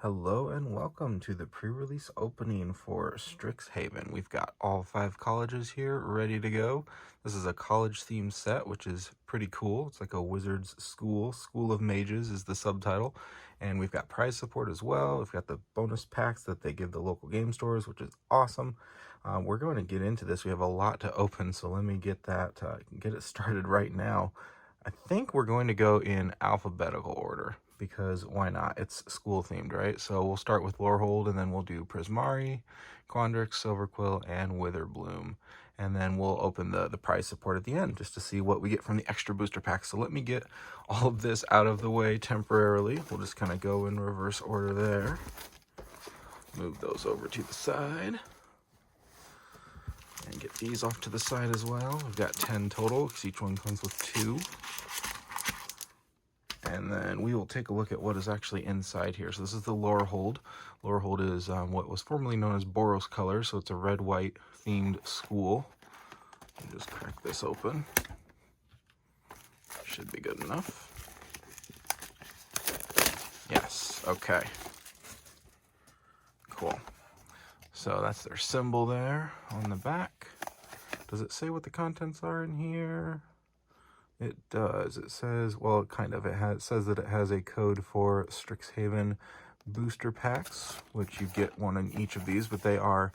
Hello and welcome to the pre-release opening for Strixhaven. We've got all 5 colleges here ready to go. This is a college themed set, which is pretty cool. It's like a wizard's school. School of Mages is the subtitle. And we've got prize support as well. We've got the bonus packs that they give the local game stores, which is awesome. We're going to get into this. We have a lot to open, so let me get it started right now. I think we're going to go in alphabetical order because why not? It's school themed, right? So we'll start with Lorehold and then we'll do Prismari, Quandrix, Silverquill, and Witherbloom. And then we'll open the prize support at the end just to see what we get from the extra booster packs. So let me get all of this out of the way temporarily. We'll just kind of go in reverse order there. Move those over to the side. And get these off to the side as well. We've got 10 total because each one comes with 2. And then we will take a look at what is actually inside here. So this is the Lorehold. Lorehold is what was formerly known as Boros color, so it's a red-white themed school. Just crack this open. Should be good enough. Yes, okay. Cool. So that's their symbol there on the back. Does it say what the contents are in here? It does. It says, well, kind of. It says that it has a code for Strixhaven booster packs, which you get one in each of these, but they are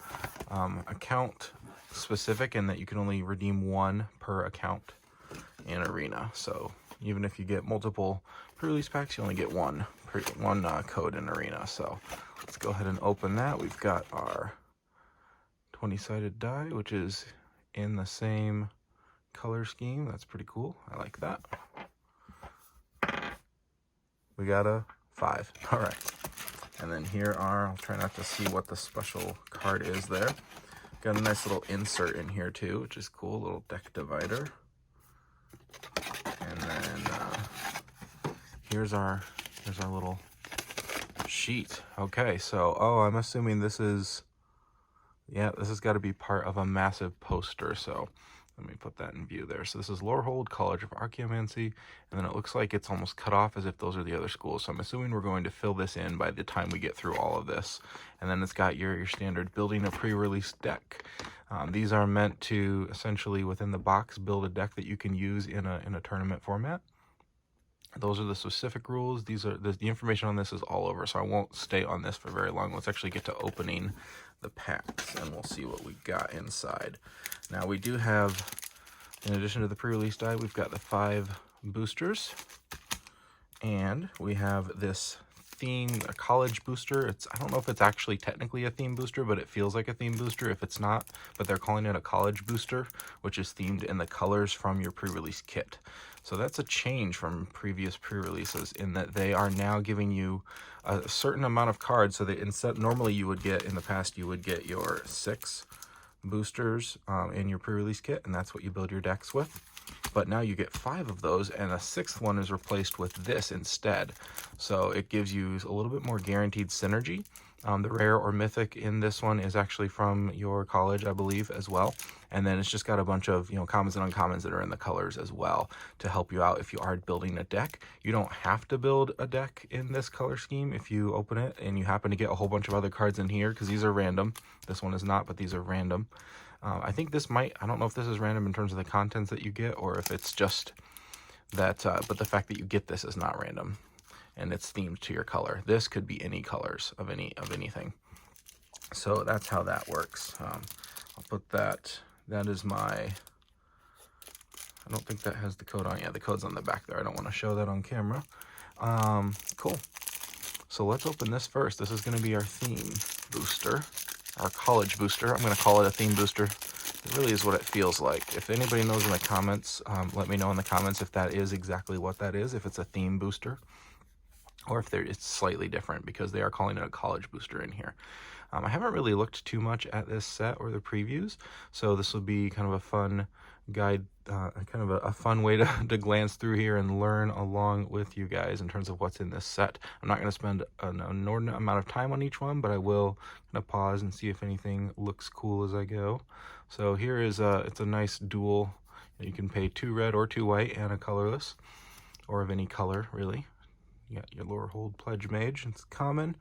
account specific in that you can only redeem one per account in Arena. So even if you get multiple pre-release packs, you only get one code in Arena. So let's go ahead and open that. We've got our 20-sided die, which is in the same color scheme. That's pretty cool. I like that. We got a 5. All right. And then here are, I'll try not to see what the special card is there. Got a nice little insert in here too, which is cool. A little deck divider. And then here's our little sheet. Okay, so, I'm assuming this is, this has got to be part of a massive poster. So let me put that in view there. So this is Lorehold College of Archaeomancy, and then it looks like it's almost cut off as if those are the other schools. So I'm assuming we're going to fill this in by the time we get through all of this. And then it's got your standard building a pre-release deck. These are meant to essentially within the box build a deck that you can use in a tournament format. Those are the specific rules. These are the information on this is all over, so I won't stay on this for very long. Let's actually get to opening the packs and we'll see what we got inside. Now we do have, in addition to the pre-release die, we've got the 5 boosters, and we have this a college booster. I don't know if it's actually technically a theme booster, but it feels like a theme booster if it's not, but they're calling it a college booster, which is themed in the colors from your pre-release kit. So that's a change from previous pre-releases in that they are now giving you a certain amount of cards. So that normally you would get, in the past, you would get your 6 boosters in your pre-release kit, and that's what you build your decks with. But now you get 5 of those, and a 6th one is replaced with this instead. So it gives you a little bit more guaranteed synergy. The rare or mythic in this one is actually from your college, I believe, as well. And then it's just got a bunch of, commons and uncommons that are in the colors as well to help you out if you are building a deck. You don't have to build a deck in this color scheme if you open it and you happen to get a whole bunch of other cards in here, because these are random. This one is not, but these are random. I think this I don't know if this is random in terms of the contents that you get, or if it's just that, but the fact that you get this is not random, and it's themed to your color. This could be any colors of anything. So that's how that works. I'll put that is I don't think that has the code on. Yeah, the code's on the back there. I don't want to show that on camera. Cool. So let's open this first. This is going to be our theme booster. Our college booster. I'm going to call it a theme booster. It really is what it feels like. If anybody knows in the comments, let me know in the comments if that is exactly what that is, if it's a theme booster, or if it's slightly different, because they are calling it a college booster in here. I haven't really looked too much at this set or the previews, so this will be kind of a fun guide, kind of a fun way to glance through here and learn along with you guys in terms of what's in this set. I'm not going to spend an inordinate amount of time on each one, but I will kind of pause and see if anything looks cool as I go. So here is it's a nice dual. You can pay 2 red or 2 white and a colorless, or of any color really. You got your Lorehold Pledge Mage. It's common.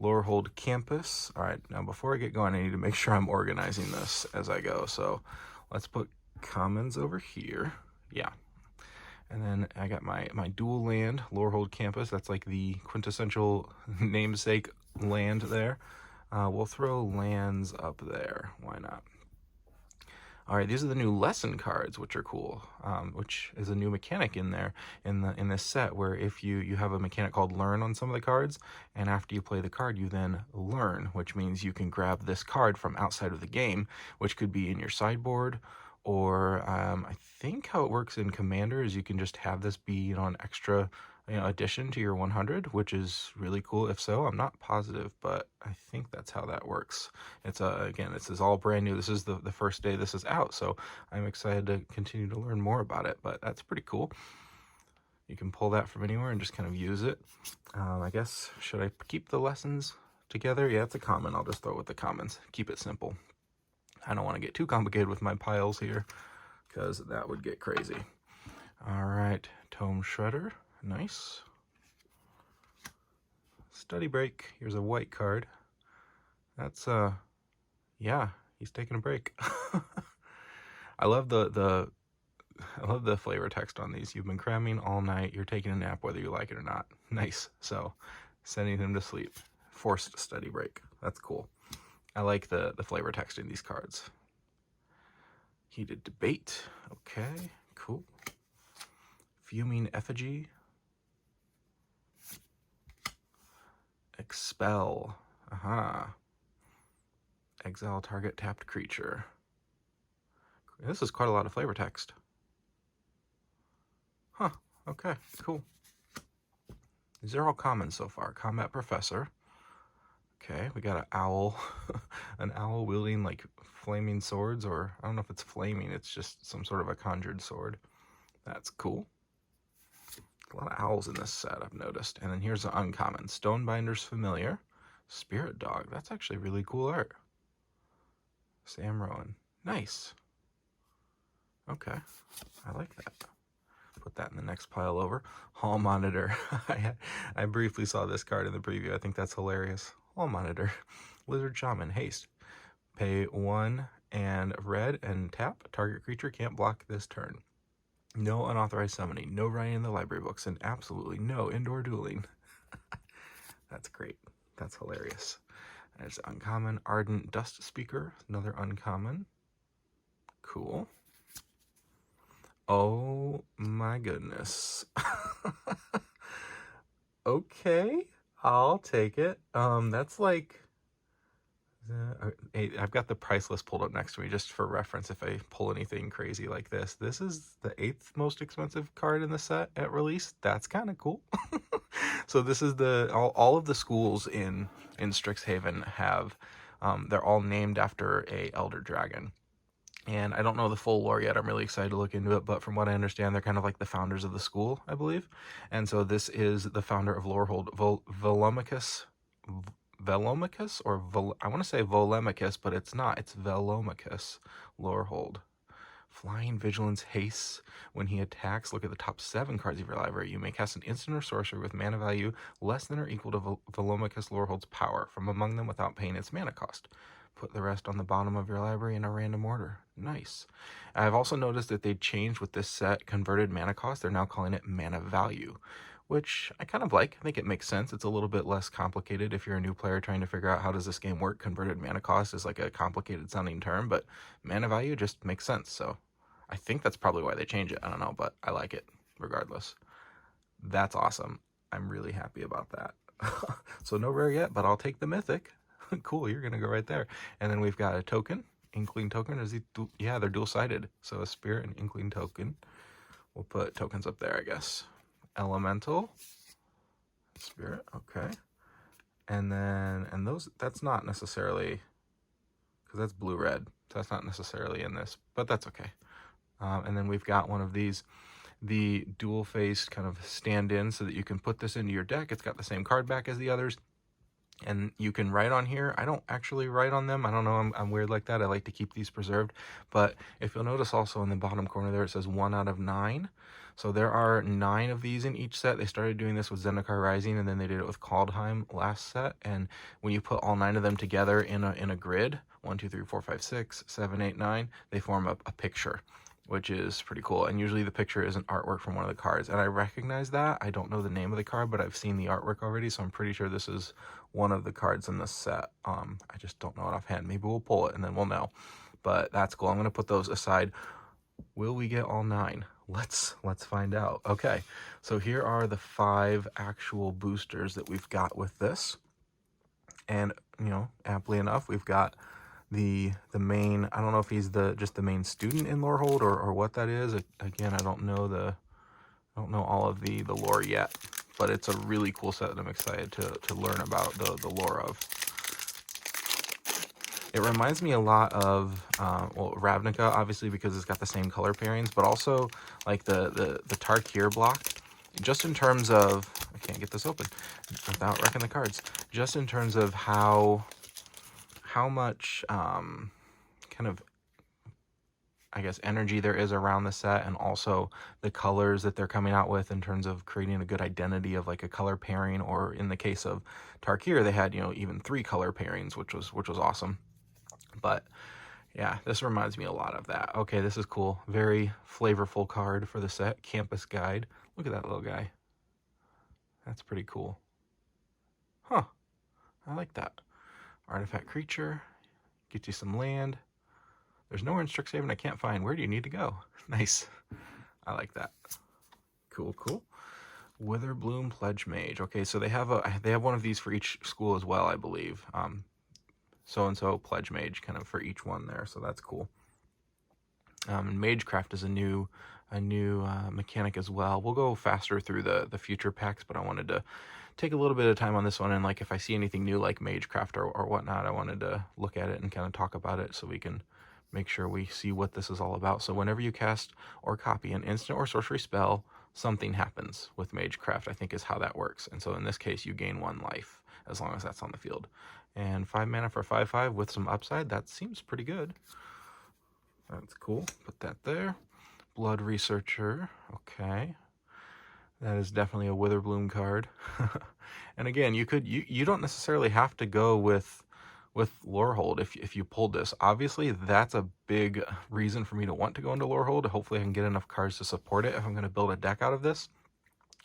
Lorehold Campus. All right, now before I get going, I need to make sure I'm organizing this as I go. So let's put commons over here. Yeah. And then I got my dual land, Lorehold Campus. That's like the quintessential namesake land there. We'll throw lands up there. Why not? All right, these are the new lesson cards, which are cool, which is a new mechanic in there in this set, where if you have a mechanic called learn on some of the cards, and after you play the card, you then learn, which means you can grab this card from outside of the game, which could be in your sideboard, or I think how it works in Commander is you can just have this be an extra addition to your 100, which is really cool. If so, I'm not positive, but I think that's how that works. It's again, this is all brand new. This is the first day this is out, so I'm excited to continue to learn more about it, but that's pretty cool. You can pull that from anywhere and just kind of use it. I guess, should I keep the lessons together? Yeah, it's a common. I'll just throw it with the commons. Keep it simple. I don't want to get too complicated with my piles here, because that would get crazy. All right, Tome Shredder. Nice. Study break. Here's a white card. That's yeah, he's taking a break. I love the flavor text on these. You've been cramming all night. You're taking a nap whether you like it or not. Nice. So sending him to sleep. Forced study break. That's cool. I like the flavor text in these cards. Heated debate. Okay, cool. Fuming effigy. Expel. Aha. Exile target tapped creature. This is quite a lot of flavor text. Huh. Okay, cool. These are all common so far. Combat Professor. Okay, we got an owl. An owl wielding like flaming swords, or I don't know if it's flaming, it's just some sort of a conjured sword. That's cool. A lot of owls in this set, I've noticed. And then here's the uncommon. Stonebinder's Familiar. Spirit Dog. That's actually really cool art. Sam Rowan. Nice. Okay. I like that. Put that in the next pile over. Hall Monitor. I briefly saw this card in the preview. I think that's hilarious. Hall Monitor. Lizard Shaman. Haste. Pay 1 and red and tap. Target creature can't block this turn. No unauthorized summoning, no writing in the library books, and absolutely no indoor dueling. That's great. That's hilarious. There's uncommon Ardent Dust Speaker, another uncommon. Cool. Oh my goodness. Okay, I'll take it. That's like... I've got the price list pulled up next to me just for reference if I pull anything crazy like this. This is the 8th most expensive card in the set at release. That's kind of cool. So this is all of the schools in Strixhaven have, they're all named after a elder dragon. And I don't know the full lore yet. I'm really excited to look into it, but from what I understand, they're kind of like the founders of the school, I believe. And so this is the founder of Lorehold, Velomachus, or I want to say Volemachus, but it's not. It's Velomachus. Lorehold. Flying Vigilance Haste. When he attacks, look at the top 7 cards of your library. You may cast an instant or sorcery with mana value less than or equal to Velomachus Lorehold's power from among them without paying its mana cost. Put the rest on the bottom of your library in a random order. Nice. I've also noticed that they changed with this set converted mana cost. They're now calling it mana value, which I kind of like. I think it makes sense. It's a little bit less complicated if you're a new player trying to figure out how does this game work. Converted mana cost is like a complicated sounding term, but mana value just makes sense. So I think that's probably why they change it. I don't know, but I like it regardless. That's awesome. I'm really happy about that. So no rare yet, but I'll take the mythic. Cool, you're gonna go right there. And then we've got a token, Inkling token. Is he? Yeah, they're dual-sided. So a spirit and Inkling token. We'll put tokens up there, I guess. Elemental, spirit, okay. And then, that's not necessarily, because that's blue-red, so that's not necessarily in this, but that's okay. And then we've got one of these, the dual-faced kind of stand-in, so that you can put this into your deck. It's got the same card back as the others. And you can write on here. I don't actually write on them. I don't know. I'm weird like that. I like to keep these preserved. But if you'll notice also in the bottom corner there, it says 1 out of 9. So there are 9 of these in each set. They started doing this with Zendikar Rising, and then they did it with Kaldheim last set. And when you put all 9 of them together in a grid, 1, 2, 3, 4, 5, 6, 7, 8, 9, they form a picture, which is pretty cool. And usually the picture is an artwork from one of the cards. And I recognize that. I don't know the name of the card, but I've seen the artwork already, so I'm pretty sure this is one of the cards in the set. I just don't know it offhand. Maybe we'll pull it and then we'll know. But that's cool. I'm going to put those aside. Will we get all 9? Let's find out. Okay, so here are the 5 actual boosters that we've got with this. And, you know, aptly enough, we've got the main, I don't know if he's just the main student in Lorehold or what that is. Again, I don't know all of the lore yet, but it's a really cool set that I'm excited to learn about the lore of. It reminds me a lot of well, Ravnica, obviously, because it's got the same color pairings, but also like the Tarkir block, just in terms of, I can't get this open without wrecking the cards, just in terms of how much kind of, I guess, energy there is around the set, and also the colors that they're coming out with in terms of creating a good identity of like a color pairing. Or in the case of Tarkir, they had, you know, even 3 color pairings, which was awesome. But yeah, this reminds me a lot of that. Okay, this is cool. Very flavorful card for the set. Campus Guide. Look at that little guy. That's pretty cool. Huh. I like that. Artifact creature. Get you some land. There's nowhere in Strixhaven I can't find. Where do you need to go? Nice. I like that. Cool, cool. Witherbloom Pledge Mage. Okay, so they have one of these for each school as well, I believe. So-and-so Pledge Mage kind of for each one there, so that's cool. Magecraft is a new mechanic as well. We'll go faster through the future packs, but I wanted to take a little bit of time on this one, and like if I see anything new like Magecraft or whatnot, I wanted to look at it and kind of talk about it so we can make sure we see what this is all about. So whenever you cast or copy an instant or sorcery spell, something happens with Magecraft, I think is how that works. And so in this case, you gain 1 life as long as that's on the field. And 5 mana for 5/5 with some upside. That seems pretty good. That's cool. Put that there. Blood Researcher. Okay. That is definitely a Witherbloom card. And again, you don't necessarily have to go with Lorehold if you pulled this. Obviously, that's a big reason for me to want to go into Lorehold. Hopefully I can get enough cards to support it if I'm going to build a deck out of this.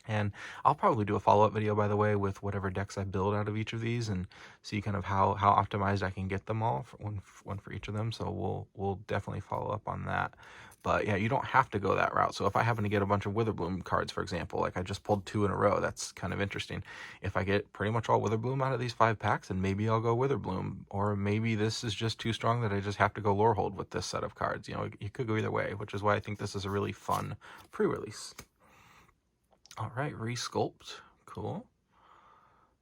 And I'll probably do a follow-up video, by the way, with whatever decks I build out of each of these and see kind of how optimized I can get them all, for one for each of them. So we'll definitely follow up on that. But yeah, you don't have to go that route. So if I happen to get a bunch of Witherbloom cards, for example, like I just pulled 2 in a row, that's kind of interesting. If I get pretty much all Witherbloom out of these 5 packs, then maybe I'll go Witherbloom. Or maybe this is just too strong that I just have to go Lorehold with this set of cards. You know, you could go either way, which is why I think this is a really fun pre-release. All right, Resculpt. Cool.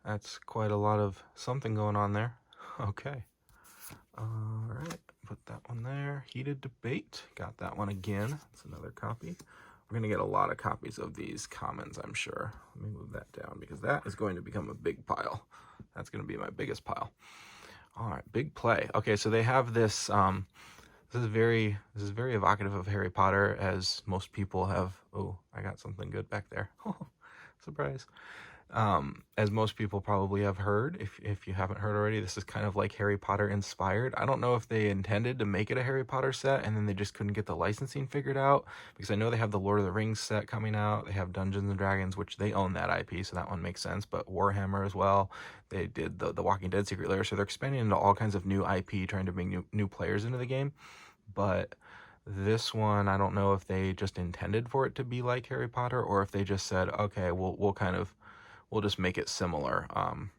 That's quite a lot of something going on there. Okay. All right, put that one there. Heated Debate. Got that one again. That's another copy. We're going to get a lot of copies of these commons, I'm sure. Let me move that down because that is going to become a big pile. That's going to be my biggest pile. All right, big play. Okay, so they have this... This is very evocative of Harry Potter, as most people have. Oh, I got something good back there. Surprise. As most people probably have heard, if you haven't heard already, this is kind of like Harry Potter inspired. I don't know if they intended to make it a Harry Potter set and then they just couldn't get the licensing figured out, because I know they have the Lord of the Rings set coming out. They have Dungeons and Dragons, which they own that IP, so that one makes sense. But Warhammer as well. They did the Walking Dead Secret Lair, so they're expanding into all kinds of new IP, trying to bring new players into the game. But this one, I don't know if they just intended for it to be like Harry Potter, or if they just said, okay, we'll just make it similar,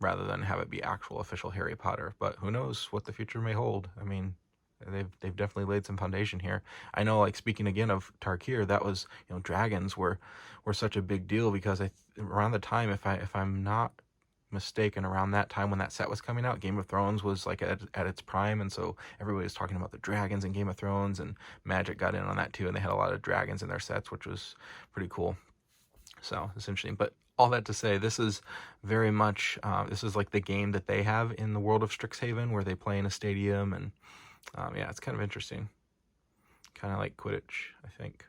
rather than have it be actual official Harry Potter. But who knows what the future may hold. I mean, they've definitely laid some foundation here. I know, like, speaking again of Tarkir, that was, you know, dragons were such a big deal, because around the time, if I'm not mistaken, around that time when that set was coming out, Game of Thrones was like at its prime, and so everybody was talking about the dragons in Game of Thrones, and Magic got in on that too, and they had a lot of dragons in their sets, which was pretty cool. So it's interesting. But all that to say, this is very much, this is like the game that they have in the world of Strixhaven, where they play in a stadium, and yeah, it's kind of interesting. Kind of like Quidditch, I think.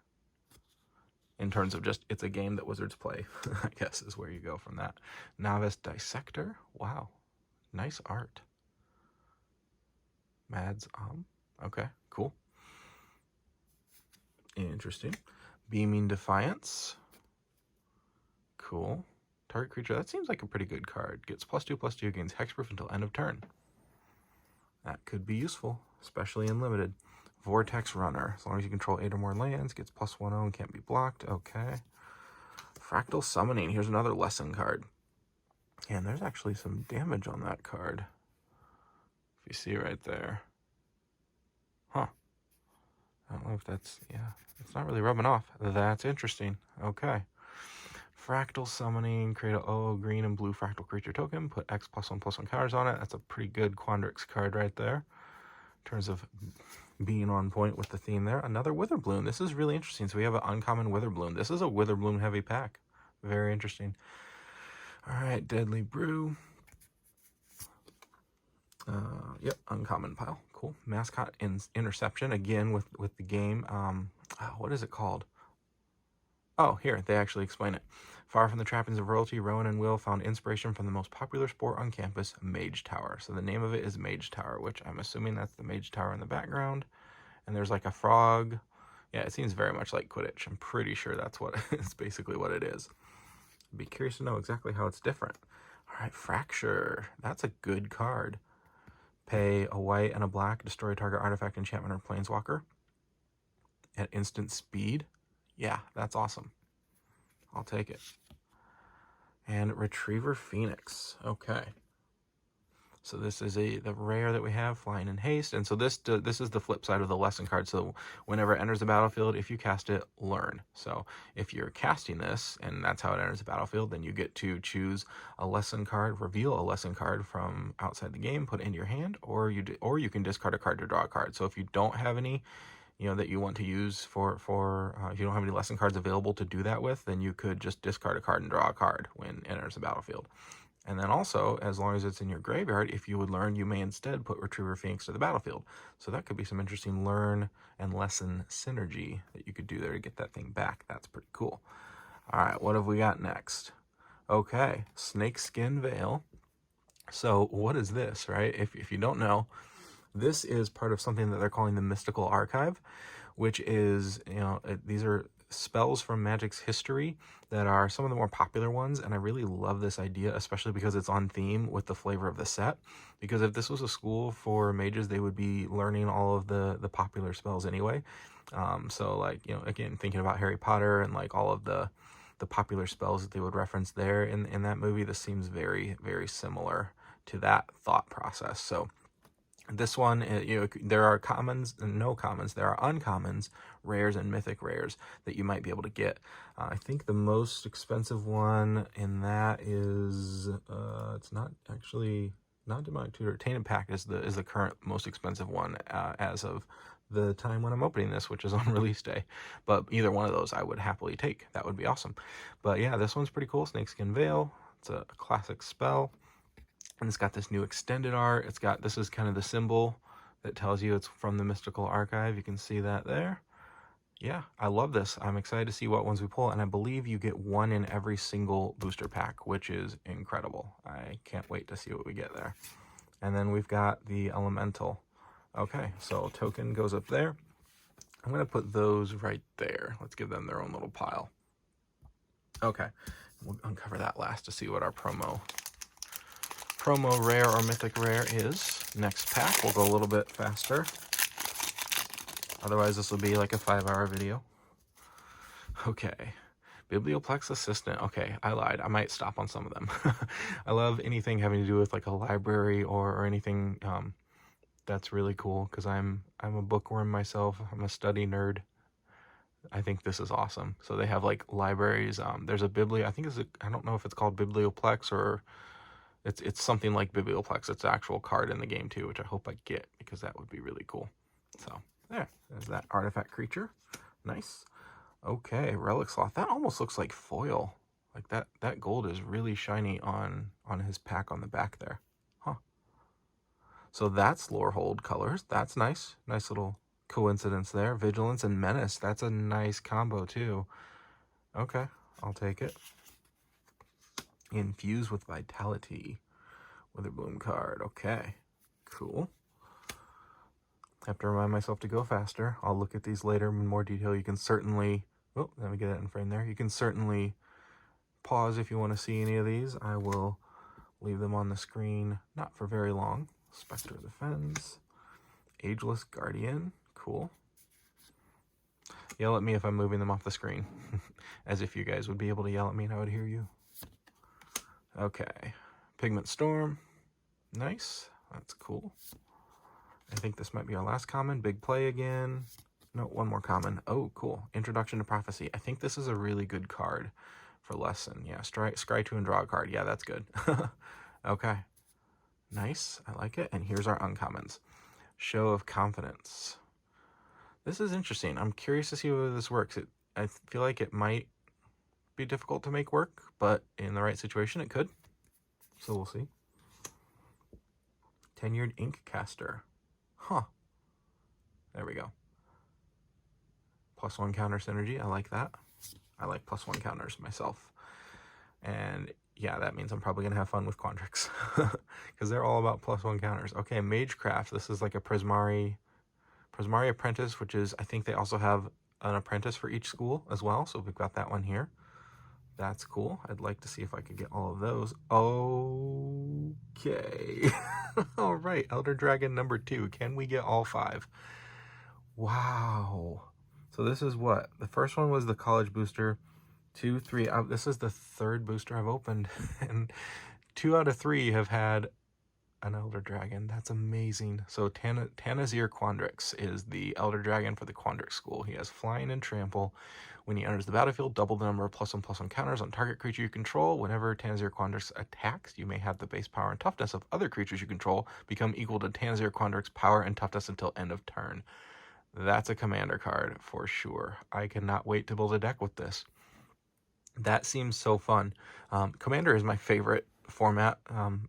In terms of just, it's a game that Wizards play, I guess is where you go from that. Novice Dissector, wow, nice art. Mads, okay, cool. Interesting. Beaming Defiance, cool. Target creature, that seems like a pretty good card. Gets +2/+2, gains hexproof until end of turn. That could be useful, especially in limited. Vortex Runner, as long as you control 8 or more lands, gets +1/0 and can't be blocked. Okay. Fractal Summoning, here's another lesson card. And there's actually some damage on that card. If you see right there. Huh. I don't know if that's, yeah, it's not really rubbing off. That's interesting. Okay. Fractal Summoning, create a green and blue fractal creature token, put X +1/+1 counters on it. That's a pretty good Quandrix card right there, in terms of being on point with the theme there. Another Witherbloom. This is really interesting. So we have an uncommon Witherbloom. This is a Witherbloom heavy pack. Very interesting. All right, Deadly Brew. Yep, uncommon pile. Cool. Mascot Interception, again with the game. What is it called? Oh, here, they actually explain it. Far from the trappings of royalty, Rowan and Will found inspiration from the most popular sport on campus, Mage Tower. So the name of it is Mage Tower, which I'm assuming that's the Mage Tower in the background. And there's like a frog. Yeah, it seems very much like Quidditch. I'm pretty sure that's what it's basically what it is. I'd be curious to know exactly how it's different. All right, Fracture. That's a good card. Pay a white and a black, destroy target artifact, enchantment, or planeswalker at instant speed. Yeah, that's awesome. I'll take it. And Retriever Phoenix. Okay. So this is the rare that we have, Flying in Haste. And so this is the flip side of the lesson card. So whenever it enters the battlefield, if you cast it, learn. So if you're casting this, and that's how it enters the battlefield, then you get to choose a lesson card, reveal a lesson card from outside the game, put it into your hand, or you can discard a card to draw a card. So if you don't have any, that you want to use for if you don't have any lesson cards available to do that with, then you could just discard a card and draw a card when it enters the battlefield. And then also, as long as it's in your graveyard, if you would learn, you may instead put Retriever Phoenix to the battlefield. So that could be some interesting learn and lesson synergy that you could do there to get that thing back. That's pretty cool. All right, what have we got next? Okay, Snakeskin Veil. So what is this, right? If you don't know, this is part of something that they're calling the Mystical Archive, which is, these are spells from Magic's history that are some of the more popular ones, and I really love this idea, especially because it's on theme with the flavor of the set. Because if this was a school for mages, they would be learning all of the popular spells anyway. So like, again, thinking about Harry Potter and like all of the popular spells that they would reference there in that movie, this seems very, very similar to that thought process. So this one, there are commons and no commons. There are uncommons, rares, and mythic rares that you might be able to get. I think the most expensive one in that is, it's not actually, not Demonic Tutor. Tainted Pact is the current most expensive one as of the time when I'm opening this, which is on release day. But either one of those I would happily take. That would be awesome. But yeah, this one's pretty cool. Snakeskin Veil. It's a classic spell. And it's got this new extended art. This is kind of the symbol that tells you it's from the Mystical Archive. You can see that there. Yeah, I love this. I'm excited to see what ones we pull. And I believe you get one in every single booster pack, which is incredible. I can't wait to see what we get there. And then we've got the Elemental. Okay, so token goes up there. I'm going to put those right there. Let's give them their own little pile. Okay, we'll uncover that last to see what our promo rare or mythic rare is. Next pack, we'll go a little bit faster. Otherwise, this will be like a 5-hour video. Okay. Biblioplex Assistant. Okay, I lied. I might stop on some of them. I love anything having to do with like a library or anything that's really cool, because I'm a bookworm myself. I'm a study nerd. I think this is awesome. So they have like libraries. There's a I think I don't know if it's called Biblioplex or it's something like Biblioplex. It's an actual card in the game too, which I hope I get, because that would be really cool. So there's that artifact creature. Nice. Okay, Relic Sloth. That almost looks like foil. Like that gold is really shiny on his pack on the back there. Huh. So that's Lorehold colors. That's nice. Nice little coincidence there. Vigilance and Menace. That's a nice combo too. Okay, I'll take it. Infuse with Vitality. Witherbloom card. Okay, cool. I have to remind myself to go faster. I'll look at these later in more detail. You can certainly... Oh, let me get that in frame there. You can certainly pause if you want to see any of these. I will leave them on the screen, not for very long. Spectre Defense. Ageless Guardian. Cool. Yell at me if I'm moving them off the screen. As if you guys would be able to yell at me and I would hear you. Okay. Pigment Storm. Nice. That's cool. I think this might be our last common. Big Play again. No, one more common. Oh, cool. Introduction to Prophecy. I think this is a really good card for Lesson. Yeah, scry 2 and draw a card. Yeah, that's good. Okay. Nice. I like it. And here's our uncommons. Show of Confidence. This is interesting. I'm curious to see whether this works. I feel like it might be difficult to make work, but in the right situation, it could. So we'll see. Tenured Ink Caster. Huh. There we go. +1 counter synergy. I like that. I like +1 counters myself. And yeah, that means I'm probably going to have fun with Quandrix. Because they're all about +1 counters. Okay, Magecraft. This is like a Prismari Apprentice, which is, I think they also have an apprentice for each school as well. So we've got that one here. That's cool. I'd like to see if I could get all of those. Okay. All right. Elder Dragon number 2. Can we get all 5? Wow. So this is what? The first one was the college booster. 2, 3. This is the 3rd booster I've opened. And 2 out of 3 have had an Elder Dragon. That's amazing. So Tanazir Quandrix is the Elder Dragon for the Quandrix school. He has Flying and Trample. When he enters the battlefield, double the number of +1/+1 counters on target creature you control. Whenever Tanazir Quandrix attacks, you may have the base power and toughness of other creatures you control become equal to Tanazir Quandrix power and toughness until end of turn. That's a commander card for sure. I cannot wait to build a deck with this. That seems so fun. Commander is my favorite format,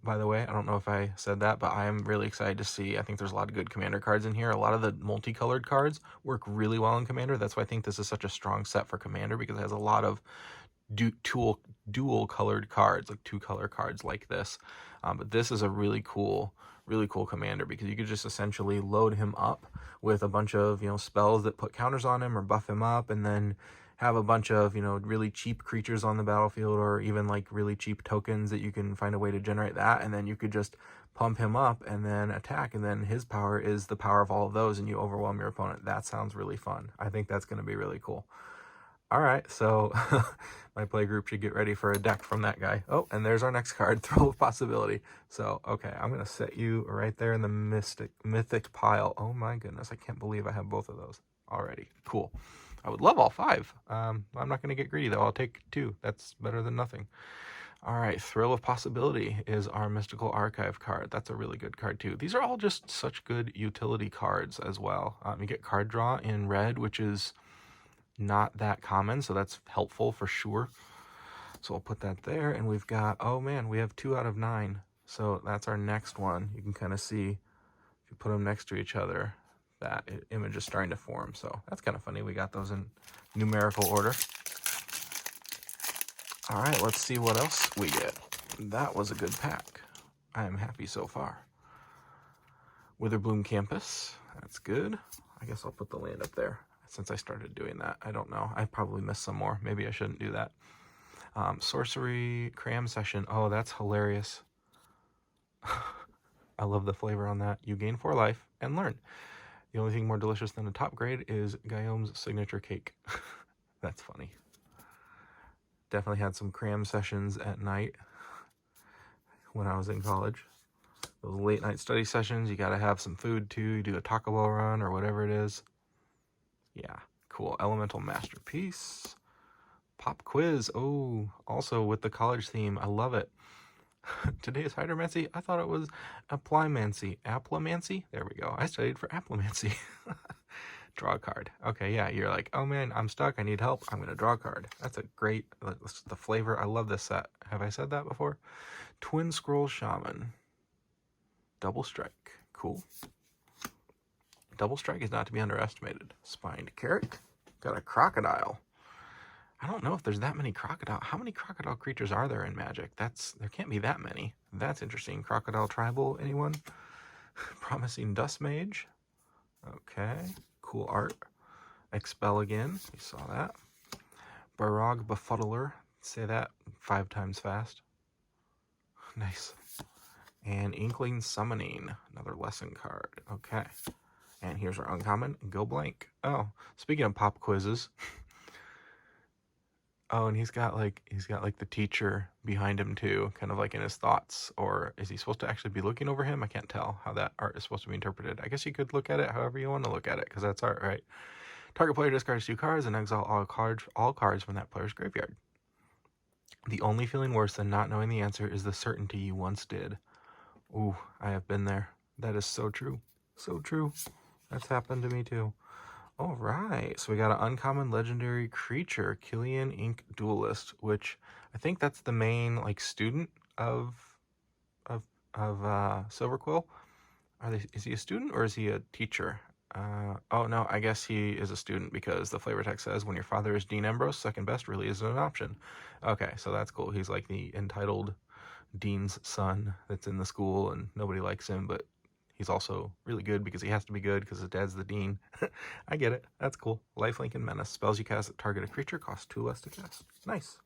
by the way. I don't know if I said that, but I am really excited to see. I think there's a lot of good Commander cards in here. A lot of the multicolored cards work really well in Commander. That's why I think this is such a strong set for Commander, because it has a lot of dual colored cards, like 2-color cards like this. But this is a really cool Commander, because you could just essentially load him up with a bunch of, spells that put counters on him or buff him up, and then have a bunch of, really cheap creatures on the battlefield, or even like really cheap tokens that you can find a way to generate that, and then you could just pump him up and then attack, and then his power is the power of all of those, and you overwhelm your opponent. That sounds really fun. I think that's going to be really cool. All right, so my play group should get ready for a deck from that guy. Oh, and there's our next card, Thrill of Possibility. So, okay, I'm going to set you right there in the mythic pile. Oh my goodness, I can't believe I have both of those already. Cool. I would love all 5. I'm not going to get greedy, though. I'll take 2. That's better than nothing. All right, Thrill of Possibility is our Mystical Archive card. That's a really good card, too. These are all just such good utility cards as well. You get card draw in red, which is not that common, so that's helpful for sure. So I'll put that there, and we've got, oh man, we have 2 out of 9. So that's our next one. You can kind of see, if you put them next to each other, that image is starting to form. So that's kind of funny. We got those in numerical order. All right, let's see what else we get. That was a good pack. I am happy so far. Witherbloom Campus. That's good. I guess I'll put the land up there since I started doing that. I don't know. I probably missed some more. Maybe I shouldn't do that. Sorcery Cram Session. Oh, that's hilarious. I love the flavor on that. You gain 4 life and learn. The only thing more delicious than a top grade is Guillaume's signature cake. That's funny. Definitely had some cram sessions at night when I was in college. Those late night study sessions, you got to have some food too. You do a Taco Bell run or whatever it is. Yeah, cool. Elemental Masterpiece. Pop quiz. Oh, also with the college theme. I love it. Today is hydromancy. I thought it was applimancy. Applimancy? There we go. I studied for applimancy. Draw a card. Okay, yeah, you're like, oh man, I'm stuck. I need help. I'm going to draw a card. That's a great, the flavor. I love this set. Have I said that before? Twin Scroll Shaman. Double strike. Cool. Double strike is not to be underestimated. Spined Carrot. Got a Crocodile. I don't know if there's that many crocodile. How many crocodile creatures are there in Magic? There can't be that many. That's interesting. Crocodile Tribal, anyone? Promising Dust Mage. Okay. Cool art. Expel again. You saw that. Barog Befuddler. Say that 5 times fast. Nice. And Inkling Summoning. Another lesson card. Okay. And here's our uncommon. Go blank. Oh, speaking of pop quizzes. Oh, and he's got like the teacher behind him too, kind of like in his thoughts. Or is he supposed to actually be looking over him? I can't tell how that art is supposed to be interpreted. I guess you could look at it however you want to look at it, because that's art, right? Target player discards 2 cards and exile all cards from that player's graveyard. The only feeling worse than not knowing the answer is the certainty you once did. Ooh, I have been there. That is so true. So true. That's happened to me too. All right, so we got an uncommon legendary creature, Killian Ink Duelist, which I think that's the main like student of Silverquill. Is he a student or is he a teacher? Oh no, I guess he is a student because the flavor text says when your father is Dean Ambrose, second best really isn't an option. Okay, so that's cool. He's like the entitled dean's son that's in the school and nobody likes him, but he's also really good because he has to be good because his dad's the dean. I get it. That's cool. Lifelink and Menace. Spells you cast that target a creature cost 2 less to cast. Nice.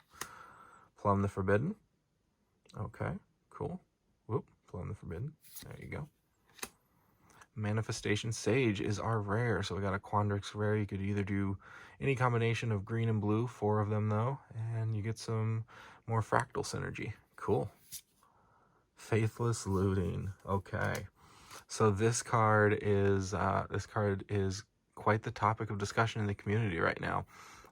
Plumb the Forbidden. Okay, cool. Whoop, Plumb the Forbidden. There you go. Manifestation Sage is our rare. So we got a Quandrix rare. You could either do any combination of green and blue, 4 of them though, and you get some more fractal synergy. Cool. Faithless Looting. Okay. So this card is quite the topic of discussion in the community right now.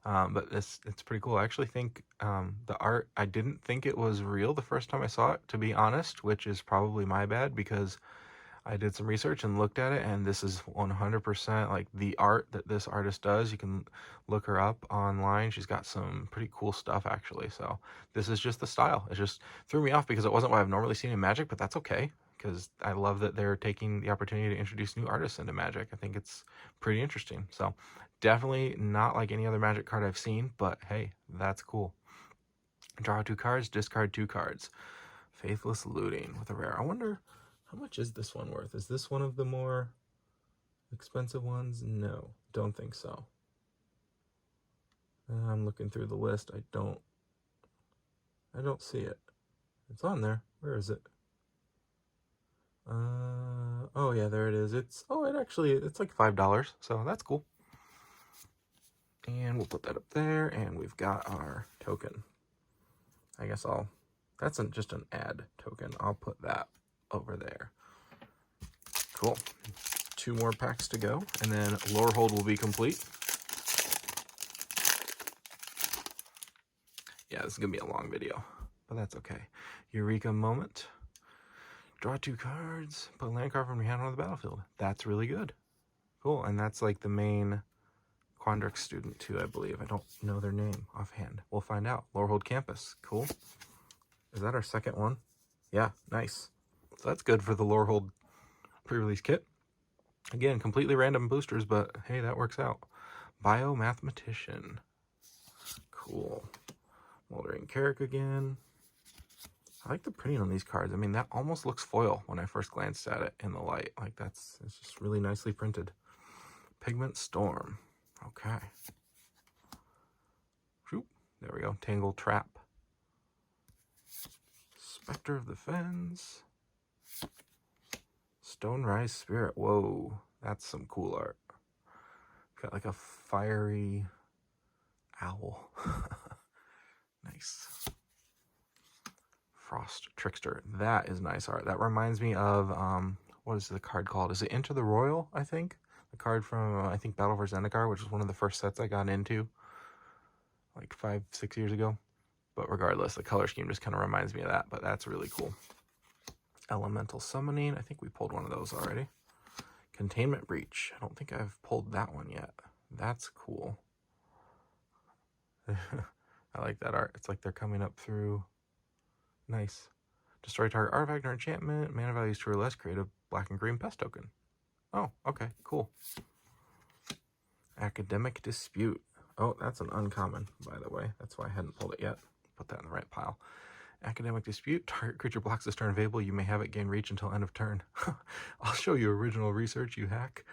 But it's pretty cool. I actually think the art, I didn't think it was real the first time I saw it, to be honest, which is probably my bad because I did some research and looked at it, and this is 100% like the art that this artist does. You can look her up online. She's got some pretty cool stuff, actually. So this is just the style. It just threw me off because it wasn't what I've normally seen in Magic, but that's okay because I love that they're taking the opportunity to introduce new artists into Magic. I think it's pretty interesting. So definitely not like any other Magic card I've seen, but hey, that's cool. Draw 2 cards, discard 2 cards. Faithless Looting with a rare. I wonder, how much is this one worth? Is this one of the more expensive ones? No, don't think so. I'm looking through the list. I don't see it. It's on there. Where is it? Oh yeah, there it is. It's like $5, so that's cool. And we'll put that up there, and we've got our token. I guess that's just an add token. I'll put that over there. Cool. 2 more packs to go, and then Lorehold will be complete. Yeah, this is gonna be a long video, but that's okay. Eureka moment. Draw 2 cards, put a land card from your hand on the battlefield. That's really good. Cool, and that's like the main Quandrix student too, I believe. I don't know their name offhand. We'll find out. Lorehold Campus. Cool. Is that our second one? Yeah, nice. So that's good for the Lorehold Prerelease Kit. Again, completely random boosters, but hey, that works out. Biomathematician. Cool. Moldering Carrick again. I like the printing on these cards. I mean, that almost looks foil when I first glanced at it in the light. Like it's just really nicely printed. Pigment Storm. Okay. Shoop. There we go. Tangle Trap. Spectre of the Fens. Stonerise Spirit. Whoa, that's some cool art. Got like a fiery owl. Nice. Frost Trickster. That is nice art. That reminds me of, what is the card called? Is it Enter the Royal, I think? The card from, I think, Battle for Zendikar, which was one of the first sets I got into like 5-6 years ago. But regardless, the color scheme just kind of reminds me of that, but that's really cool. Elemental Summoning. I think we pulled one of those already. Containment Breach. I don't think I've pulled that one yet. That's cool. I like that art. It's like they're coming up through. Nice. Destroy target artifact or enchantment. Mana values 2 or less. Create a black and green pest token. Oh, okay, cool. Academic Dispute. Oh, that's an uncommon, by the way. That's why I hadn't pulled it yet. Put that in the right pile. Academic Dispute. Target creature blocks this turn available. You may have it gain reach until end of turn. I'll show you original research, you hack.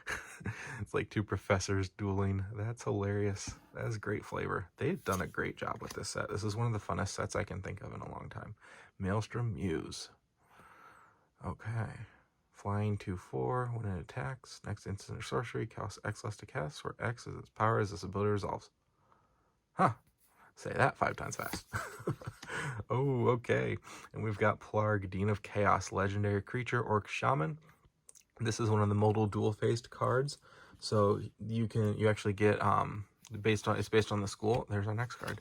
It's like 2 professors dueling. That's hilarious. That is great flavor. They've done a great job with this set. This is one of the funnest sets I can think of in a long time. Maelstrom Muse. Okay. Flying 2/4 when it attacks. Next instant or sorcery costs X less to cast, where X is its power as this ability resolves. Huh. Say that 5 times fast. Oh, okay. And we've got Plarg, Dean of Chaos, legendary creature, Orc Shaman. This is one of the modal dual-faced cards. So you actually get it's based on the school. There's our next card.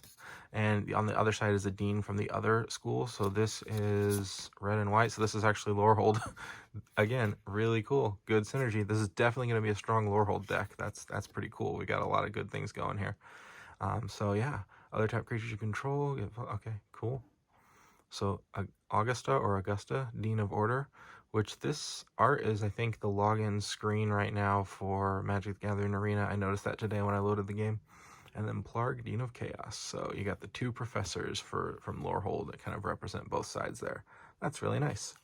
And on the other side is a Dean from the other school. So this is red and white. So this is actually Lorehold. Again, really cool. Good synergy. This is definitely going to be a strong Lorehold deck. That's pretty cool. We got a lot of good things going here. So yeah, other type creatures you control. Okay, cool. So Augusta, Dean of Order, which this art is, I think, the login screen right now for Magic the Gathering Arena. I noticed that today when I loaded the game. And then Plarg, Dean of Chaos. So you got the 2 professors from Lorehold that kind of represent both sides there. That's really nice.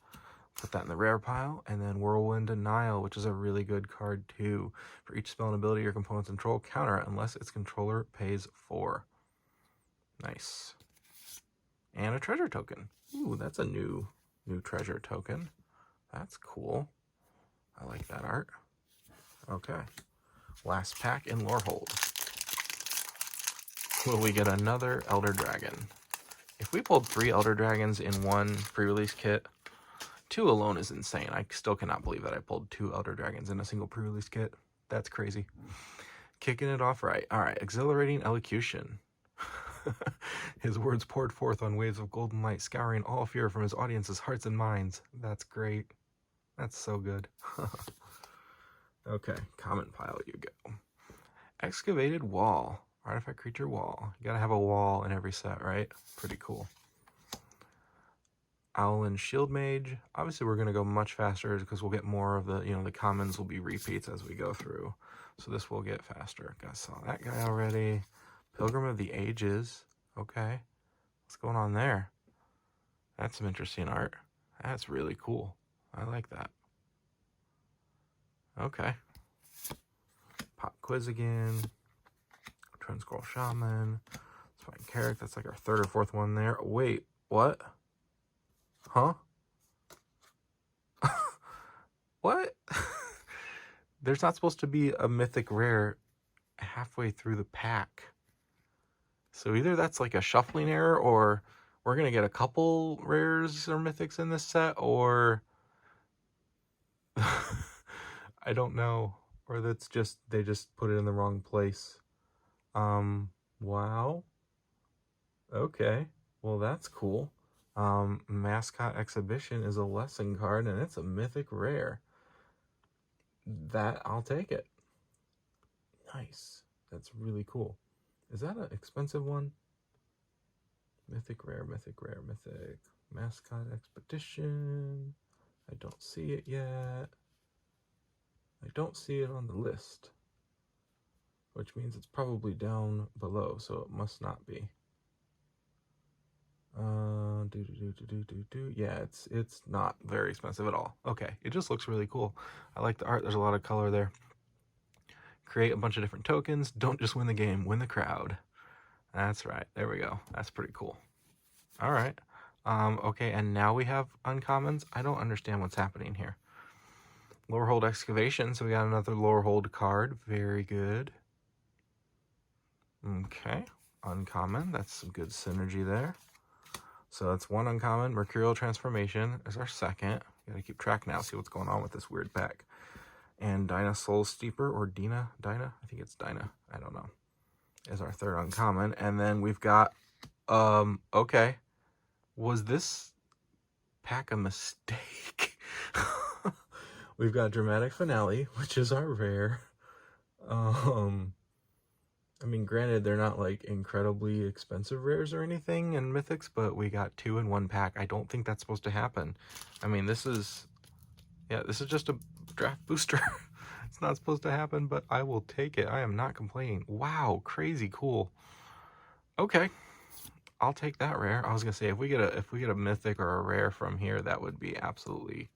Put that in the rare pile. And then Whirlwind Denial, which is a really good card too. For each spell and ability your components control, counter it unless its controller pays 4. Nice. And a treasure token. Ooh, that's a new treasure token. That's cool. I like that art. Okay. Last pack in Lorehold. Will we get another Elder Dragon? If we pulled 3 Elder Dragons in one pre-release kit, 2 alone is insane. I still cannot believe that I pulled 2 Elder Dragons in a single pre-release kit. That's crazy. Kicking it off right. All right, Exhilarating Elocution. His words poured forth on waves of golden light, scouring all fear from his audience's hearts and minds. That's great. That's so good. Okay, common pile you go. Excavated Wall. Artifact creature wall. You gotta have a wall in every set, right? Pretty cool. Owlin Shield Mage. Obviously, we're gonna go much faster because we'll get more of the, the commons will be repeats as we go through. So this will get faster. Guys saw that guy already. Pilgrim of the Ages. Okay. What's going on there? That's some interesting art. That's really cool. I like that. Okay. Pop quiz again. Twin-Scroll Shaman. Spine Carrick. That's like our 3rd or 4th one there. Wait, what? Huh? What? There's not supposed to be a mythic rare halfway through the pack. So either that's like a shuffling error, or we're going to get a couple rares or mythics in this set, or I don't know. Or that's just, they just put it in the wrong place. Wow. Okay. Well, that's cool. Mascot Exhibition is a lesson card, and it's a mythic rare. That, I'll take it. Nice. That's really cool. Is that an expensive one? Mythic rare, mythic rare, mythic. Mascot Expedition. I don't see it yet. I don't see it on the list, which means it's probably down below, so it must not be. Yeah, it's not very expensive at all. Okay, it just looks really cool. I like the art. There's a lot of color there. Create a bunch of different tokens. Don't just win the game, win the crowd. That's right. There we go. That's pretty cool. All right. Okay, and now we have uncommons. I don't understand what's happening here. Lorehold Excavation. So we got another Lorehold card. Very good. Okay. Uncommon. That's some good synergy there. So that's one uncommon. Mercurial Transformation is our second. Gotta keep track now, see what's going on with this weird pack. And Dinah Soul Steeper, or Dinah? I think it's Dinah. I don't know. Is our third uncommon. And then we've got, okay. Was this pack a mistake? We've got Dramatic Finale, which is our rare. I mean, granted, they're not like incredibly expensive rares or anything in Mythics, but we got 2 in 1 pack. I don't think that's supposed to happen. I mean, this is just a draft booster. It's not supposed to happen, but I will take it. I am not complaining. Wow, crazy cool. Okay, I'll take that rare. I was gonna say if we get a mythic or a rare from here, that would be absolutely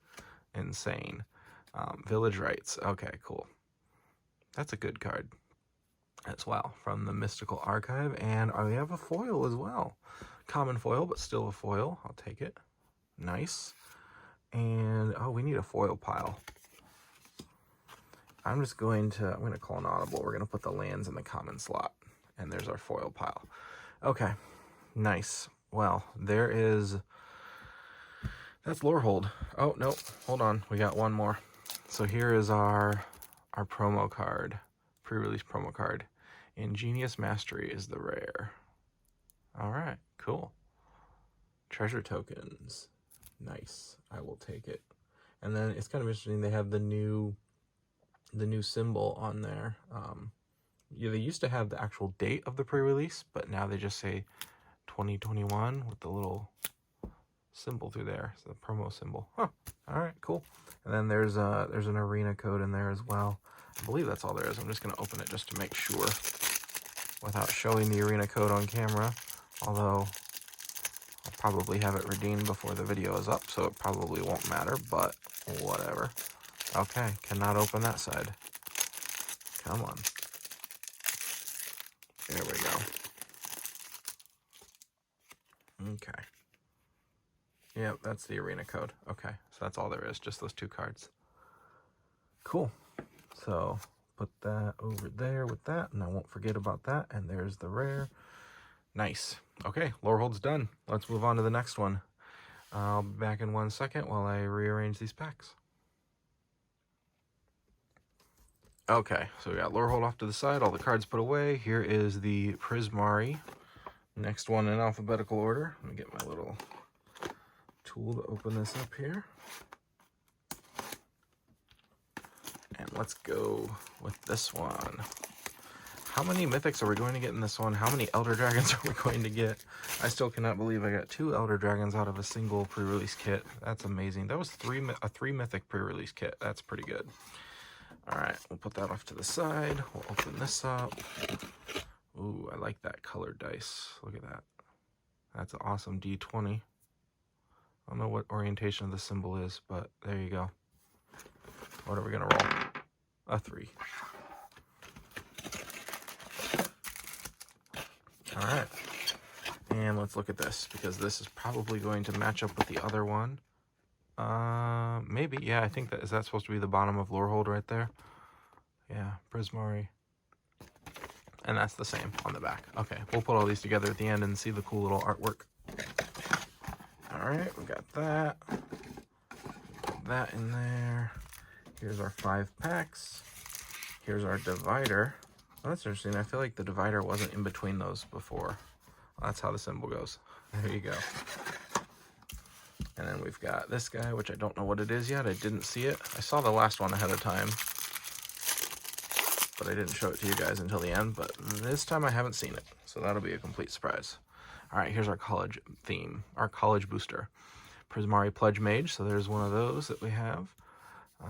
insane. Village Rites. Okay, cool. That's a good card as well from the Mystical Archive, and we have a foil as well. Common foil, but still a foil. I'll take it. Nice. And oh, we need a foil pile. I'm going to call an audible. We're going to put the lands in the common slot, and there's our foil pile. Okay, nice. Well, that's Lorehold. Oh, no, hold on. We got one more. So here is our promo card, pre-release promo card. Ingenious Mastery is the rare. All right, cool. Treasure tokens. Nice. I will take it. And then it's kind of interesting. They have the new symbol on there. Yeah, they used to have the actual date of the pre-release, but now they just say 2021 with the little symbol through there. So the promo symbol. Huh. All right, cool. And then there's an arena code in there as well. I believe that's all there is. I'm just going to open it just to make sure without showing the arena code on camera. Although I'll probably have it redeemed before the video is up, so it probably won't matter, but whatever. Okay, cannot open that side. Come on. There we go. Okay. Yep, that's the arena code. Okay, so that's all there is, just those 2 cards. Cool. So put that over there with that, and I won't forget about that. And there's the rare. Nice. Okay, Lorehold's done. Let's move on to the next one. I'll be back in 1 second while I rearrange these packs. Okay, so we got Lorehold off to the side, all the cards put away. Here is the Prismari. Next one in alphabetical order. Let me get my little tool to open this up here. And let's go with this one. How many mythics are we going to get in this one? How many Elder Dragons are we going to get? I still cannot believe I got 2 Elder Dragons out of a single pre-release kit. That's amazing. That was a 3 mythic pre-release kit. That's pretty good. All right, we'll put that off to the side. We'll open this up. Ooh, I like that colored dice. Look at that. That's an awesome D20. I don't know what orientation of the symbol is, but there you go. What are we going to roll? A 3. All right. And let's look at this, because this is probably going to match up with the other one. Maybe. Yeah, I think is that supposed to be the bottom of Lorehold right there? Yeah, Prismari. And that's the same on the back. Okay, we'll put all these together at the end and see the cool little artwork. All right, we got that. Put that in there. Here's our 5 packs. Here's our divider. Oh, that's interesting. I feel like the divider wasn't in between those before. Well, that's how the symbol goes. There you go. And then we've got this guy, which I don't know what it is yet. I didn't see it. I saw the last one ahead of time, but I didn't show it to you guys until the end. But this time I haven't seen it, so that'll be a complete surprise. All right, here's our college theme, our college booster. Prismari Pledge Mage, so there's one of those that we have.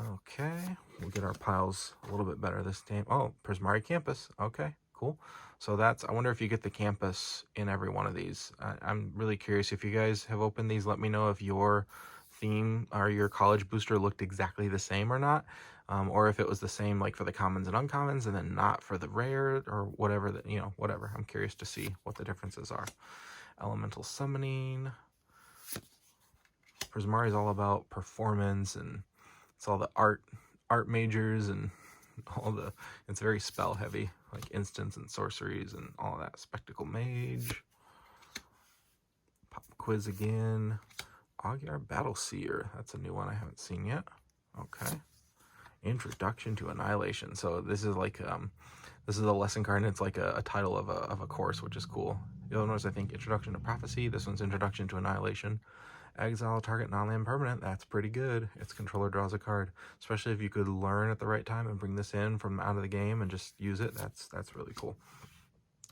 Okay, we'll get our piles a little bit better this time. Oh, Prismari Campus. Okay, cool. So I wonder if you get the campus in every one of these. I'm really curious if you guys have opened these. Let me know if your theme or your college booster looked exactly the same or not. Or if it was the same like for the commons and uncommons and then not for the rare or whatever, whatever. I'm curious to see what the differences are. Elemental Summoning. Prismari is all about performance, and it's all the art majors and it's very spell heavy, like instants and sorceries and all that. Spectacle Mage. Pop Quiz again. Augur Battle Seer. That's a new one I haven't seen yet. Okay. Introduction to Annihilation. So this is like this is a lesson card, and it's like a title of a course, which is cool. You'll notice I think Introduction to Prophecy. This one's Introduction to Annihilation. Exile target non-land permanent. That's pretty good. Its controller draws a card. Especially if you could learn at the right time and bring this in from out of the game and just use it. That's really cool.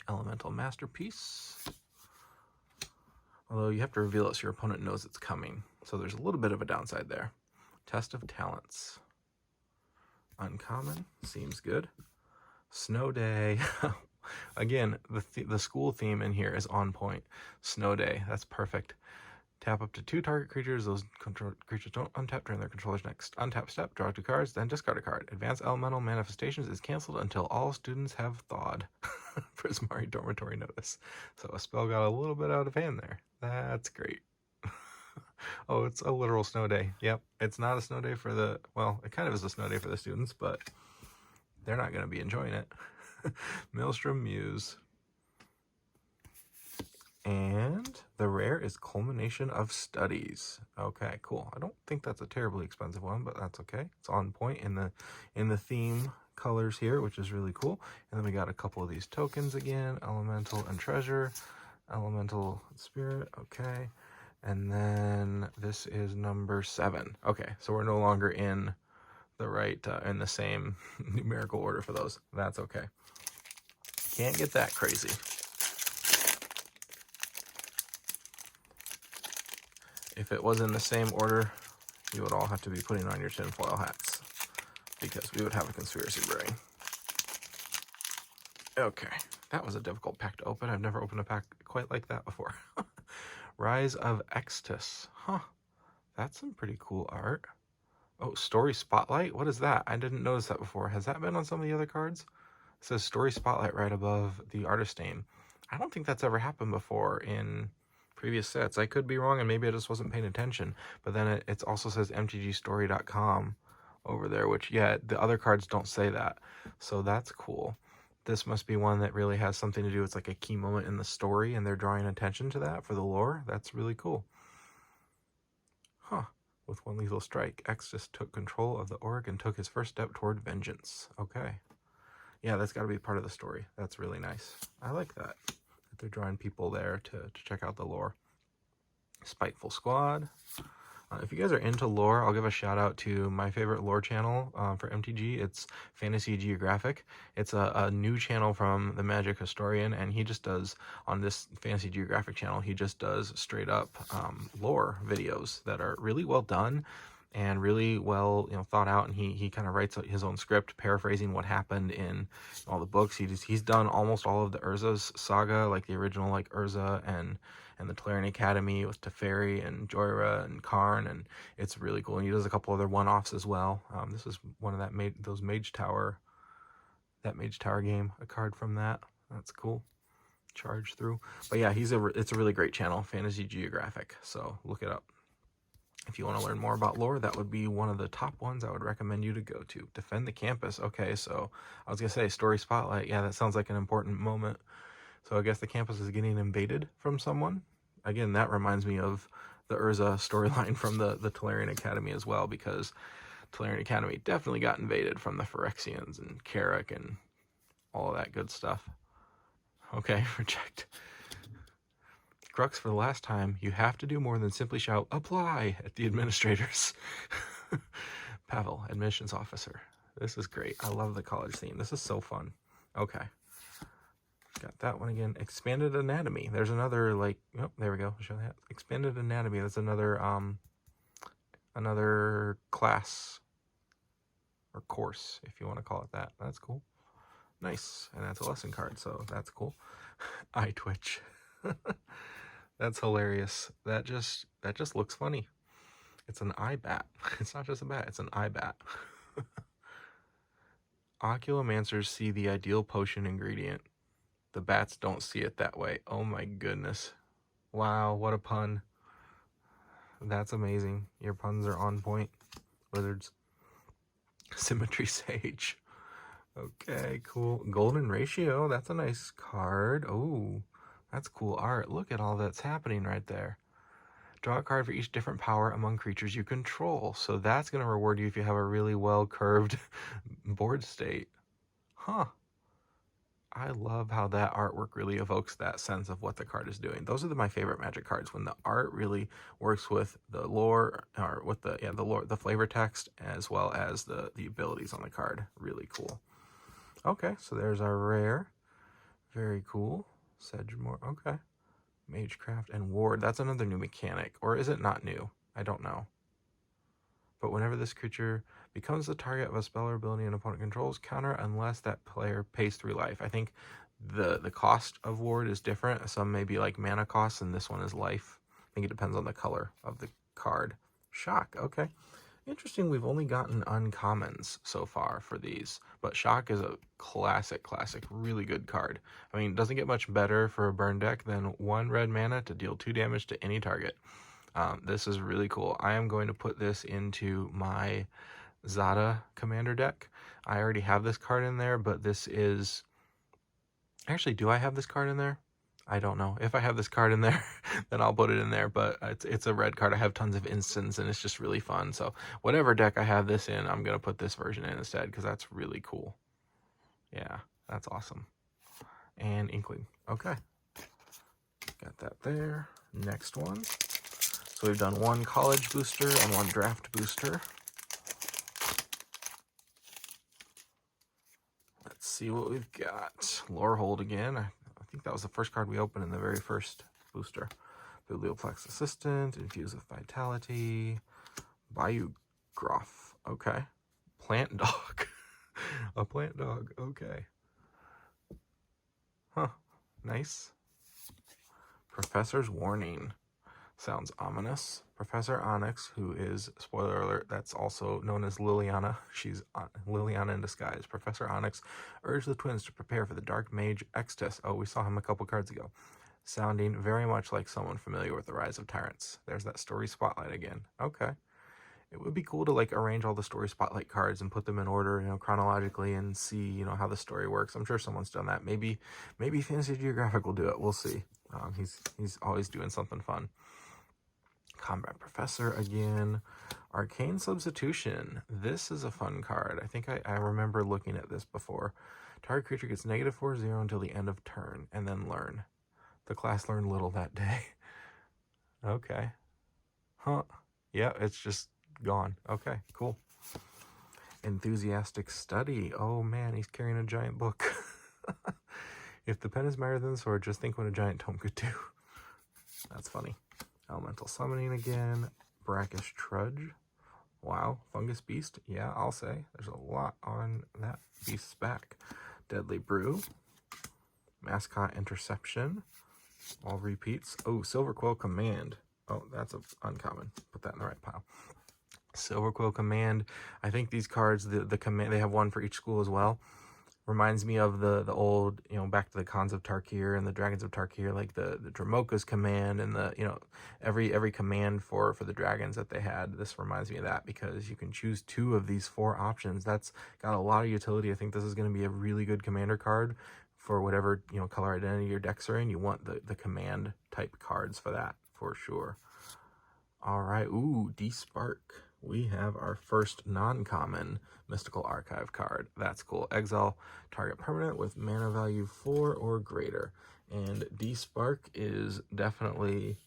Elemental Masterpiece. Although you have to reveal it so your opponent knows it's coming. So there's a little bit of a downside there. Test of Talents. Uncommon. Seems good. Snow Day. Again, the school theme in here is on point. Snow Day. That's perfect. Tap up to 2 target creatures. Those creatures don't untap during their controller's next untap step. Draw 2 cards, then discard a card. Advanced Elemental Manifestations is canceled until all students have thawed. Prismari Dormitory Notice. So a spell got a little bit out of hand there. That's great. Oh, it's a literal snow day. Yep. It's not a snow day for the... Well, it kind of is a snow day for the students, but they're not going to be enjoying it. Maelstrom Muse. And the rare is Culmination of Studies. Okay, cool. I don't think that's a terribly expensive one, but that's okay. It's on point in the theme colors here, which is really cool. And then we got a couple of these tokens again. Elemental and Treasure. Elemental Spirit. Okay. And then this is number 7. Okay, so we're no longer in the right, in the same numerical order for those. That's okay. Can't get that crazy. If it was in the same order, you would all have to be putting on your tinfoil hats because we would have a conspiracy brain. Okay, that was a difficult pack to open. I've never opened a pack quite like that before. Rise of Extus. Huh, that's some pretty cool art. Oh, Story Spotlight? What is that? I didn't notice that before. Has that been on some of the other cards? It says Story Spotlight right above the artist name. I don't think that's ever happened before in previous sets. I could be wrong, and maybe I just wasn't paying attention. But then it also says mtgstory.com over there, which, yeah, the other cards don't say that. So that's cool. This must be one that really has something to do. It's like a key moment in the story, and they're drawing attention to that for the lore. That's really cool. Huh. With 1 lethal strike, Extus took control of the orc and took his first step toward vengeance. Okay. Yeah, that's got to be part of the story. That's really nice. I like that they're drawing people there to check out the lore. Spiteful Squad. If you guys are into lore, I'll give a shout out to my favorite lore channel for MTG. It's Fantasy Geographic. It's a new channel from the Magic Historian, and he just does, on this Fantasy Geographic channel, he just does straight up lore videos that are really well done and really well, thought out. And he kind of writes his own script, paraphrasing what happened in all the books. He's done almost all of the Urza's saga, like the original, like Urza and the Tolarian Academy with Teferi and Joyra and Karn, and it's really cool. And he does a couple other one-offs as well. This is one of those Mage Tower game, a card from that. That's cool. Charge through. But yeah, it's a really great channel, Fantasy Geographic. So look it up. If you want to learn more about lore, that would be one of the top ones I would recommend you to go to. Defend the Campus. Okay, so I was going to say Story Spotlight. Yeah, that sounds like an important moment. So I guess the campus is getting invaded from someone. Again, that reminds me of the Urza storyline from the Tolarian Academy as well, because Tolarian Academy definitely got invaded from the Phyrexians and Carrick and all of that good stuff. Okay, reject. Crux, for the last time, you have to do more than simply shout, apply, at the administrators. Pavel, admissions officer. This is great. I love the college theme. This is so fun. Okay. Got that one again. Expanded Anatomy. There's another, like, oh, there we go. Show that. Expanded Anatomy. That's another class or course, if you want to call it that. That's cool. Nice. And that's a lesson card, so that's cool. Eye twitch. That's hilarious. That just looks funny. It's an eye bat. It's not just a bat, it's an eye bat. Oculomancers see the ideal potion ingredient. The bats don't see it that way. Oh my goodness. Wow, what a pun. That's amazing. Your puns are on point, wizards. Symmetry Sage. Okay, cool. Golden Ratio. That's a nice card. Oh, that's cool art. Look at all that's happening right there. Draw a card for each different power among creatures you control. So that's going to reward you if you have a really well-curved board state. Huh. I love how that artwork really evokes that sense of what the card is doing. Those are my favorite Magic cards, when the art really works with the lore, or with the lore, the flavor text, as well as the abilities on the card. Really cool. Okay, so there's our rare. Very cool. Sedgemoor. Okay. Magecraft and Ward. That's another new mechanic. Or is it not new? I don't know. But whenever this creature becomes the target of a spell or ability an opponent controls, counter unless that player pays 3 life. I think the cost of Ward is different. Some may be like mana costs, and this one is life. I think it depends on the color of the card. Shock. Okay. Interesting, we've only gotten uncommons so far for these, but Shock is a classic, really good card. I mean, it doesn't get much better for a burn deck than 1 red mana to deal 2 damage to any target. This is really cool. I am going to put this into my Zada commander deck. I already have this card in there, but this is... Actually, do I have this card in there? I don't know. If I have this card in there, then I'll put it in there, but it's a red card. I have tons of instants, and it's just really fun. So whatever deck I have this in, I'm going to put this version in instead, because that's really cool. Yeah, that's awesome. And Inkling. Okay. Got that there. Next one. So we've done 1 college booster and 1 draft booster. Let's see what we've got. Lorehold again. I think that was the first card we opened in the very first booster. Biblioplex Assistant, Infuse with Vitality, Bayou Groff. Okay. Plant Dog. A plant dog. Okay. Huh. Nice. Professor's Warning. Sounds ominous. Professor Onyx, who is, spoiler alert, that's also known as Liliana. She's Liliana in disguise. Professor Onyx urged the twins to prepare for the Dark Mage Extus. Oh, we saw him a couple cards ago. Sounding very much like someone familiar with the Rise of Tyrants. There's that story spotlight again. Okay. It would be cool to like arrange all the story spotlight cards and put them in order, chronologically, and see, how the story works. I'm sure someone's done that. Maybe Fantasy Geographic will do it. We'll see. He's always doing something fun. Combat Professor again. Arcane Substitution. This is a fun card. I think I remember looking at this before. Target creature gets -4/0 until the end of turn, and then learn. The class learned little that day. Okay. Huh. Yeah, it's just gone. Okay, cool. Enthusiastic Study. Oh man, he's carrying a giant book. If the pen is mightier than the sword, just think what a giant tome could do. That's funny. Elemental Summoning again. Brackish Trudge. Wow. Fungus Beast. Yeah, I'll say. There's a lot on that beast's back. Deadly Brew. Mascot Interception. All repeats. Oh, Silverquill Command. Oh, that's an uncommon. Put that in the right pile. Silverquill Command. I think these cards, the command, they have one for each school as well. Reminds me of the old, back to the Khans of Tarkir and the Dragons of Tarkir, like the Dramoka's command and the, every command for the dragons that they had. This reminds me of that because you can choose 2 of these 4 options. That's got a lot of utility. I think this is going to be a really good commander card for whatever, color identity your decks are in. You want the command type cards for that, for sure. All right. Ooh, D-Spark. We have our first non-common Mystical Archive card. That's cool. Exile target permanent with mana value 4 or greater. And D-Spark is definitely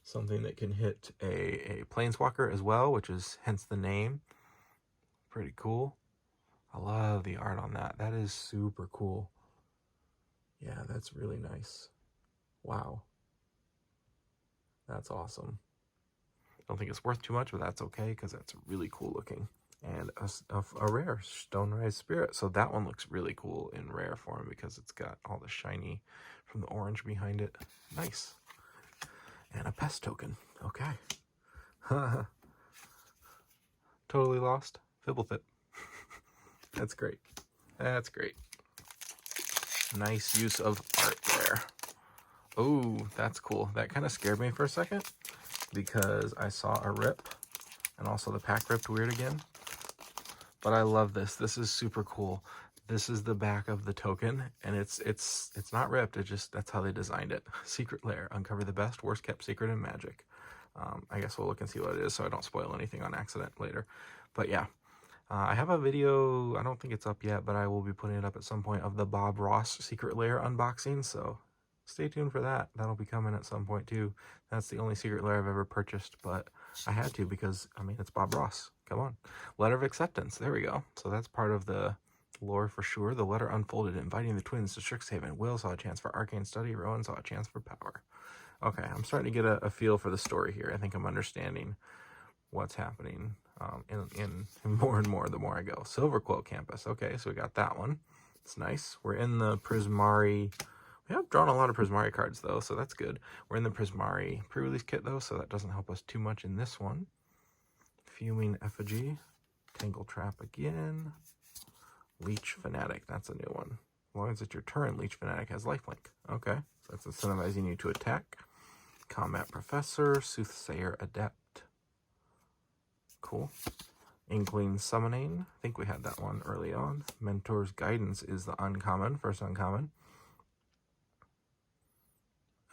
something that can hit a Planeswalker as well, which is hence the name. Pretty cool. I love the art on that. That is super cool. Yeah, that's really nice. Wow. That's awesome. Don't think it's worth too much, but that's okay because that's really cool looking. And a rare Stonerise Spirit. So that one looks really cool in rare form because it's got all the shiny from the orange behind it. Nice. And a pest token. Okay. Totally lost. Fibblethip. That's great. That's great. Nice use of art there. Oh, that's cool. That kind of scared me for a second because I saw a rip and also the pack ripped weird again. But I love this. This is super cool. This is the back of the token and it's not ripped. It just, that's how they designed it. Secret Lair. Uncover the best, worst kept secret in Magic. I guess we'll look and see what it is so I don't spoil anything on accident later. But yeah, I have a video, I don't think it's up yet, but I will be putting it up at some point, of the Bob Ross Secret Lair unboxing, so stay tuned for that. That'll be coming at some point too. That's the only Secret Lair I've ever purchased, but I had to because, I mean, it's Bob Ross. Come on. Letter of Acceptance. There we go. So that's part of the lore for sure. The letter unfolded, inviting the twins to Strixhaven. Will saw a chance for arcane study. Rowan saw a chance for power. Okay, I'm starting to get a feel for the story here. I think I'm understanding what's happening in more and more the more I go. Silverquill Campus. Okay, so we got that one. It's nice. We're in the Prismari. We have drawn a lot of Prismari cards, though, so that's good. We're in the Prismari Prerelease Kit, though, so that doesn't help us too much in this one. Fuming Effigy. Tangle Trap again. Leech Fanatic. That's a new one. As long as it's your turn, Leech Fanatic has lifelink. Okay, so that's incentivizing you to attack. Combat Professor. Soothsayer Adept. Cool. Inkling Summoning. I think we had that one early on. Mentor's Guidance is the uncommon. First uncommon.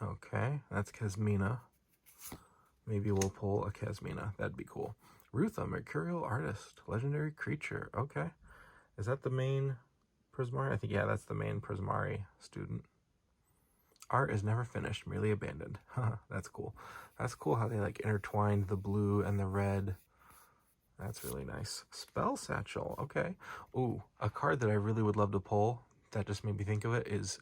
Okay, that's Kesmina. Maybe we'll pull a Kesmina. That'd be cool. Rutha, Mercurial Artist. Legendary Creature. Okay. Is that the main Prismari? I think, yeah, that's the main Prismari student. Art is never finished, merely abandoned. That's cool. That's cool how they, like, intertwined the blue and the red. That's really nice. Spell Satchel. Okay. Ooh, a card that I really would love to pull, that just made me think of it, is,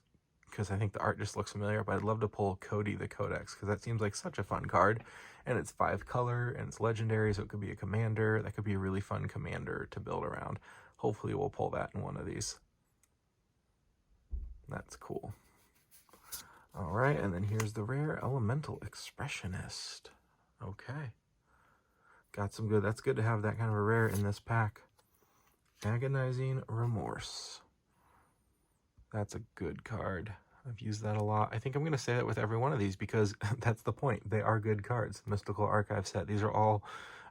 because I think the art just looks familiar, but I'd love to pull Cody the Codex, because that seems like such a fun card, and it's 5 color, and it's legendary, so it could be a commander. That could be a really fun commander to build around. Hopefully we'll pull that in one of these. That's cool. All right, and then here's the rare Elemental Expressionist. Okay. Got some good, that's good to have that kind of a rare in this pack. Agonizing Remorse. That's a good card. I've used that a lot. I think I'm going to say that with every one of these because that's the point. They are good cards. Mystical Archive set. These are all,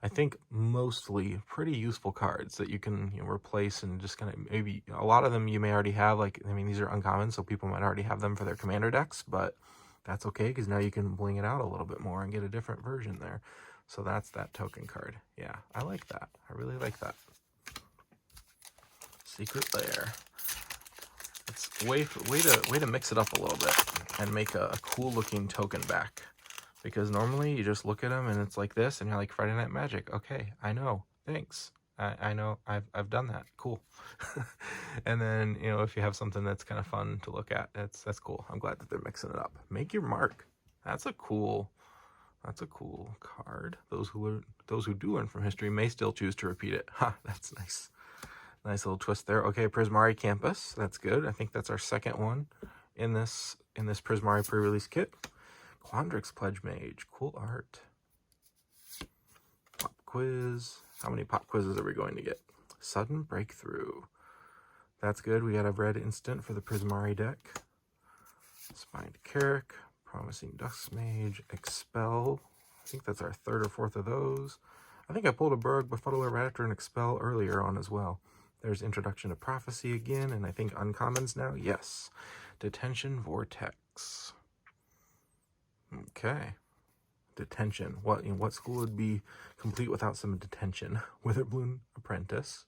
I think, mostly pretty useful cards that you can, you know, replace and just kind of, maybe a lot of them you may already have. Like, I mean, these are uncommon, so people might already have them for their commander decks, but that's okay because now you can bling it out a little bit more and get a different version there. So that's that token card. Yeah, I like that. I really like that. Secret Lair. It's way to mix it up a little bit and make a cool looking token back. Because normally you just look at them and it's like this and you're like, Friday Night Magic. Okay, I know. Thanks. I know. I've done that. Cool. And then, you know, if you have something that's kind of fun to look at, that's cool. I'm glad that they're mixing it up. Make Your Mark. That's a cool card. Those who do learn from history may still choose to repeat it. Ha, that's nice. Nice little twist there. Okay, Prismari Campus. That's good. I think that's our second one in this Prismari pre-release kit. Quandrix Pledge Mage. Cool art. Pop quiz. How many pop quizzes are we going to get? Sudden Breakthrough. That's good. We got a red instant for the Prismari deck. Spined Carrick. Promising Dusk Mage. Expel. I think that's our third or fourth of those. I think I pulled a Burg, Befuddler, Raptor, and Expel earlier on as well. There's Introduction to Prophecy again, and I think uncommons now. Yes. Detention Vortex. Okay. Detention. What school would be complete without some detention? Witherbloom Apprentice.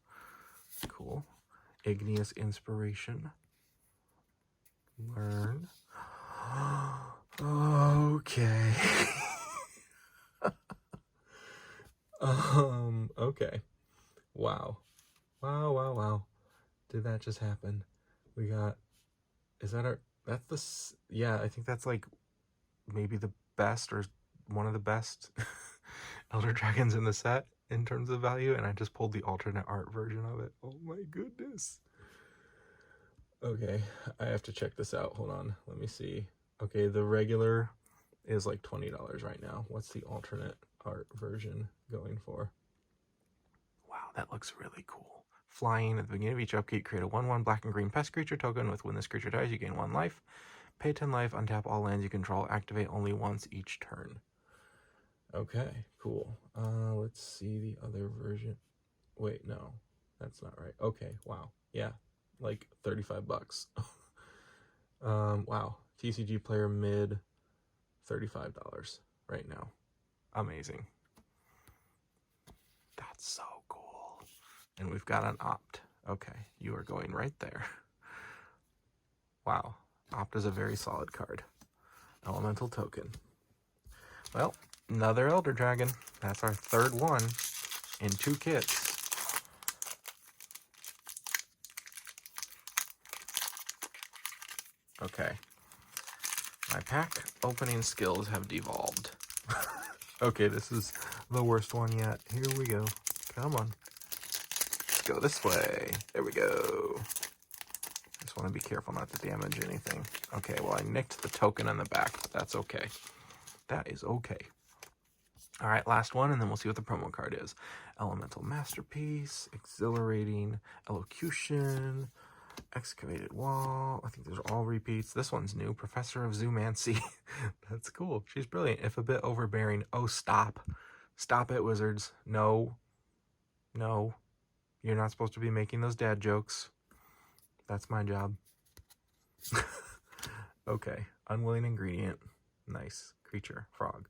Cool. Igneous Inspiration. Learn. Okay. Okay. Wow. Wow. Did that just happen? We got, is that our, that's the, yeah, I think that's like maybe the best or one of the best Elder Dragons in the set in terms of value, and I just pulled the alternate art version of it. Oh my goodness. Okay, I have to check this out. Hold on, let me see. Okay, the regular is like $20 right now. What's the alternate art version going for? Wow, that looks really cool. Flying. At the beginning of each upkeep, create a 1/1 black and green pest creature token with when this creature dies, you gain 1 life. Pay 10 life, untap all lands you control, activate only once each turn. Okay, cool. Let's see the other version. Wait, no, that's not right. Okay, wow. Yeah, like $35. Wow. TCG player mid, $35 right now. Amazing. That's so cool. And we've got an Opt. Okay, you are going right there. Wow, Opt is a very solid card. Elemental token. Well, another Elder Dragon. That's our third one in 2 kits. Okay. My pack opening skills have devolved. Okay, this is the worst one yet. Here we go. Come on. Let's go this way. There we go. I just want to be careful not to damage anything. Okay, well, I nicked the token in the back, but that's okay. That is okay. All right, last one, and then we'll see what the promo card is. Elemental Masterpiece, Exhilarating Elocution, Excavated Wall. I think those are all repeats. This one's new. Professor of Zoomancy. That's cool. She's brilliant. If a bit overbearing. Oh, stop. Stop it, Wizards. No. No. You're not supposed to be making those dad jokes. That's my job. Okay. Unwilling Ingredient. Nice. Creature. Frog.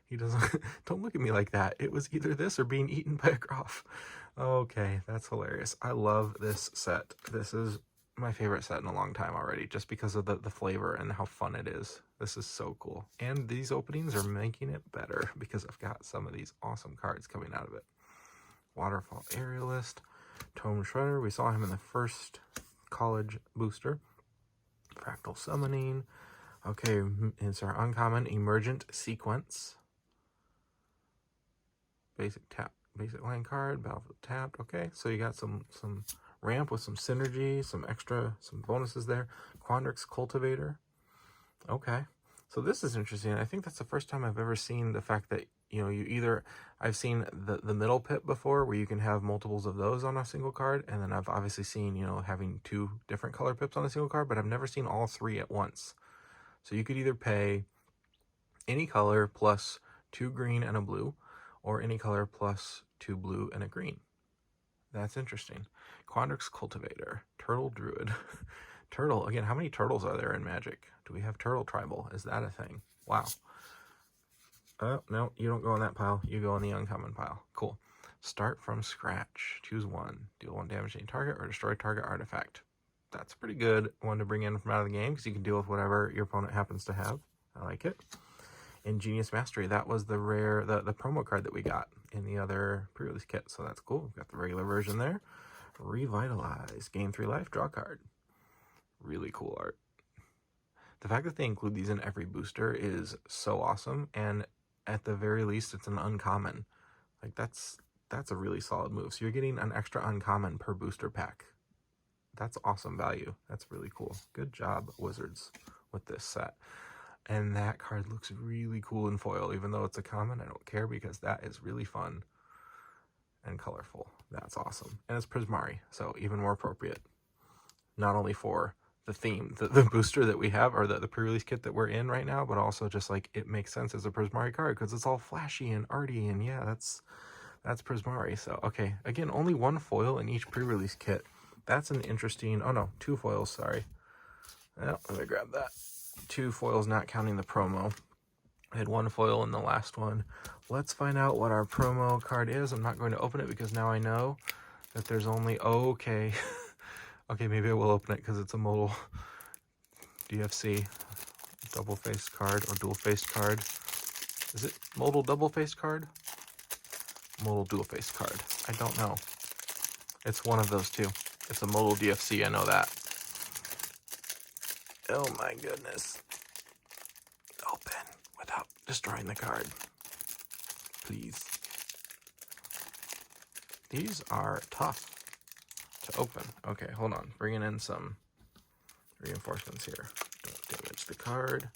He doesn't, don't look at me like that. It was either this or being eaten by a Groff. Okay, that's hilarious. I love this set. This is my favorite set in a long time already, just because of the flavor and how fun it is. This is so cool. And these openings are making it better because I've got some of these awesome cards coming out of it. Waterfall Aerialist, Tome Shredder. We saw him in the first college booster. Fractal Summoning. Okay, it's our uncommon Emergent Sequence. Basic tap, basic land card, Battlefield tapped. Okay, so you got some ramp with some synergy, some bonuses there. Quandrix Cultivator. Okay, so this is interesting. I think that's the first time I've ever seen the fact that, you know, I've seen the middle pit before where you can have multiples of those on a single card, and then I've obviously seen, you know, having 2 different color pips on a single card, but I've never seen all 3 at once. So you could either pay any color plus 2 green and a blue, or any color plus 2 blue and a green. That's interesting. Quandrix Cultivator, Turtle Druid. Turtle, again, how many turtles are there in Magic? Do we have Turtle Tribal? Is that a thing? Wow. Oh, no, you don't go in that pile. You go in the uncommon pile. Cool. Start from scratch. Choose 1. Deal 1 damage to any target or destroy target artifact. That's a pretty good one to bring in from out of the game because you can deal with whatever your opponent happens to have. I like it. Ingenious Mastery. That was the rare, the promo card that we got in the other pre-release kit. So that's cool. We've got the regular version there. Revitalize. Gain 3 life. Draw card. Really cool art. The fact that they include these in every booster is so awesome. And at the very least, it's an uncommon. Like, that's a really solid move. So you're getting an extra uncommon per booster pack. That's awesome value. That's really cool. Good job, Wizards, with this set. And that card looks really cool in foil, even though it's a common. I don't care because that is really fun and colorful. That's awesome. And it's Prismari, so even more appropriate. Not only for the theme, the booster that we have, or the pre-release kit that we're in right now, but also just like it makes sense as a Prismari card because it's all flashy and arty, and yeah, that's Prismari. So, okay, again, only 1 foil in each pre-release kit. That's an interesting, oh no, 2 foils, sorry. Well, let me grab that. 2 foils, not counting the promo. I had 1 foil in the last one. Let's find out what our promo card is. I'm not going to open it because now I know that there's only, okay. Okay, maybe I will open it because it's a modal DFC double-faced card or dual-faced card. Is it modal double-faced card? Modal dual-faced card. I don't know. It's one of those 2. It's a modal DFC, I know that. Oh my goodness. Open without destroying the card. Please. These are tough to open. Okay, hold on. Bringing in some reinforcements here. Don't damage the card.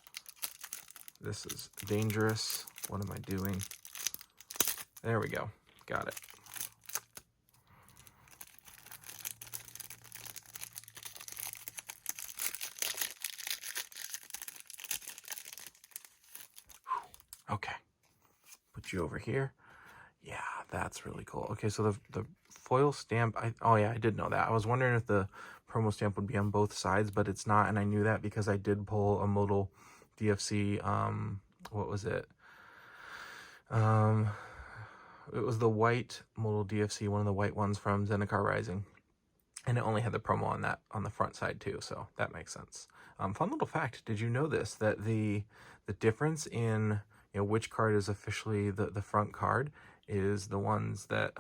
This is dangerous. What am I doing? There we go. Got it. Okay, put you over here. Yeah, that's really cool. Okay, so the foil stamp, oh yeah, I did know that. I was wondering if the promo stamp would be on both sides, but it's not, and I knew that because I did pull a modal DFC, what was it? it was the white modal DFC, one of the white ones from Zendikar Rising. And it only had the promo on that on the front side too, so that makes sense. Fun little fact: did you know this? That the difference in which card is officially the front card is the ones that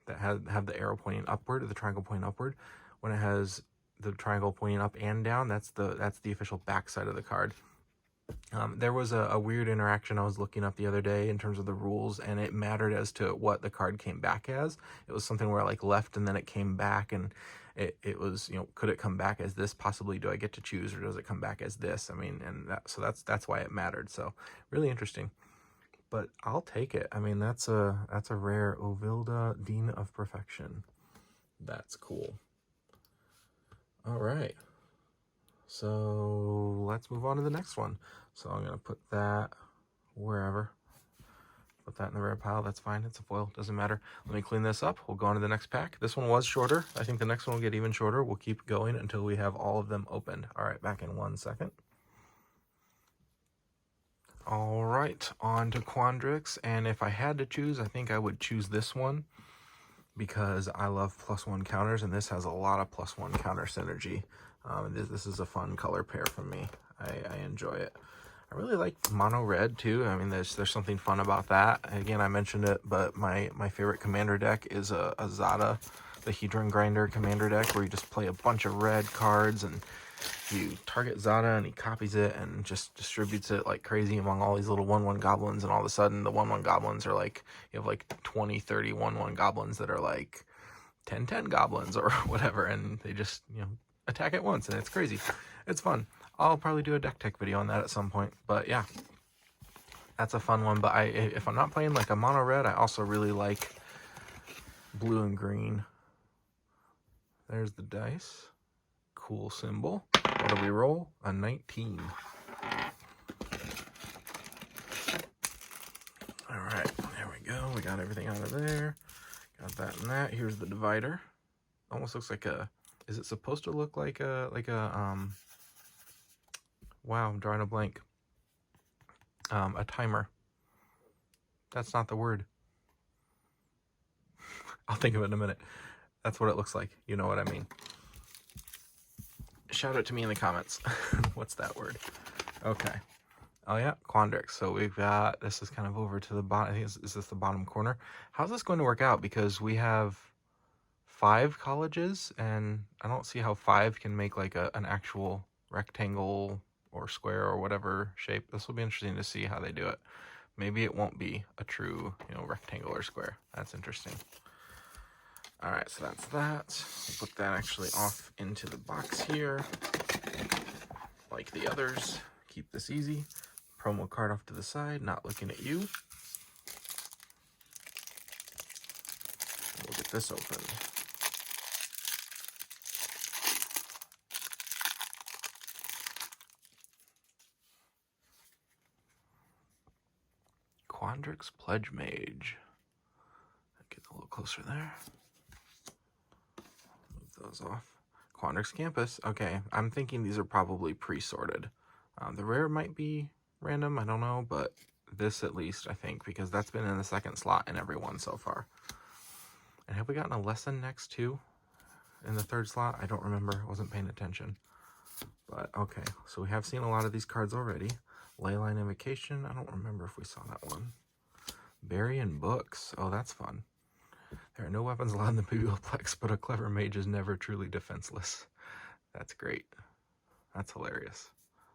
that have the arrow pointing upward, or the triangle pointing upward. When it has the triangle pointing up and down, that's the official back side of the card. There was a weird interaction I was looking up the other day in terms of the rules, and it mattered as to what the card came back as. It was something where like left and then it came back, and it was, could it come back as this? Possibly, do I get to choose, or does it come back as this? I mean, and so that's why it mattered. So really interesting, but I'll take it. I mean, that's a rare Ovilda, Dean of Perfection. That's cool. All right. So let's move on to the next one. So I'm going to put that wherever. Put that in the rare pile. That's fine. It's a foil. Doesn't matter. Let me clean this up. We'll go on to the next pack. This one was shorter. I think the next one will get even shorter. We'll keep going until we have all of them opened. All right, back in 1 second. All right, on to Quandrix. And if I had to choose, I think I would choose this one because I love +1 counters, and this has a lot of +1 counter synergy. This is a fun color pair for me. I enjoy it. I really like mono red too. I mean, there's something fun about that. Again, I mentioned it, but my favorite commander deck is a Zada, the Hedron Grinder commander deck, where you just play a bunch of red cards and you target Zada and he copies it and just distributes it like crazy among all these little 1/1 goblins, and all of a sudden the 1/1 goblins are like, you have like 20, 30 1/1 goblins that are like 10/10 goblins or whatever, and they just, attack at once, and it's crazy. It's fun. I'll probably do a deck tech video on that at some point, but yeah, that's a fun one. But if I'm not playing like a mono red, I also really like blue and green. There's the dice. Cool symbol. What do we roll? A 19. All right, there we go. We got everything out of there. Got that and that. Here's the divider. Almost looks like a, is it supposed to look like a wow, I'm drawing a blank. A timer. That's not the word. I'll think of it in a minute. That's what it looks like. You know what I mean. Shout out to me in the comments. What's that word? Okay. Oh yeah, Quandrix. So we've got, this is kind of over to the bottom. I think is this the bottom corner? How's this going to work out? Because we have 5 colleges, and I don't see how 5 can make like an actual rectangle or square or whatever shape. This will be interesting to see how they do it. Maybe it won't be a true, rectangle or square. That's interesting. All right, so that's that. We'll put that actually off into the box here, like the others. Keep this easy. Promo card off to the side, not looking at you. We'll get this open. Quandrix Pledge Mage. Get a little closer there. Move those off. Quandrix Campus. Okay, I'm thinking these are probably pre-sorted. The rare might be random, I don't know, but this at least, I think, because that's been in the second slot in every one so far. And have we gotten a lesson next too? In the third slot? I don't remember. I wasn't paying attention. But okay, so we have seen a lot of these cards already. Leyline Invocation. I don't remember if we saw that one. Burying Books. Oh, that's fun. There are no weapons allowed in the Biblioplex, but a clever mage is never truly defenseless. That's great. That's hilarious.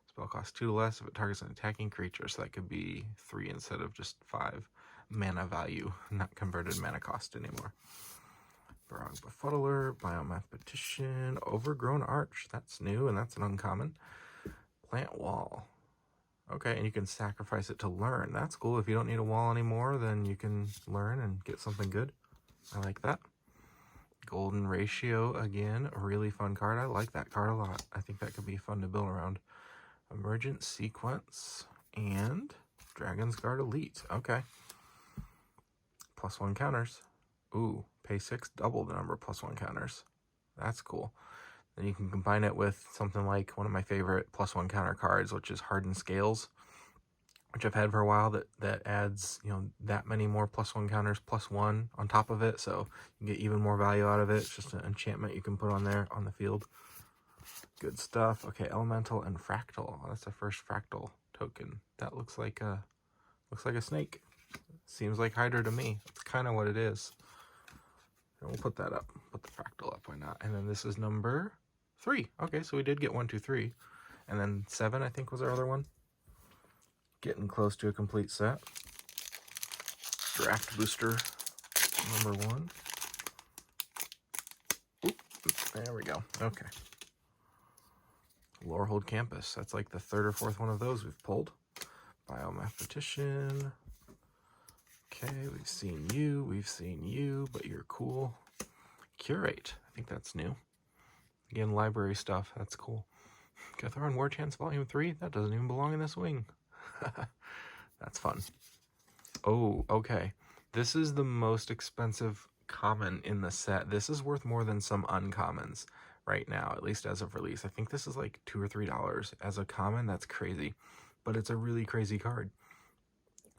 Spell costs 2 less if it targets an attacking creature, so that could be 3 instead of just 5 mana value, not converted mana cost anymore. Barog Befuddler, Biomathematician, Overgrown Arch. That's new, and that's an uncommon. Plant Wall. Okay, and you can sacrifice it to learn. That's cool. If you don't need a wall anymore, then you can learn and get something good. I like that. Golden Ratio, again, a really fun card. I like that card a lot. I think that could be fun to build around. Emergent Sequence and Dragon's Guard Elite. Okay. +1 counters. Ooh, pay 6, double the number of +1 counters. That's cool. Then you can combine it with something like one of my favorite +1 counter cards, which is Hardened Scales, which I've had for a while, that adds, you know, that many more +1 counters, +1 on top of it, so you can get even more value out of it. It's just an enchantment you can put on there on the field. Good stuff. Okay, elemental and fractal. That's the first fractal token. That looks like a snake. Seems like Hydra to me. That's kind of what it is. And we'll put that up. Put the fractal up. Why not? And then this is number 3. Okay, so we did get 1, 2, 3, and then 7 I think was our other one. Getting close to a complete set. Draft booster number 1. Oop, there we go. Okay. Lorehold Campus. That's like the 3rd or 4th one of those we've pulled. Biomathematician. Okay, we've seen you, but you're cool. Curate. I think that's new. Again, library stuff. That's cool. Catharon War Chance Volume 3. That doesn't even belong in this wing. That's fun. Oh, okay. This is the most expensive common in the set. This is worth more than some uncommons right now, at least as of release. I think this is like $2 or $3 as a common. That's crazy, but it's a really crazy card.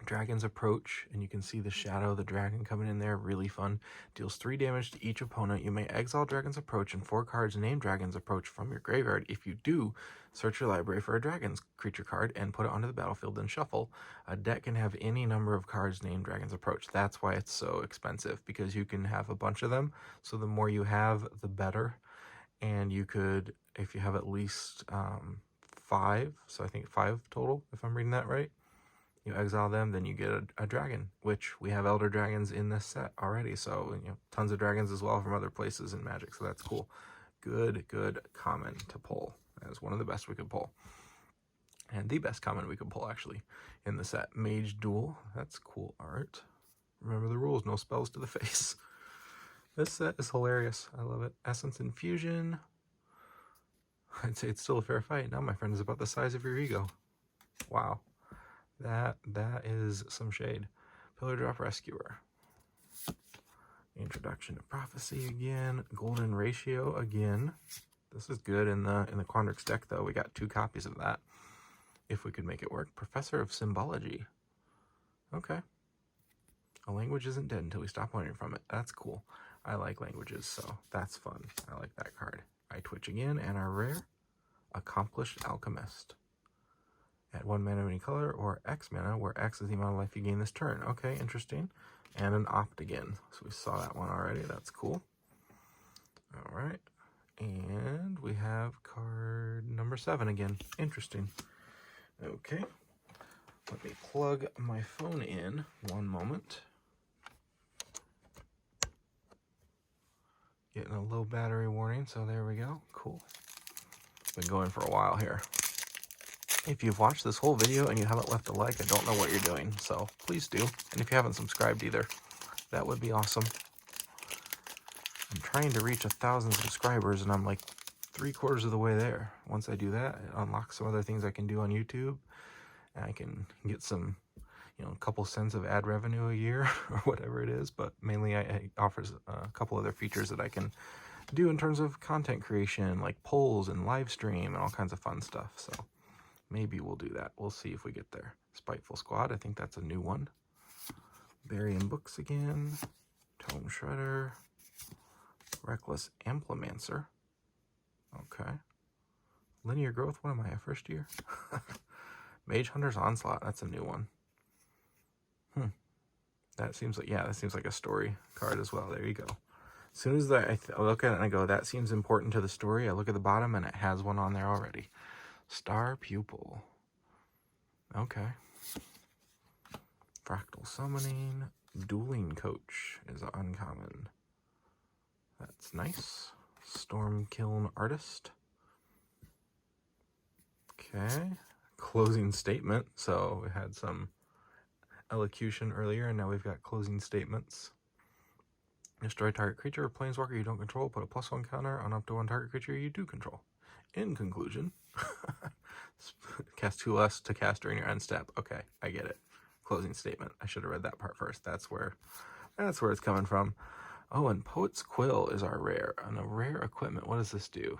Dragon's Approach, and you can see the shadow of the dragon coming in there. Really fun. Deals 3 damage to each opponent. You may exile Dragon's Approach and 4 cards named Dragon's Approach from your graveyard. If you do, search your library for a dragon's creature card and put it onto the battlefield, then shuffle. A deck can have any number of cards named Dragon's Approach. That's why it's so expensive, because you can have a bunch of them. So the more you have, the better. And you could, if you have at least 5, so I think 5 total, if I'm reading that right, you exile them, then you get a dragon, which we have Elder Dragons in this set already. So, you know, tons of dragons as well from other places in Magic. So that's cool. Good common to pull. That is one of the best we could pull. And the best common we could pull, actually, in the set. Mage Duel. That's cool art. Remember the rules. No spells to the face. This set is hilarious. I love it. Essence Infusion. I'd say it's still a fair fight. Now, my friend, is about the size of your ego. Wow. That is some shade. Pillar Drop Rescuer. Introduction to Prophecy again. Golden Ratio again. This is good in the Quandrix deck, though. We got 2 copies of that, if we could make it work. Professor of Symbology. Okay. A language isn't dead until we stop learning from it. That's cool. I like languages, so that's fun. I like that card. I Twitch again, and our rare, Accomplished Alchemist. At 1 mana of any color, or X mana, where X is the amount of life you gain this turn. Okay, interesting. And an Opt again. So we saw that one already. That's cool. All right. And we have card number 7 again. Interesting. Okay. Let me plug my phone in. One moment. Getting a low battery warning, so there we go. Cool. Been going for a while here. If you've watched this whole video and you haven't left a like, I don't know what you're doing, so please do. And if you haven't subscribed either, that would be awesome. I'm trying to reach 1,000 subscribers, and I'm like 3/4 of the way there. Once I do that, it unlocks some other things I can do on YouTube, and I can get some, you know, a couple cents of ad revenue a year or whatever it is. But mainly, it offers a couple other features that I can do in terms of content creation, like polls and live stream and all kinds of fun stuff. So maybe we'll do that. We'll see if we get there. Spiteful Squad, I think that's a new one. Burying Books again. Tome Shredder. Reckless Amplimancer. Okay. Linear Growth, what am I, a first year? Mage Hunter's Onslaught, that's a new one. That seems like, yeah, that seems like a story card as well. There you go. As soon as I look at it and I go, that seems important to the story, I look at the bottom and it has one on there already. Star Pupil. Okay. Fractal Summoning. Dueling Coach is uncommon. That's nice. Storm Kiln Artist. Okay. Closing Statement. So we had some elocution earlier, and now we've got closing statements. Destroy target creature or planeswalker you don't control. Put a +1 counter on up to 1 target creature you do control. In conclusion, cast 2 less to cast during your end step. Okay, I get it. Closing statement. I should have read that part first. That's where it's coming from. Oh, and Poet's Quill is our rare. And a rare equipment. What does this do?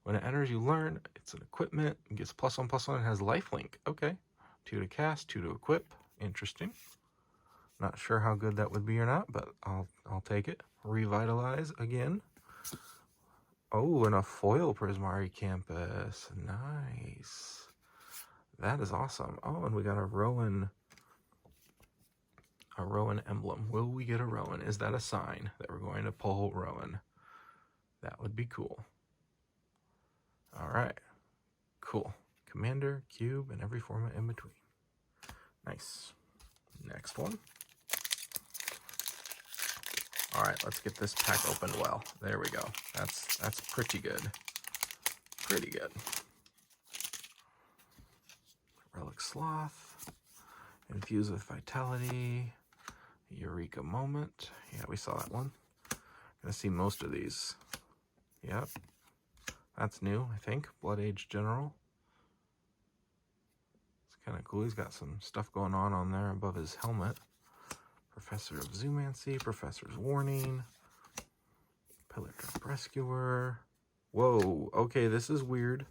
When it enters, you learn. It's an equipment. It gets +1/+1 and has lifelink. Okay. 2 to cast, 2 to equip. Interesting. Not sure how good that would be or not, but I'll take it. Revitalize again. Oh, and a foil Prismari Campus. Nice. That is awesome. Oh, and we got a Rowan emblem. Will we get a Rowan? Is that a sign that we're going to pull Rowan? That would be cool. All right. Cool. Commander, cube, and every format in between. Nice. Next one. All right, let's get this pack opened well. There we go. That's pretty good. Pretty good. Relic Sloth. Infuse with Vitality. Eureka Moment. Yeah, we saw that one. Gonna see most of these. Yep. That's new, I think. Blood Age General. It's kind of cool. He's got some stuff going on there above his helmet. Professor of Zoomancy, Professor's Warning, Pillar Drop Rescuer. Whoa, okay, this is weird.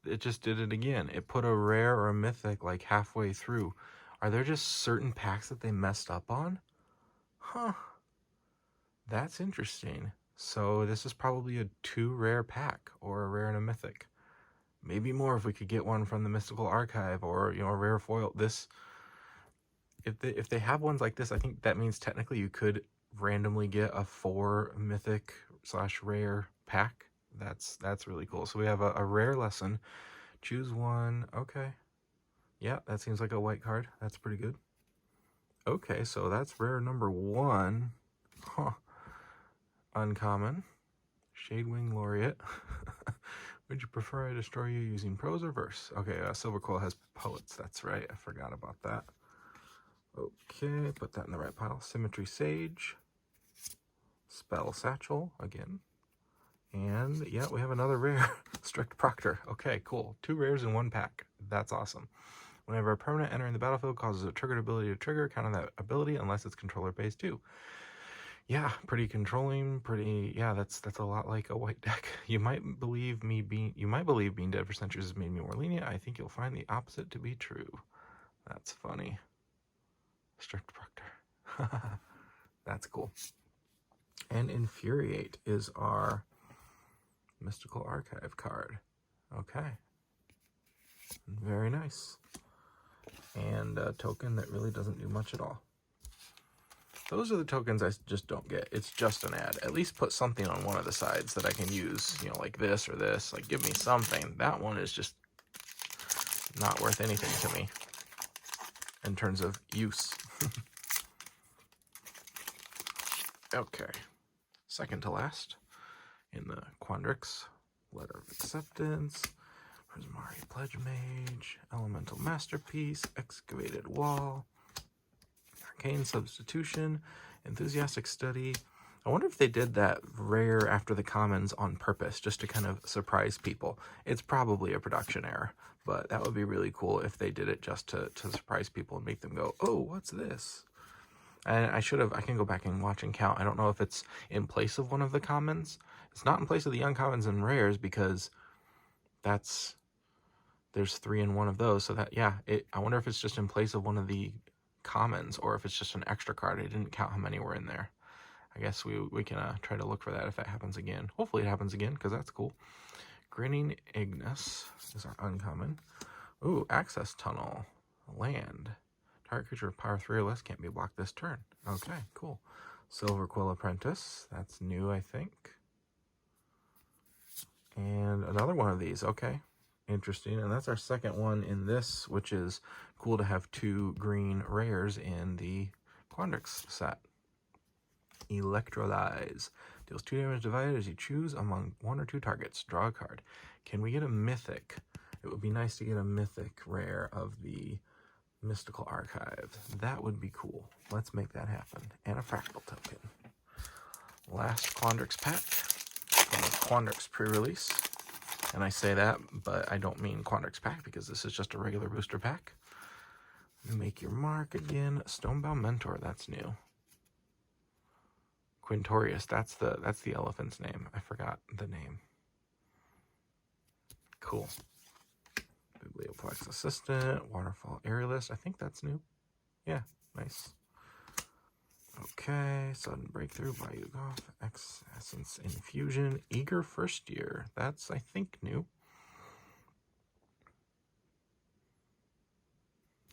It just did it again. It put a rare or a mythic like halfway through. Are there just certain packs that they messed up on? Huh. That's interesting. So this is probably a 2 rare pack, or a rare and a mythic. Maybe more if we could get one from the Mystical Archive, or, you know, a rare foil. This, if they have ones like this, I think that means technically you could randomly get a 4 mythic / rare pack. That's really cool. So we have a rare lesson. Choose one. Okay. Yeah, that seems like a white card. That's pretty good. Okay, so that's rare number 1. Huh. Uncommon. Shadewing Laureate. Would you prefer I destroy you using prose or verse? Okay, Silverquill has poets. That's right. I forgot about that. Okay, put that in the right pile. Symmetry Sage. Spell Satchel again. And yeah, we have another rare. Strict Proctor. Okay, cool. 2 rares in 1 pack. That's awesome. Whenever a permanent entering the battlefield causes a triggered ability to trigger, count on that ability unless it's controller based too. Yeah, pretty controlling, pretty, yeah, that's a lot like a white deck. You might believe being dead for centuries has made me more lenient. I think you'll find the opposite to be true. That's funny. Strict Proctor. That's cool. And Infuriate is our Mystical Archive card. Okay. Very nice. And a token that really doesn't do much at all. Those are the tokens I just don't get. It's just an ad. At least put something on one of the sides that I can use, you know, like this or this. Like, give me something. That one is just not worth anything to me in terms of use. Okay. Second to last in the Quandrix. Letter of Acceptance. Prismari Pledge Mage. Elemental Masterpiece. Excavated Wall. Arcane Substitution, Enthusiastic Study. I wonder if they did that rare after the commons on purpose, just to kind of surprise people. It's probably a production error, but that would be really cool if they did it just to surprise people and make them go, oh, what's this? And I can go back and watch and count. I don't know if it's in place of one of the commons. It's not in place of the uncommons and rares because there's 3 in one of those. So that, yeah, I wonder if it's just in place of one of the commons or if it's just an extra card. I didn't count how many were in there. I guess we can try to look for that if that happens again. Hopefully it happens again because that's cool. Grinning Ignis is our uncommon. Ooh, Access Tunnel. Land. Target creature of power 3 or less can't be blocked this turn. Okay, cool. Silverquill Apprentice. That's new, I think. And another one of these. Okay. Interesting. And that's our second one in this, which is cool to have 2 green rares in the Quandrix set. Electrolyze. Deals 2 damage divided as you choose among 1 or 2 targets. Draw a card. Can we get a mythic? It would be nice to get a mythic rare of the Mystical Archive. That would be cool. Let's make that happen. And a fractal token. Last Quandrix pack from the Quandrix pre-release. And I say that, but I don't mean Quandrix pack because this is just a regular booster pack. Make your mark again. Stonebound Mentor, that's new. Quintorius, that's the elephant's name. I forgot the name. Cool. Biblioplex Assistant, Waterfall Aerialist. I think that's new. Yeah, nice. Okay, Sudden Breakthrough, Bayou Goth, X Essence Infusion, Eager First Year. That's, I think, new.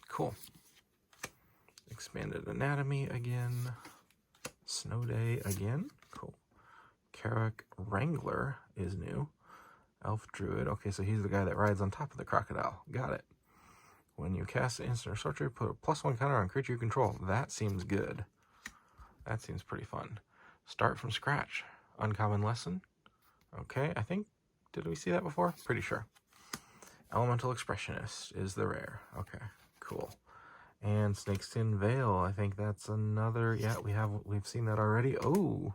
Cool. Expanded Anatomy again. Snow Day again. Cool. Karak Wrangler is new. Elf Druid. Okay, so he's the guy that rides on top of the crocodile. Got it. When you cast an instant or sorcery, put a +1 counter on creature you control. That seems good. That seems pretty fun. Start from scratch. Uncommon Lesson. Okay, I think, did we see that before? Pretty sure. Elemental Expressionist is the rare. Okay, cool. And Snakeskin Veil. I think that's another, yeah, we've seen that already. Oh,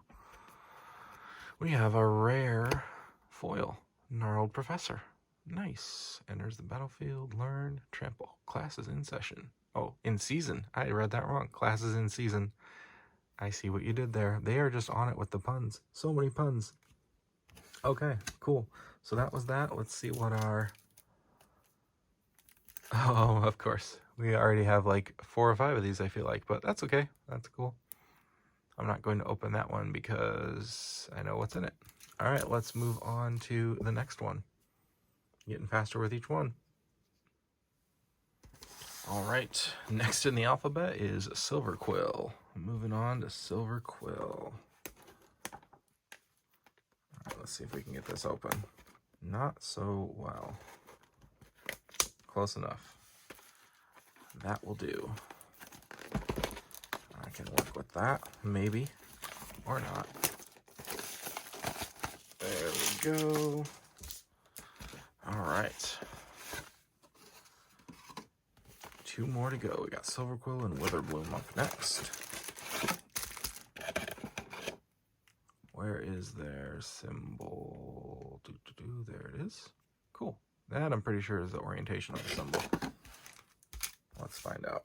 we have a rare foil. Gnarled Professor. Nice. Enters the battlefield, learn, trample. Class is in session. Oh, in season. I read that wrong. Class is in season. I see what you did there. They are just on it with the puns. So many puns. Okay, cool. So that was that. Let's see what our... Oh, of course. We already have like 4 or 5 of these, I feel like. But that's okay. That's cool. I'm not going to open that one because I know what's in it. All right, let's move on to the next one. Getting faster with each one. All right, next in the alphabet is Silverquill. Moving on to Silverquill. All right, let's see if we can get this open. Not so well. Close enough. That will do. I can work with that, maybe, or not. There we go. All right. 2 more to go. We got Silverquill and Witherbloom up next. Where is their symbol? There it is. Cool. That I'm pretty sure is the orientation of the symbol. Let's find out.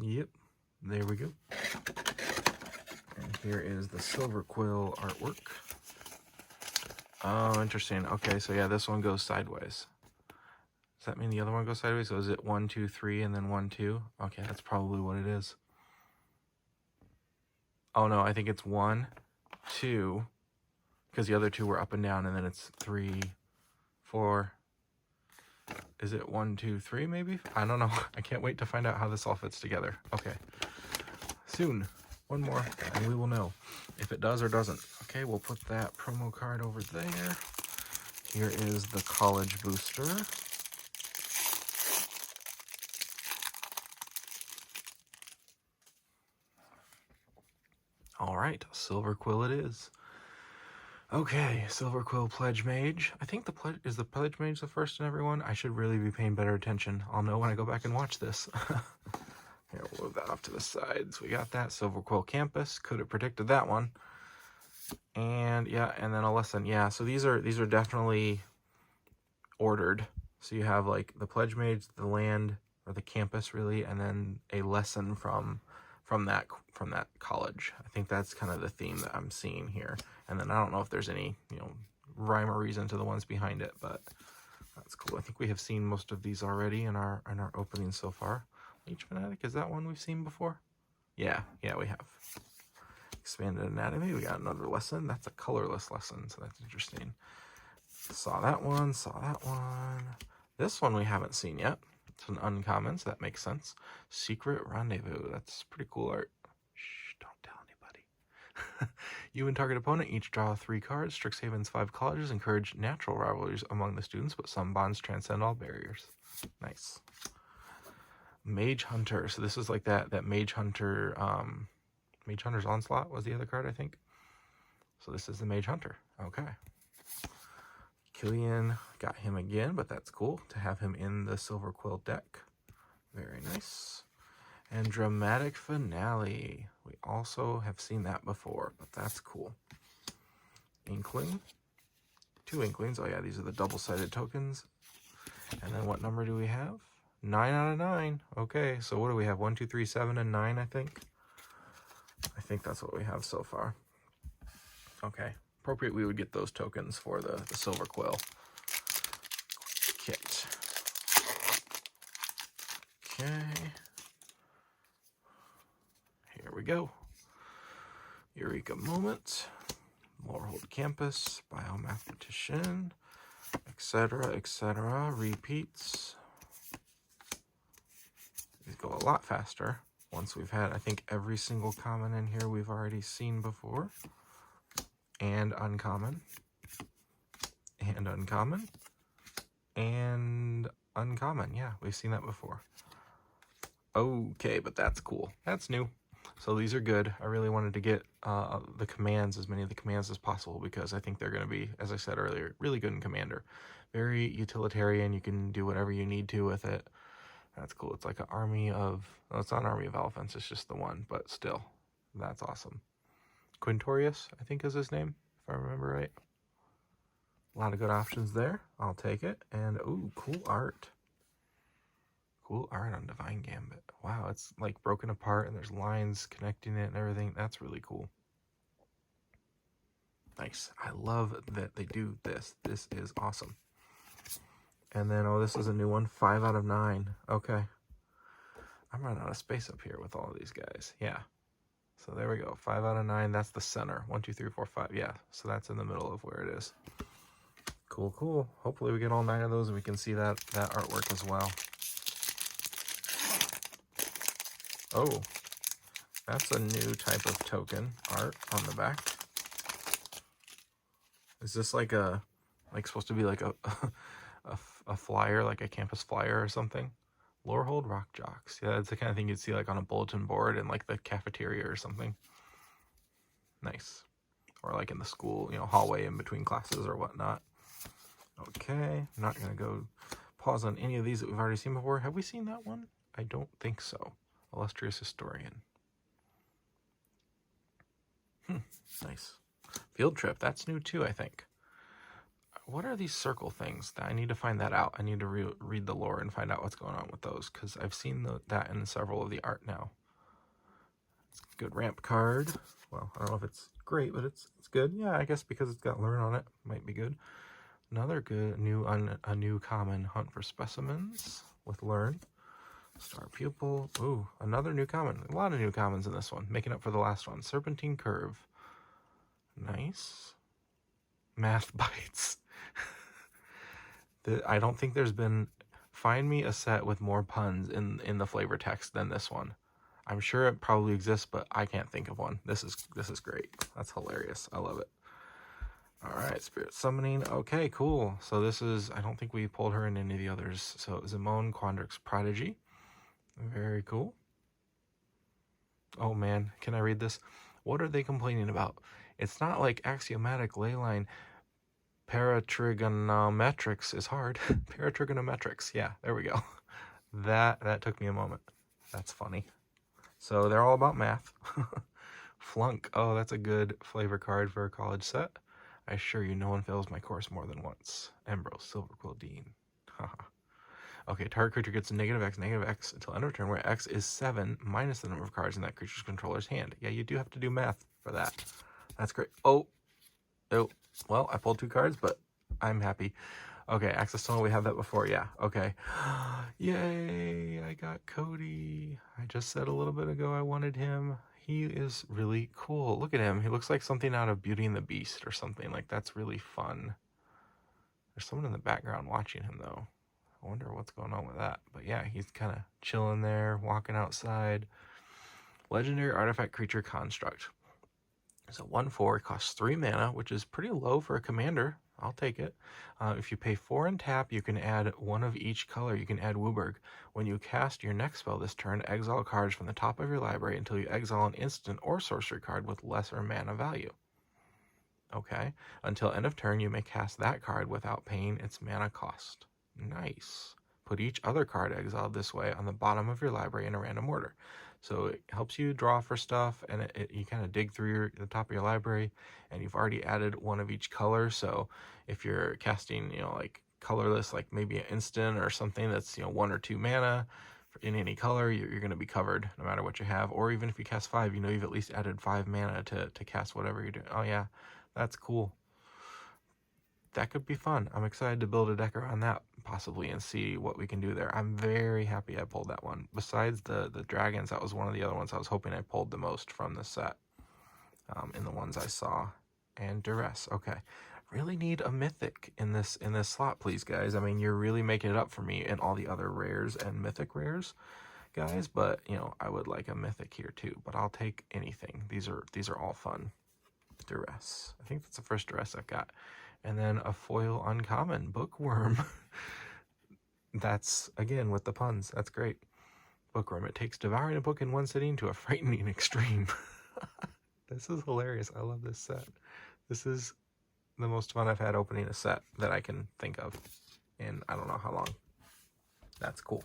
Yep. There we go. And here is the Silverquill artwork. Oh, interesting. Okay, so yeah, this one goes sideways. Does that mean the other one goes sideways? So is it 1, 2, 3, and then 1, 2? Okay, that's probably what it is. Oh no, I think it's 1, 2, because the other 2 were up and down, and then it's 3, 4. Is it 1, 2, 3 maybe? I don't know. I can't wait to find out how this all fits together. Okay. Soon. 1 more, and we will know if it does or doesn't. Okay, we'll put that promo card over there. Here is the college booster. All right, Silverquill it is. Okay, Silverquill Pledge Mage. I think the Pledge Mage the first in everyone? I should really be paying better attention. I'll know when I go back and watch this. Here, we'll move that off to the side. So we got that. Silverquill Campus. Could have predicted that one. And yeah, and then a lesson. Yeah, so these are definitely ordered. So you have like the Pledge Mage, the land, or the campus really, and then a lesson from that college. I think that's kind of the theme that I'm seeing here. And then I don't know if there's any, rhyme or reason to the ones behind it, but that's cool. I think we have seen most of these already in our openings so far. Leech Fanatic, is that one we've seen before? Yeah, we have. Expanded Anatomy, we got another lesson. That's a colorless lesson, so that's interesting. Saw that one. This one we haven't seen yet. It's an uncommon, so that makes sense. Secret Rendezvous, that's pretty cool art. Shh, don't tell anybody. You and target opponent each draw 3 cards. Strixhaven's 5 colleges encourage natural rivalries among the students, but some bonds transcend all barriers. Nice. Mage Hunter. So this is like that Mage Hunter, Mage Hunter's Onslaught was the other card, I think. So this is the Mage Hunter. Okay. Killian, got him again, but that's cool to have him in the Silverquill deck. Very nice. And Dramatic Finale. We also have seen that before, but that's cool. Inkling. 2 Inklings. Oh yeah, these are the double-sided tokens. And then what number do we have? 9 out of 9. Okay, so what do we have? 1, 2, 3, 7, and 9, I think. I think that's what we have so far. Okay. Appropriate we would get those tokens for the Silverquill. Okay. Here we go. Eureka Moment. Lorehold Campus. Biomathematician. Etc. Etc. Repeats. These go a lot faster. Once we've had, I think, every single common in here we've already seen before. And uncommon. And uncommon. And uncommon. Yeah, we've seen that before. Okay, but that's cool. That's new. So these are good. I really wanted to get the commands, as many of the commands as possible, because I think they're going to be, as I said earlier, really good in Commander. Very utilitarian. You can do whatever you need to with it. That's cool. It's like an army of, well, it's not an army of elephants. It's just the one, but still, that's awesome. Quintorius, I think is his name, if I remember right. A lot of good options there. I'll take it. And, ooh, cool art. Cool art on Divine Gambit. Wow, it's like broken apart and there's lines connecting it and everything. That's really cool. Nice. I love that they do this. This is awesome. And then, oh, this is a new one. 5 out of 9. Okay. I'm running out of space up here with all of these guys. Yeah. So there we go. 5 out of 9. That's the center. 1, 2, 3, 4, 5. Yeah. So that's in the middle of where it is. Cool, cool. Hopefully we get all 9 of those and we can see that artwork as well. Oh, that's a new type of token art on the back. Is this like supposed to be like a flyer, like a campus flyer or something? Lorehold Rock Jocks. Yeah, that's the kind of thing you'd see like on a bulletin board in like the cafeteria or something. Nice. Or like in the school, hallway in between classes or whatnot. Okay, I'm not going to go pause on any of these that we've already seen before. Have we seen that one? I don't think so. Illustrious Historian. Nice. Field Trip. That's new too, I think. What are these circle things? I need to find that out. I need to read the lore and find out what's going on with those, because I've seen that in several of the art now. It's a good ramp card. Well, I don't know if it's great, but it's good. Yeah, I guess because it's got learn on it, might be good. Another good a new common, Hunt for Specimens with learn. Star Pupil. Ooh, another new common. A lot of new commons in this one, making up for the last one. Serpentine Curve. Nice. Math Bites. I don't think there's been... Find me a set with more puns in the flavor text than this one. I'm sure it probably exists, but I can't think of one. This is great. That's hilarious. I love it. All right, Spirit Summoning. Okay, cool. So this is... I don't think we pulled her in any of the others. So Zimone, Quandrix Prodigy. Very cool. Oh man, can I read this? What are they complaining about? It's not like axiomatic leyline. Paratrigonometrics is hard. Paratrigonometrics. Yeah, there we go. That took me a moment. That's funny. So they're all about math. Flunk. Oh, that's a good flavor card for a college set. I assure you, no one fails my course more than once. Ambrose, Silverquill, Dean. Okay, target creature gets -X until end of turn, where X is 7 minus the number of cards in that creature's controller's hand. Yeah, you do have to do math for that. That's great. Oh, well, I pulled 2 cards, but I'm happy. Okay, Access Tunnel, we had that before. Yeah, okay. Yay, I got Cody. I just said a little bit ago I wanted him. He is really cool. Look at him. He looks like something out of Beauty and the Beast or something. Like, that's really fun. There's someone in the background watching him, though. I wonder what's going on with that. But yeah, he's kind of chilling there, walking outside. Legendary Artifact Creature Construct. It's a 1/4, costs 3 mana, which is pretty low for a commander. I'll take it. If you pay 4 and tap, you can add 1 of each color. You can add Wooburg. When you cast your next spell this turn, exile cards from the top of your library until you exile an instant or sorcery card with lesser mana value. Okay. Until end of turn, you may cast that card without paying its mana cost. Nice. Put each other card exiled this way on the bottom of your library in a random order. So it helps you draw for stuff, and you kind of dig through the top of your library, and you've already added 1 of each color. So if you're casting, like colorless, like maybe an instant or something that's 1 or 2 mana in any color, you're going to be covered no matter what you have. Or even if you cast 5, you've at least added 5 mana to cast whatever you're doing. Oh yeah, that's cool. that could be fun. I'm excited to build a deck around that possibly and see what we can do there. I'm very happy I pulled that one. Besides the dragons, that was one of the other ones I was hoping I pulled the most from the set in the ones I saw. And duress. Okay, really need a mythic in this slot, please, guys. I mean, you're really making it up for me in all the other rares and mythic rares, guys. But you know, I would like a mythic here too. But I'll take anything. These are all fun. Duress. I think that's the first duress I've got. And then a foil uncommon, Bookworm. That's, again, with the puns. That's great. Bookworm. It takes devouring a book in one sitting to a frightening extreme. This is hilarious. I love this set. This is the most fun I've had opening a set that I can think of in I don't know how long. That's cool.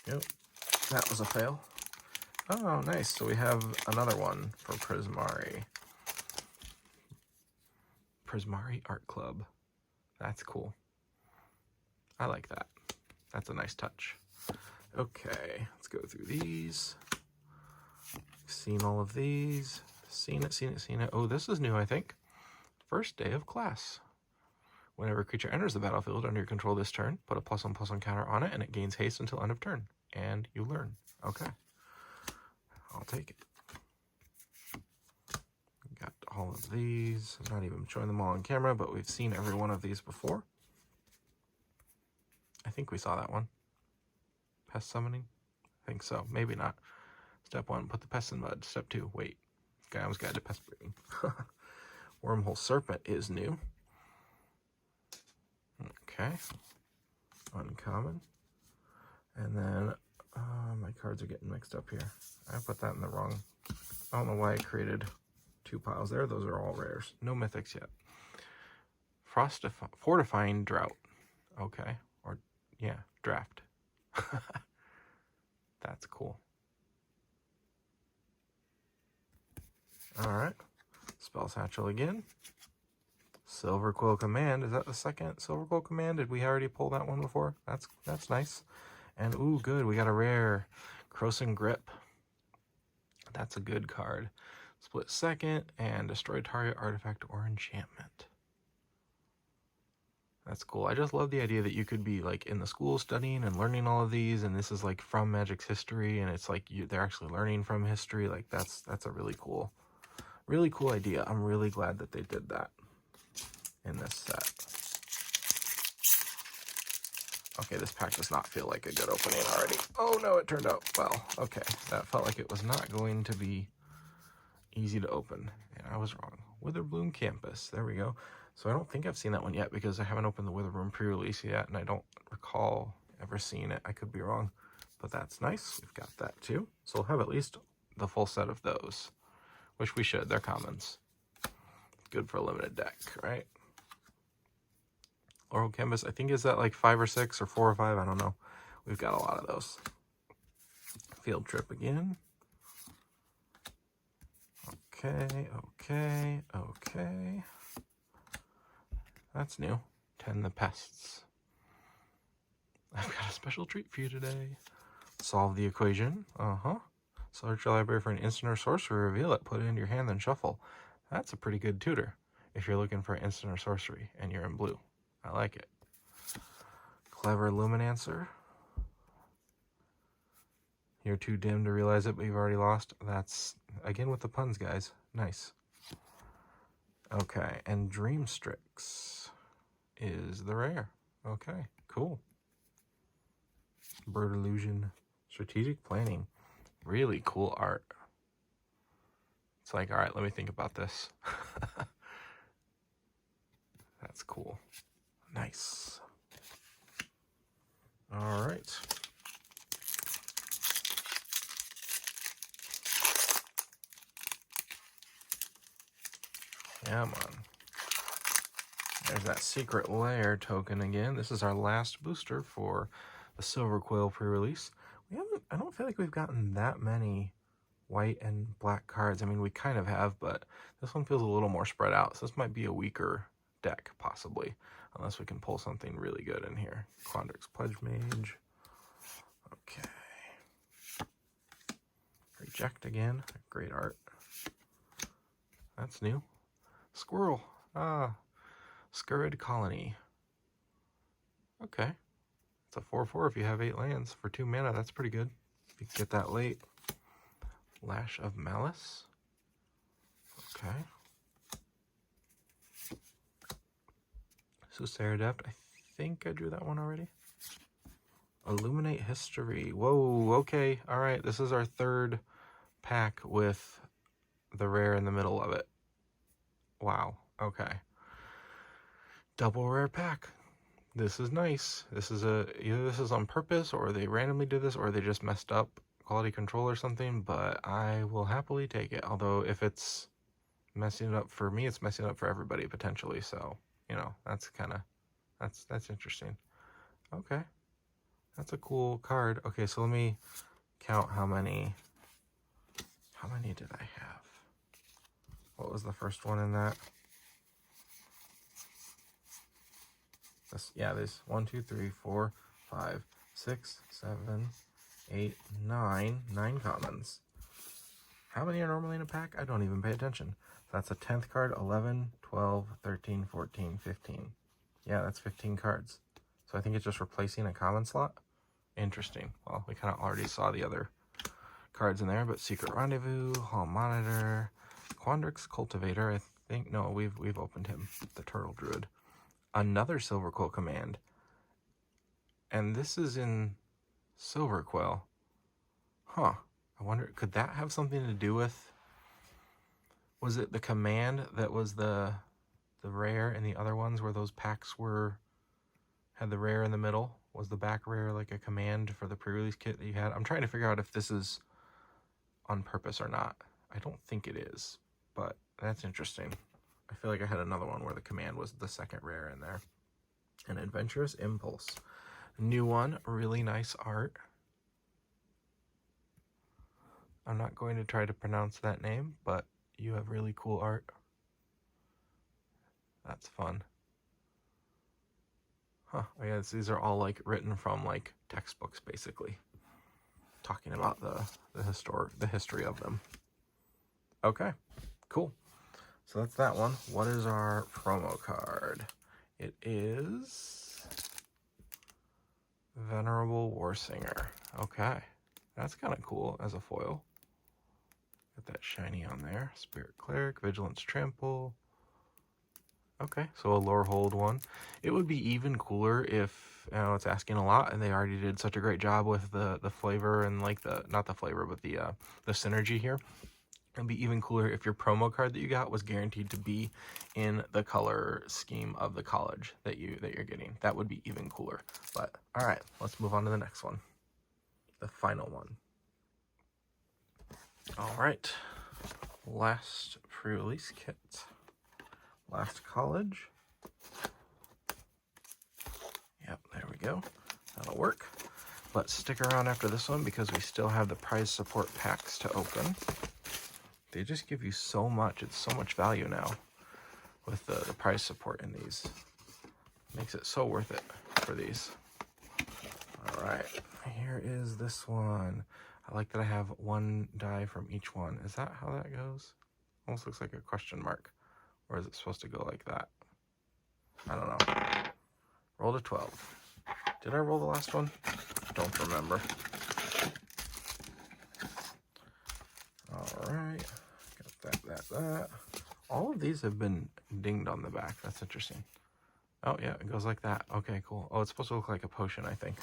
Yep. That was a fail. Oh, nice. So we have another one for Prismari. Prismari Art Club. That's cool. I like that. That's a nice touch. Okay, let's go through these. Seen all of these. Seen it. Oh, this is new, I think. First day of class. Whenever a creature enters the battlefield under your control this turn, put a +1/+1 counter on it, and it gains haste until end of turn. And you learn. Okay. I'll take it. Got all of these. I'm not even showing them all on camera, but we've seen every one of these before. I think we saw that one. Pest summoning? I think so. Maybe not. Step 1, put the pest in mud. Step 2, wait. Guide's Guide to Pest Breeding. Wormhole Serpent is new. Okay. Uncommon. And then, my cards are getting mixed up here. I put that in the wrong. I don't know why I created two piles there. Those are all rares. No mythics yet. Fortifying Drought. Okay. Or, yeah, Draft. That's cool. Alright. Spell Satchel again. Silverquill Command. Is that the second Silverquill Command? Did we already pull that one before? That's nice. And, ooh, good. We got a rare Croson Grip. That's a good card. Split second and destroy target artifact or enchantment. That's cool. I just love the idea that you could be like in the school studying and learning all of these, and this is like from Magic's history, and it's like they're actually learning from history. Like that's a really cool idea. I'm really glad that they did that in this set. Okay, this pack does not feel like a good opening already. Oh no, it turned out well. Okay, that felt like it was not going to be easy to open, and I was wrong. Witherbloom Campus, there we go. So I don't think I've seen that one yet because I haven't opened the Witherbloom pre-release yet, and I don't recall ever seeing it. I could be wrong, but that's nice. We've got that too. So we'll have at least the full set of those, which we should. They're commons. Good for a limited deck, right? Lorehold Canvas, I think is that like 5 or 6 or 4 or 5, I don't know. We've got a lot of those. Field Trip again. Okay. That's new. 10 the Pests. I've got a special treat for you today. Solve the equation. Search your library for an instant or sorcery, reveal it, put it into your hand, then shuffle. That's a pretty good tutor if you're looking for an instant or sorcery and you're in blue. I like it. Clever Luminancer. You're too dim to realize it, but you've already lost. That's, again, with the puns, guys. Nice. Okay, and Dream Strix is the rare. Okay, cool. Bird Illusion. Strategic Planning. Really cool art. It's like, all right, let me think about this. That's cool. Nice. All right. Come on. There's that Secret Lair token again. This is our last booster for the Silverquill pre-release. I don't feel like we've gotten that many white and black cards. I mean, we kind of have, but this one feels a little more spread out. So this might be a weaker deck, possibly, unless we can pull something really good in here. Quandrix Pledge Mage. Okay. Reject again. Great art. that's new. Squirrel. Ah, Scurrid Colony. Okay. It's a 4/4 if you have 8 lands for 2 mana. That's pretty good. If you can get that late. Lash of Malice. Okay. Soothsayer Adept. I think I drew that one already. Illuminate History. Whoa, okay. Alright, this is our 3rd pack with the rare in the middle of it. Wow, okay. Double rare pack. This is nice. This is either this is on purpose, or they randomly did this, or they just messed up quality control or something, but I will happily take it. Although if it's messing it up for me, it's messing it up for everybody potentially, so, you know, that's kind of, that's interesting. Okay. That's a cool card. Okay, so let me count how many did I have? What was the first one in that? Yeah, there's 1, 2, 3, 4, 5, 6, 7, 8, 9. 9 commons. How many are normally in a pack? I don't even pay attention. That's a 10th card, 11, 12, 13, 14, 15. Yeah, that's 15 cards. So I think it's just replacing a common slot. Interesting. Well, we kind of already saw the other cards in there, but Secret Rendezvous, Hall Monitor, Quandrix Cultivator. I think, no, we've opened him. The Turtle Druid. Another Silverquill command. And this is in Silverquill. Huh. I wonder, could that have something to do with, was it the command that was the rare, and the other ones where those packs had the rare in the middle? Was the back rare like a command for the pre-release kit that you had? I'm trying to figure out if this is on purpose or not. I don't think it is, but that's interesting. I feel like I had another one where the command was the second rare in there. An Adventurous Impulse. New one, really nice art. I'm not going to try to pronounce that name, but you have really cool art. That's fun. Huh, I guess these are all like written from like textbooks, basically. Talking about the history of them. Okay, cool. So that's that one. What is our promo card? It is Venerable Warsinger. Okay, that's kind of cool as a foil. Got that shiny on there. Spirit Cleric, Vigilance Trample. Okay, so a Lorehold one. It would be even cooler if, you know, it's asking a lot, and they already did such a great job with the flavor and like not the flavor, but the synergy here. It'd be even cooler if your promo card that you got was guaranteed to be in the color scheme of the college that you're getting. That would be even cooler. But all right, let's move on to the next one, the final one. All right, last pre-release kit, last college. Yep, there we go. That'll work. But stick around after this one because we still have the prize support packs to open. They just give you so much. It's so much value now with the prize support in these. Makes it so worth it for these. All right, here is this one. I like that I have one die from each one. Is that how that goes? Almost looks like a question mark. Or is it supposed to go like that? I don't know. Rolled a 12. Did I roll the last one? Don't remember. All right. Got that. All of these have been dinged on the back. That's interesting. Oh, yeah, it goes like that. Okay, cool. Oh, it's supposed to look like a potion, I think.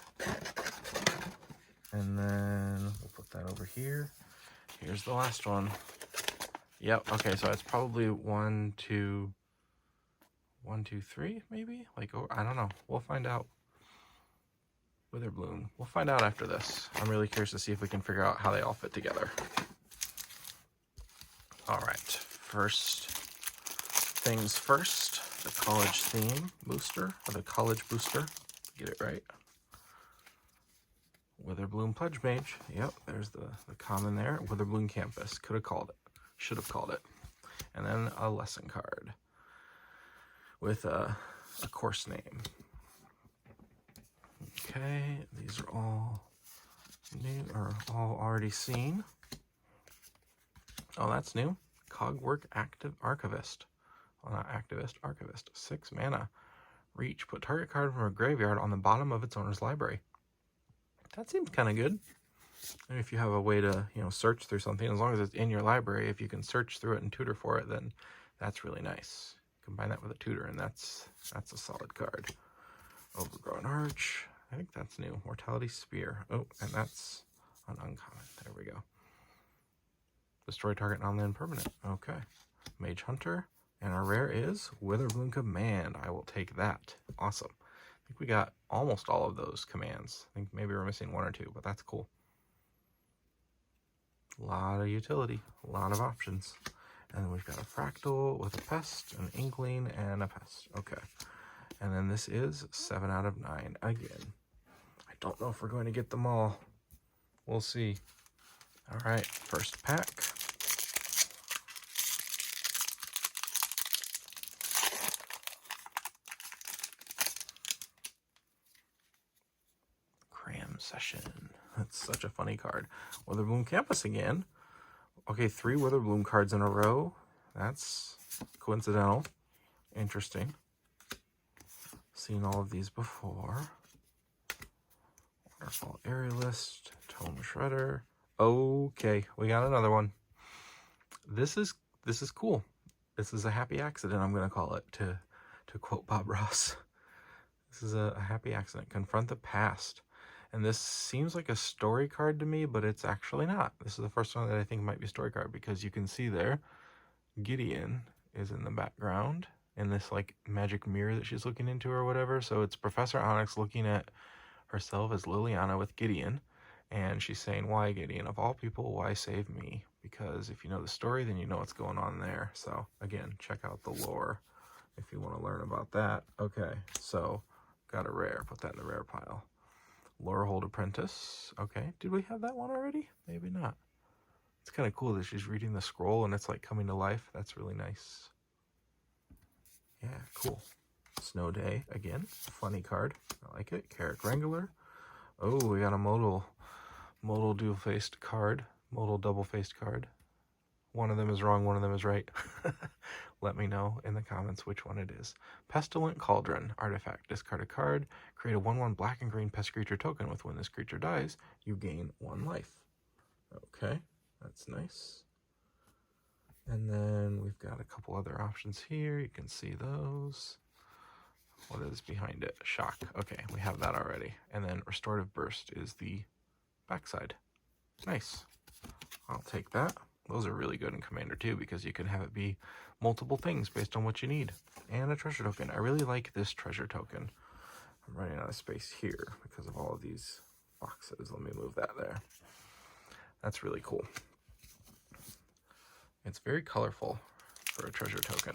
And then we'll put that over here. Here's the last one. Yep, okay, so it's probably 1, 2, 3, maybe? Like, oh, I don't know. We'll find out. Witherbloom. We'll find out after this. I'm really curious to see if we can figure out how they all fit together. All right, first things first, the college theme booster, or the college booster. Get it right. Witherbloom Pledge Mage. Yep, there's the common there. Witherbloom Campus. Could have called it. Should have called it. And then a lesson card with a course name. Okay, these are all new or all already seen. Oh, that's new. Cogwork Active Archivist. Well, not Activist, Archivist. 6 mana. Reach. Put target card from a graveyard on the bottom of its owner's library. That seems kind of good. And if you have a way to, you know, search through something, as long as it's in your library, if you can search through it and tutor for it, then that's really nice. Combine that with a tutor, and that's a solid card. Overgrown Arch. I think that's new. Mortality Spear. Oh, and that's an uncommon. There we go. Destroy target non-land permanent. Okay. Mage Hunter. And our rare is Witherbloom Command. I will take that. Awesome. I think we got almost all of those commands. I think maybe we're missing 1 or 2, but that's cool. A lot of utility. A lot of options. And then we've got a Fractal with a Pest, an Inkling, and a Pest. Okay. And then this is 7 out of 9 again. I don't know if we're going to get them all. We'll see. All right, first pack. Cram Session. That's such a funny card. Witherbloom Campus again. Okay, 3 Witherbloom cards in a row. That's coincidental. Interesting. Seen all of these before. Waterfall Aerialist, Tome Shredder. Okay, we got another one. This is cool. This is a happy accident, I'm gonna call it, to quote Bob Ross. This is a happy accident. Confront the Past. And this seems like a story card to me, but it's actually not. This is the first one that I think might be a story card, because you can see there, Gideon is in the background in this like magic mirror that she's looking into or whatever. So it's Professor Onyx looking at herself as Liliana with Gideon, and she's saying, why Gideon? Of all people, why save me? Because if you know the story, then you know what's going on there. So again, check out the lore if you want to learn about that. Okay, so got a rare. Put that in the rare pile. Lorehold Apprentice. Okay, did we have that one already? Maybe not. It's kind of cool that she's reading the scroll and it's like coming to life. That's really nice. Yeah, cool. Snow Day again. Funny card. I like it. Carrick Wrangler. Oh, we got a modal dual-faced card. Modal double-faced card. One of them is wrong, one of them is right. Let me know in the comments which one it is. Pestilent Cauldron. Artifact. Discard a card. Create a 1/1 black and green pest creature token with when this creature dies, you gain 1 life. Okay, that's nice. And then we've got a couple other options here. You can see those. What is behind it? Shock. Okay, we have that already. And then Restorative Burst is the backside. Nice. I'll take that. Those are really good in Commander too, because you can have it be multiple things based on what you need. And a treasure token. I really like this treasure token. I'm running out of space here because of all of these boxes. Let me move that there. That's really cool. It's very colorful for a treasure token.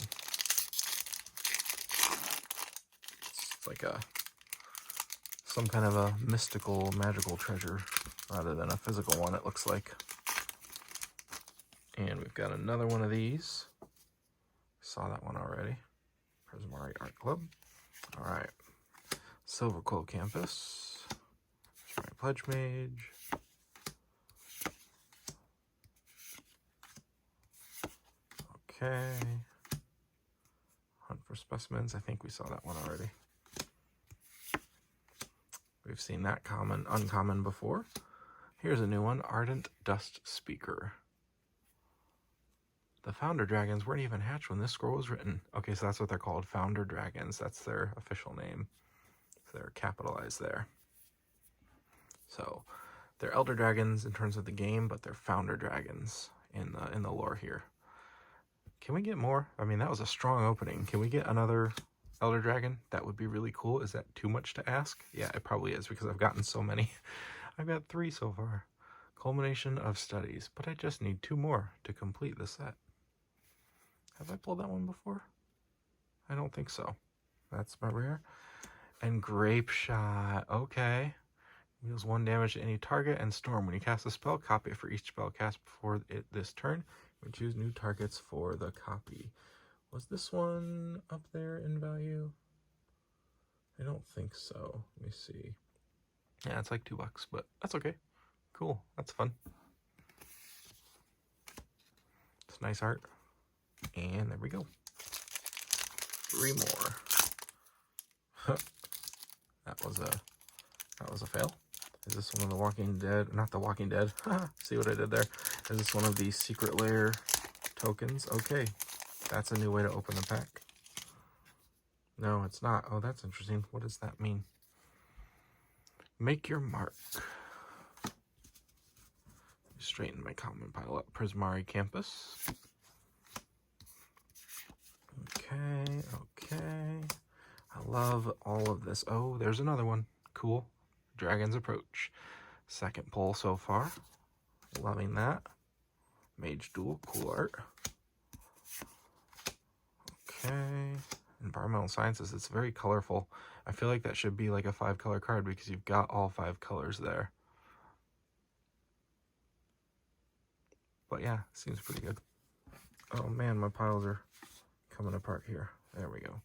It's like some kind of a mystical, magical treasure rather than a physical one, it looks like. And we've got another one of these. Saw that one already. Prismari Art Club. All right. Silverquill Campus. Pledge Mage. Okay. Hunt for Specimens. I think we saw that one already. We've seen that uncommon before. Here's a new one. Ardent Dust Speaker. The Founder Dragons weren't even hatched when this scroll was written. Okay, so that's what they're called. Founder Dragons. That's their official name. So they're capitalized there. So they're Elder Dragons in terms of the game, but they're Founder Dragons in the lore here. Can we get more? I mean, that was a strong opening. Can we get another Elder Dragon? That would be really cool. Is that too much to ask? Yeah, it probably is, because I've gotten so many. I've got 3 so far. Culmination of Studies. But I just need 2 more to complete the set. Have I pulled that one before? I don't think so. That's my rare. And Grape Shot. Okay. Deals 1 damage to any target and Storm. When you cast a spell, copy it for each spell cast before this turn. We choose new targets for the copy. Was this one up there in value? I don't think so. Let me see. Yeah, it's like $2, but that's okay. Cool. That's fun. It's nice art. And there we go. 3 more. That was a fail. Is this one of the Walking Dead? Not the Walking Dead. See what I did there? Is this one of the Secret Lair tokens? Okay, that's a new way to open the pack. No, it's not. Oh, that's interesting. What does that mean? Make your mark. Straighten my common pile up. Prismari Campus. Okay. I love all of this. Oh, there's another one. Cool. Dragon's Approach. Second pull so far. Loving that. Mage Duel. Cool art. Okay. Environmental Sciences. It's very colorful. I feel like that should be like a 5-color card because you've got all 5 colors there. But yeah, seems pretty good. Oh man, my piles are coming apart here. There we go.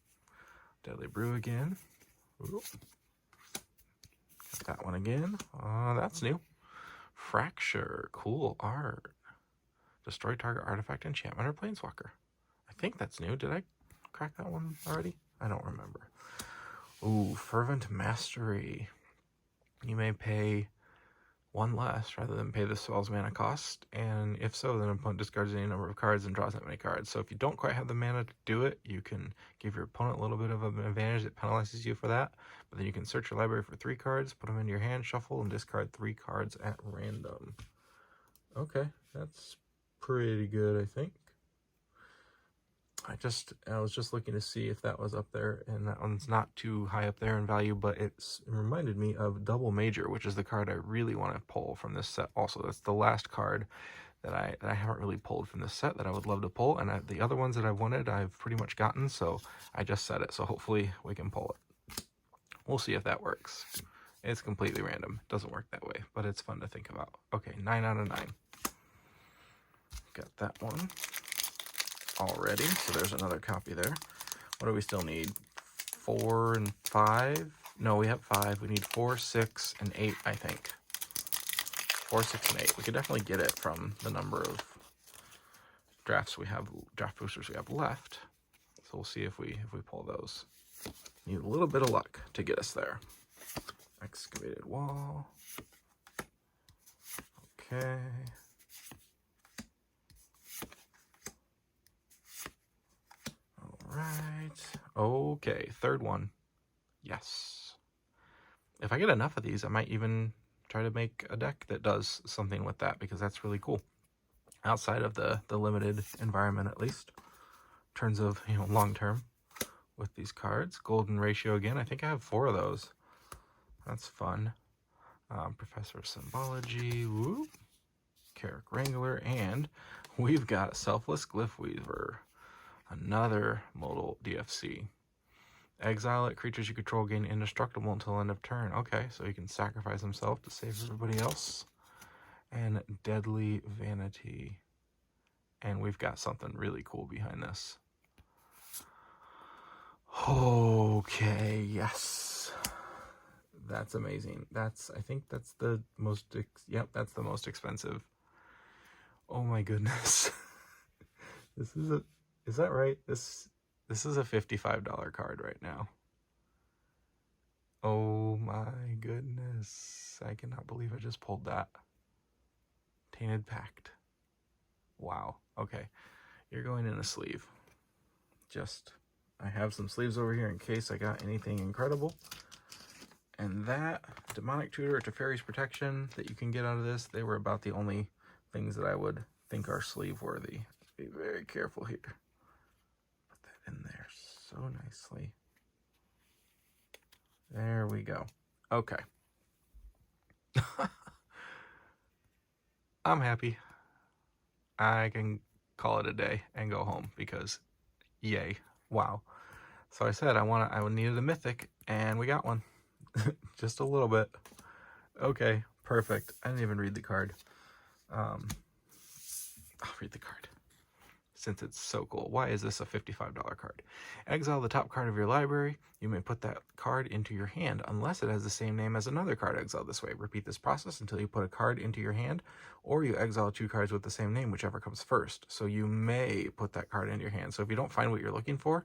Deadly Brew again. Ooh. Got that one again. That's new. Fracture. Cool art. Destroy target artifact, enchantment, or planeswalker. I think that's new. Did I crack that one already? I don't remember. Ooh, Fervent Mastery. You may pay 1 less rather than pay the spell's mana cost, and if so, then opponent discards any number of cards and draws that many cards. So if you don't quite have the mana to do it, you can give your opponent a little bit of an advantage that penalizes you for that, but then you can search your library for 3 cards, put them into your hand, shuffle, and discard 3 cards at random. Okay, that's pretty good, I think. I was just looking to see if that was up there, and that one's not too high up there in value, but it reminded me of Double Major, which is the card I really want to pull from this set also. That's the last card that I haven't really pulled from this set that I would love to pull, and the other ones that I've wanted I've pretty much gotten, so I just set it, so hopefully we can pull it. We'll see if that works. It's completely random. It doesn't work that way, but it's fun to think about. Okay, 9 out of 9. Got that one already, so there's another copy there. What do we still need? 4 and 5? No, we have 5. We need 4, 6, and 8, I think. 4, 6, and 8. We could definitely get it from the number of draft boosters we have left. So we'll see if we pull those. Need a little bit of luck to get us there. Excavated Wall. Okay. Right. Okay, 3rd one. Yes. If I get enough of these, I might even try to make a deck that does something with that, because that's really cool. Outside of the limited environment, at least. In terms of, long term with these cards. Golden Ratio again. I think I have 4 of those. That's fun. Professor of Symbology. Woo. Carrick Wrangler. And we've got Selfless Glyph Weaver. Another modal DFC. Exile it. Creatures you control gain indestructible until end of turn. Okay, so he can sacrifice himself to save everybody else. And Deadly Vanity. And we've got something really cool behind this. Okay, yes. That's amazing. I think that's the most, yep, that's the most expensive. Oh my goodness. Is that right? This is a $55 card right now. Oh my goodness. I cannot believe I just pulled that. Tainted Pact. Wow. Okay. You're going in a sleeve. I have some sleeves over here in case I got anything incredible. And that, Demonic Tutor to Fairy's Protection that you can get out of this, they were about the only things that I would think are sleeve worthy. Be very careful here. Put that in there so nicely. There we go. Okay. I'm happy. I can call it a day and go home because yay. Wow. So I said I needed a mythic and we got one. Just a little bit. Okay, perfect. I didn't even read the card. I'll read the card. since it's so cool. Why is this a $55 card? Exile the top card of your library. You may put that card into your hand unless it has the same name as another card exiled this way. Repeat this process until you put a card into your hand, or you exile 2 cards with the same name, whichever comes first. So you may put that card into your hand. So if you don't find what you're looking for,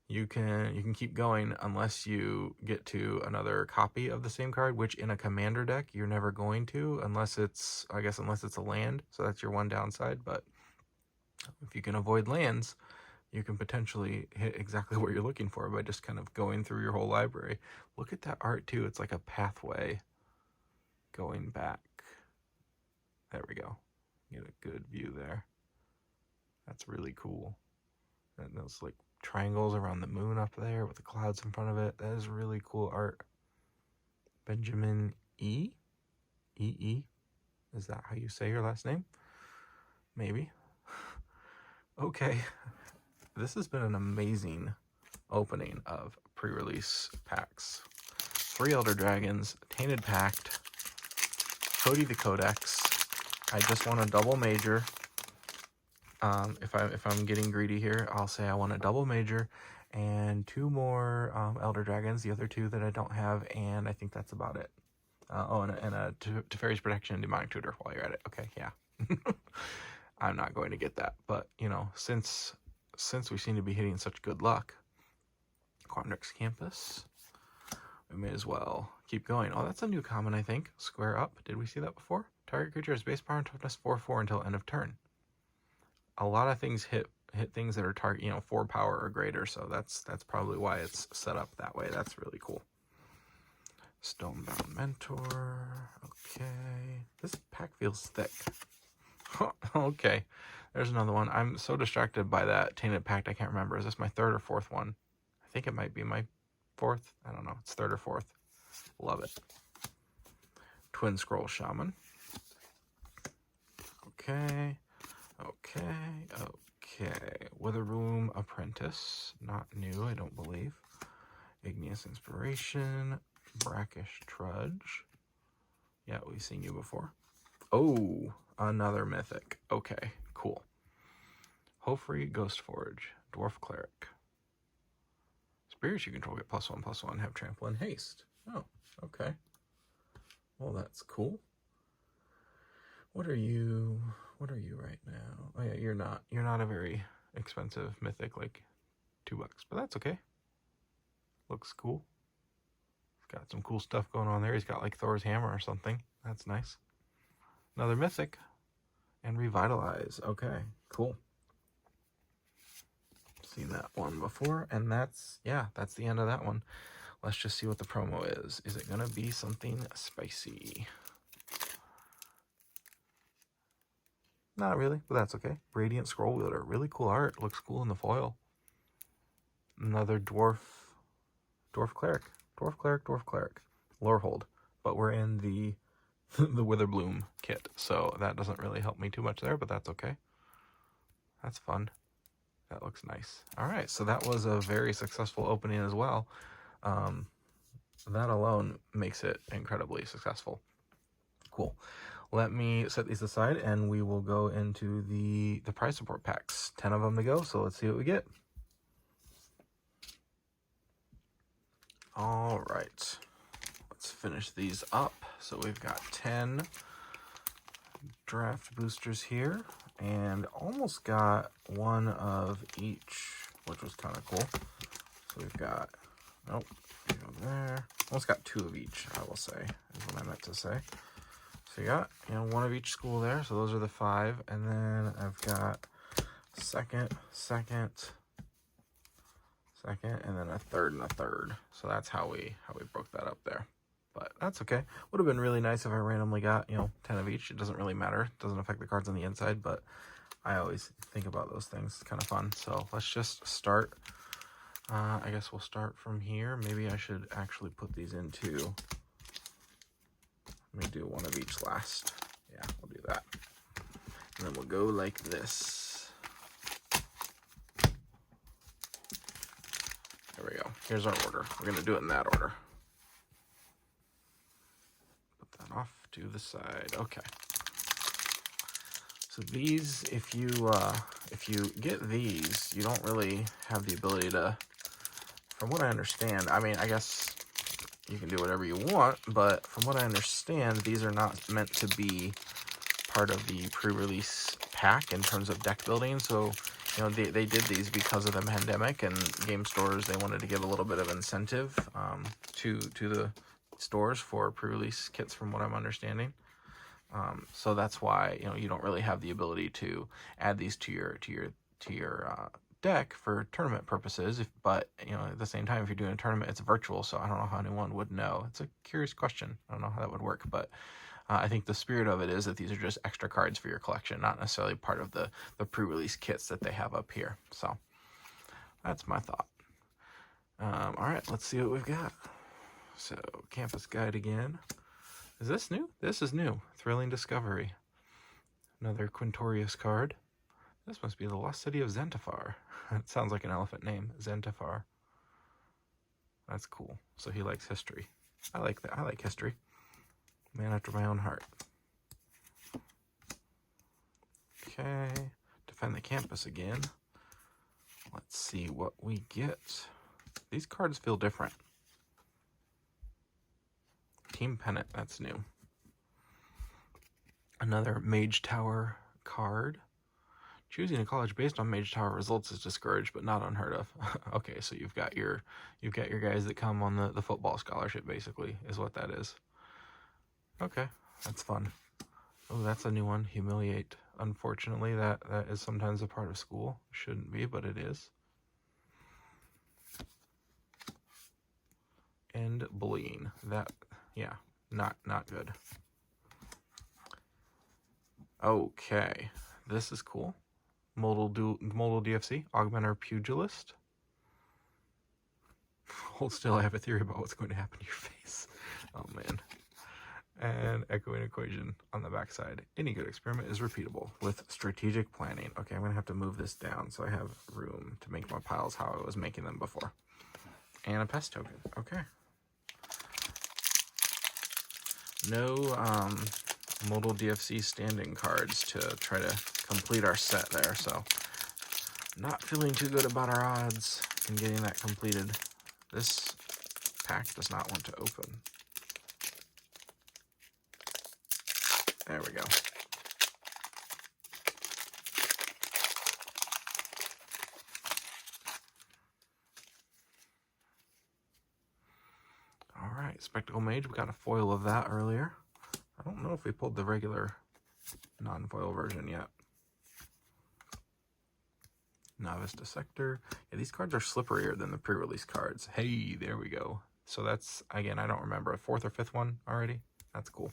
you can keep going unless you get to another copy of the same card, which in a commander deck you're never going to, unless it's a land. So that's your one downside. But if you can avoid lands, you can potentially hit exactly what you're looking for by just kind of going through your whole library. Look at that art too. It's like a pathway going back. There we go. Get a good view there. That's really cool. And those like triangles around the moon up there with the clouds in front of it. That is really cool art. Benjamin E. Is that how you say your last name? Maybe. Okay. This has been an amazing opening of pre-release packs. 3 Elder Dragons, Tainted Pact, Cody the Codex. I just want a double major. If I'm getting greedy here, I'll say I want a double major and 2 more Elder Dragons, the other 2 that I don't have, and I think that's about it. And a Teferi's Protection and Demonic Tutor while you're at it. Okay, yeah. I'm not going to get that, but you know, since we seem to be hitting such good luck, Quandrix Campus, we may as well keep going. Oh, that's a new common, I think. Square Up. Did we see that before? Target creature has base power and toughness 4/4 until end of turn. A lot of things hit things that are target, 4 power or greater, so that's probably why it's set up that way. That's really cool. Stonebound Mentor. Okay. This pack feels thick. Okay. There's another one. I'm so distracted by that Tainted Pact, I can't remember. Is this my 3rd or 4th one? I think it might be my 4th. I don't know. It's 3rd or 4th. Love it. Twin Scroll Shaman. Okay. Witherbloom Apprentice. Not new, I don't believe. Igneous Inspiration. Brackish Trudge. Yeah, we've seen you before. Oh, another mythic. Okay, cool. Hofri Ghostforge. Dwarf Cleric. Spirits you control get +1/+1, have trample and haste. Oh, okay. Well, that's cool. What are you right now? Oh yeah, you're not a very expensive mythic, like $2, but that's okay. Looks cool. He's got some cool stuff going on there. He's got like Thor's hammer or something. That's nice. Another mythic. And Revitalize. Okay, cool. Seen that one before, and that's the end of that one. Let's just see what the promo is. Is it gonna be something spicy? Not really, but that's okay. Radiant Scroll Wielder. Really cool art. Looks cool in the foil. Another Dwarf Cleric. Lorehold. But we're in the Witherbloom kit, so that doesn't really help me too much there, but that's okay. That's fun. That looks nice. All right, so that was a very successful opening as well. That alone makes it incredibly successful. Cool. Let me set these aside and we will go into the prize support packs. 10 of them to go, so let's see what we get. All right, let's finish these up. So we've got 10 draft boosters here and almost got one of each, which was kind of cool. So we've got, nope, go there. Almost got 2 of each, I will say, is what I meant to say. So you got, one of each school there. So those are the 5. And then I've got second, and then a third and a third. So that's how we broke that up there. But that's okay. Would have been really nice if I randomly got, 10 of each. It doesn't really matter. It doesn't affect the cards on the inside, but I always think about those things. It's kind of fun. So let's just start. I guess we'll start from here. Maybe I should actually put these into... Let me do one of each last. Yeah, we'll do that. And then we'll go like this. There we go. Here's our order. We're going to do it in that order. Put that off to the side. Okay. So these, if you if you get these, you don't really have the ability to, from what I understand, I mean, I guess you can do whatever you want, but from what I understand, these are not meant to be part of the pre-release pack in terms of deck building. So, you know, they did these because of the pandemic, and game stores, they wanted to give a little bit of incentive to the stores for pre-release kits, from what I'm understanding. So that's why, you know, you don't really have the ability to add these to your deck for tournament purposes. But you know, at the same time, if you're doing a tournament, it's virtual, so I don't know how anyone would know. It's a curious question. I don't know how that would work, but I think the spirit of it is that these are just extra cards for your collection, not necessarily part of the pre-release kits that they have up here. So that's my thought. All right, let's see what we've got. So campus guide again. Is this new? This is new. Thrilling Discovery. Another Quintorius card. This must be the lost city of Zentafar. It sounds like an elephant name, Zentafar. That's cool. So he likes history. I like that. I like history. Man after my own heart. Okay. Defend the campus again. Let's see what we get. These cards feel different. Team Pennant, that's new. Another Mage Tower card. Choosing a college based on Mage Tower results is discouraged, but not unheard of. Okay, so you've got your guys that come on the football scholarship, basically, is what that is. Okay, that's fun. Oh, that's a new one. Humiliate. Unfortunately, that is sometimes a part of school. Shouldn't be, but it is. And bullying. That, yeah, not good. Okay, this is cool. Modal DFC, Augmenter Pugilist. Hold still, I have a theory about what's going to happen to your face. Oh man. And Echoing Equation on the backside. Any good experiment is repeatable with strategic planning. Okay, I'm going to have to move this down so I have room to make my piles how I was making them before. And a pest token. Okay. No modal DFC standing cards to try to complete our set there, so not feeling too good about our odds in getting that completed. This pack does not want to open. There we go. All right, Spectacle Mage, we got a foil of that earlier. I don't know if we pulled the regular non-foil version yet. Novice Dissector. Yeah, these cards are slipperier than the pre-release cards. Hey, there we go. So that's, again, I don't remember, a 4th or 5th one already. That's cool.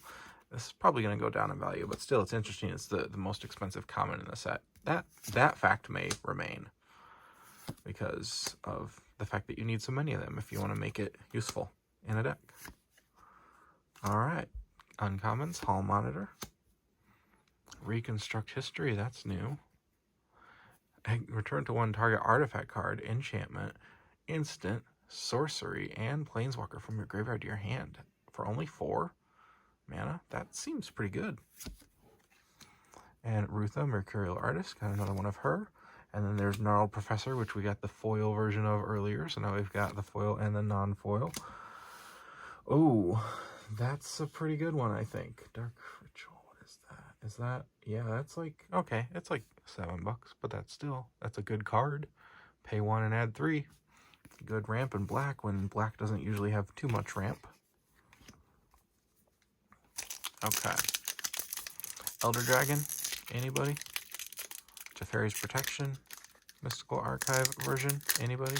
This is probably going to go down in value, but still, it's interesting. It's the most expensive common in the set. That fact may remain because of the fact that you need so many of them if you want to make it useful in a deck. All right. Uncommons, Hall Monitor. Reconstruct History, that's new. Return to one target artifact card, enchantment, instant, sorcery, and planeswalker from your graveyard to your hand for only 4 mana. That seems pretty good. And Rutha, Mercurial Artist, got another one of her. And then there's Gnarled Professor, which we got the foil version of earlier. So now we've got the foil and the non-foil. Oh, that's a pretty good one, I think. Dark Ritual, what is that? Is that, yeah, that's like, okay, it's like $7, but that's a good card. Pay 1 and add 3. Good ramp in black when black doesn't usually have too much ramp. Okay. Elder Dragon, anybody? Teferi's Protection, Mystical Archive version, anybody?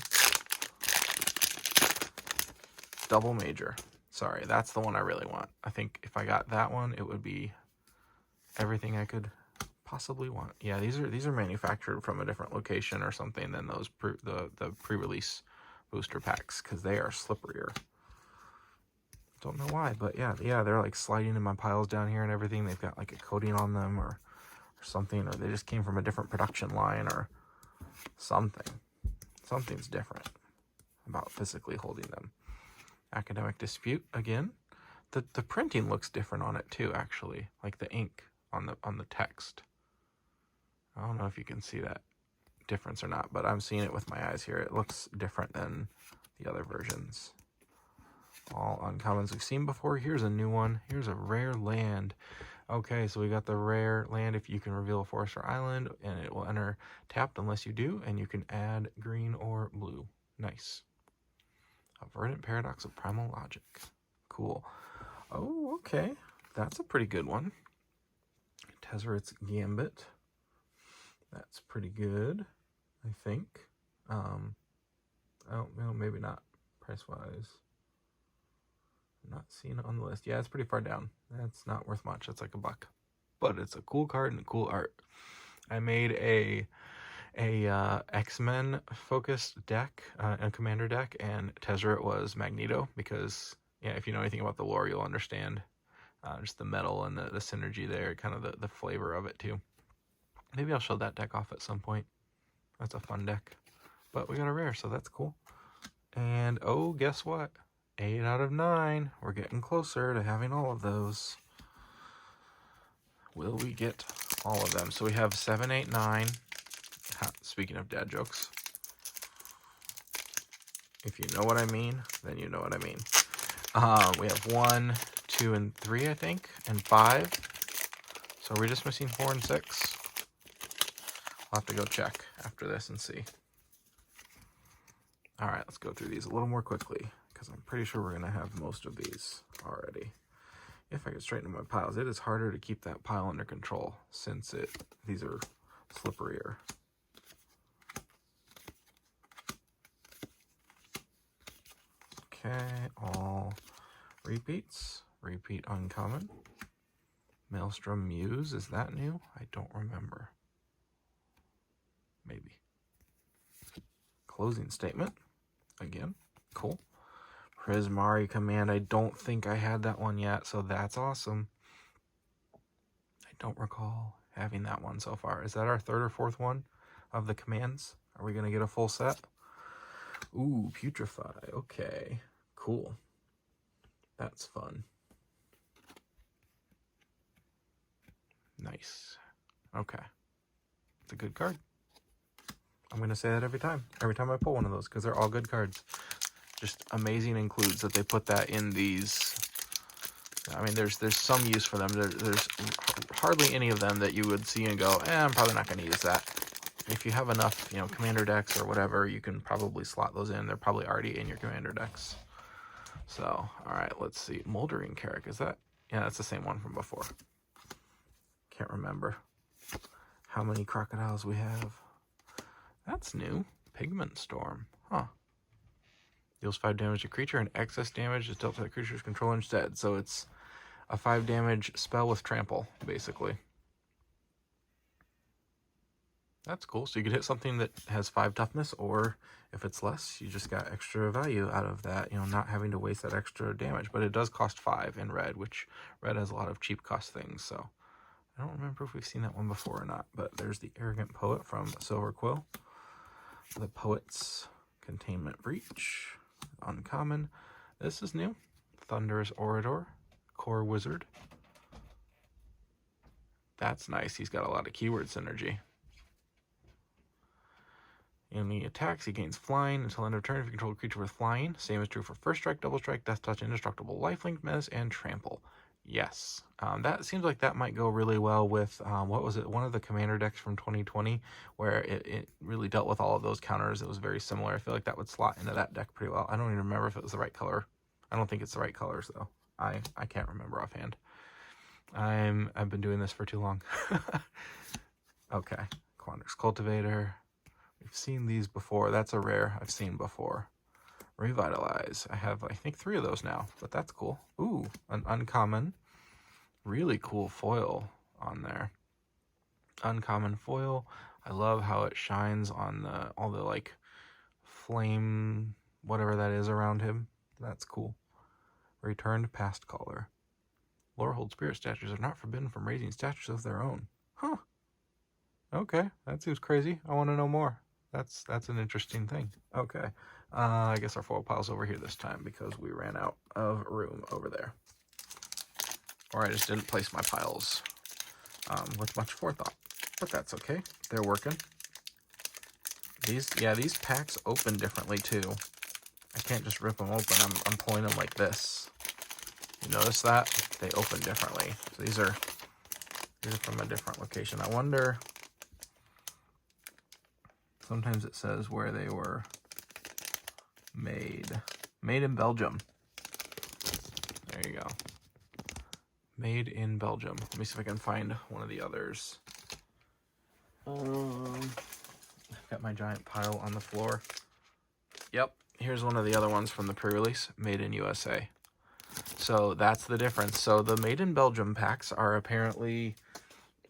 Double Major. Sorry, that's the one I really want. I think if I got that one, it would be everything I could possibly want. Yeah, these are manufactured from a different location or something than those the pre-release booster packs, because they are slipperier. Don't know why, but yeah, they're like sliding in my piles down here and everything. They've got like a coating on them or something, or they just came from a different production line or something. Something's different about physically holding them. Academic Dispute again. The printing looks different on it too, actually, like the ink on the text. I don't know if you can see that. difference or not, but I'm seeing it with my eyes here. It looks different than the other versions. All uncommons we've seen before. Here's a new one. Here's a rare land. Okay, so we got the rare land. If you can reveal a forest or island, and it will enter tapped unless you do, and you can add green or blue. Nice. A Verdant Paradox of Primal Logic. Cool. Oh, okay. That's a pretty good one. Tezzeret's Gambit. That's pretty good, I think. Oh, no, maybe not price-wise. Not seeing it on the list. Yeah, it's pretty far down. That's not worth much. It's like $1. But it's a cool card and cool art. I made a X-Men focused deck, a commander deck, and Tezzeret was Magneto because, yeah, if you know anything about the lore, you'll understand just the metal and the synergy there, kind of the flavor of it too. Maybe I'll show that deck off at some point. That's a fun deck. But we got a rare, so that's cool. And, oh, guess what? 8 out of 9. We're getting closer to having all of those. Will we get all of them? So we have 7, 8, 9. Speaking of dad jokes. If you know what I mean, then you know what I mean. We have 1, 2, and 3, I think, and 5. So we're just missing 4 and 6. I'll have to go check after this and see. All right, let's go through these a little more quickly, because I'm pretty sure we're going to have most of these already. If I could straighten my piles, it is harder to keep that pile under control since these are slipperier. Okay, all repeats. Repeat uncommon. Maelstrom Muse, is that new? I don't remember. Maybe. Closing statement. Again, cool. Prismari command, I don't think I had that one yet, so that's awesome. I don't recall having that one so far. Is that our 3rd or 4th one of the commands? Are we going to get a full set? Ooh, Putrefy. Okay, cool. That's fun. Nice. Okay. It's a good card. I'm going to say that every time I pull one of those, because they're all good cards. Just amazing includes that they put that in these. I mean, there's some use for them. There's hardly any of them that you would see and go, I'm probably not going to use that. If you have enough, commander decks or whatever, you can probably slot those in. They're probably already in your commander decks. So, all right, let's see. Moldering Carrick, is that? Yeah, that's the same one from before. Can't remember how many crocodiles we have. That's new. Pigment Storm. Huh. Deals 5 damage to creature, and excess damage is dealt to the creature's controller instead. So it's a 5 damage spell with trample, basically. That's cool. So you could hit something that has 5 toughness, or if it's less, you just got extra value out of that, not having to waste that extra damage. But it does cost 5 in red, which red has a lot of cheap cost things. So I don't remember if we've seen that one before or not. But there's the Arrogant Poet from Silverquill. The Poet's Containment Breach. Uncommon. This is new. Thunderous Orator. Core Wizard. That's nice. He's got a lot of keyword synergy. In the attacks, he gains flying until end of turn if you control a creature with flying. Same is true for First Strike, Double Strike, Death Touch, Indestructible, Lifelink, Menace, and Trample. Yes. That seems like that might go really well with, what was it, one of the commander decks from 2020, where it really dealt with all of those counters. It was very similar. I feel like that would slot into that deck pretty well. I don't even remember if it was the right color. I don't think it's the right colors, though. I can't remember offhand. I've been doing this for too long. Okay. Quandrix Cultivator. We've seen these before. That's a rare I've seen before. Revitalize. I have, I think, 3 of those now, but that's cool. Ooh, an uncommon. Really cool foil on there. Uncommon foil. I love how it shines on all the like flame, whatever that is around him. That's cool. Returned Past Caller. Lorehold spirit statues are not forbidden from raising statues of their own. Huh. Okay, that seems crazy. I want to know more. That's an interesting thing. Okay. I guess our foil pile's over here this time because we ran out of room over there. Or I just didn't place my piles with much forethought. But that's okay. They're working. These packs open differently too. I can't just rip them open. I'm pulling them like this. You notice that? They open differently. So these are from a different location. I wonder, sometimes it says where they were made. Made in Belgium. There you go. Made in Belgium. Let me see if I can find one of the others. I've got my giant pile on the floor. Yep, here's one of the other ones from the pre-release, made in USA. So that's the difference. So the made in Belgium packs are apparently,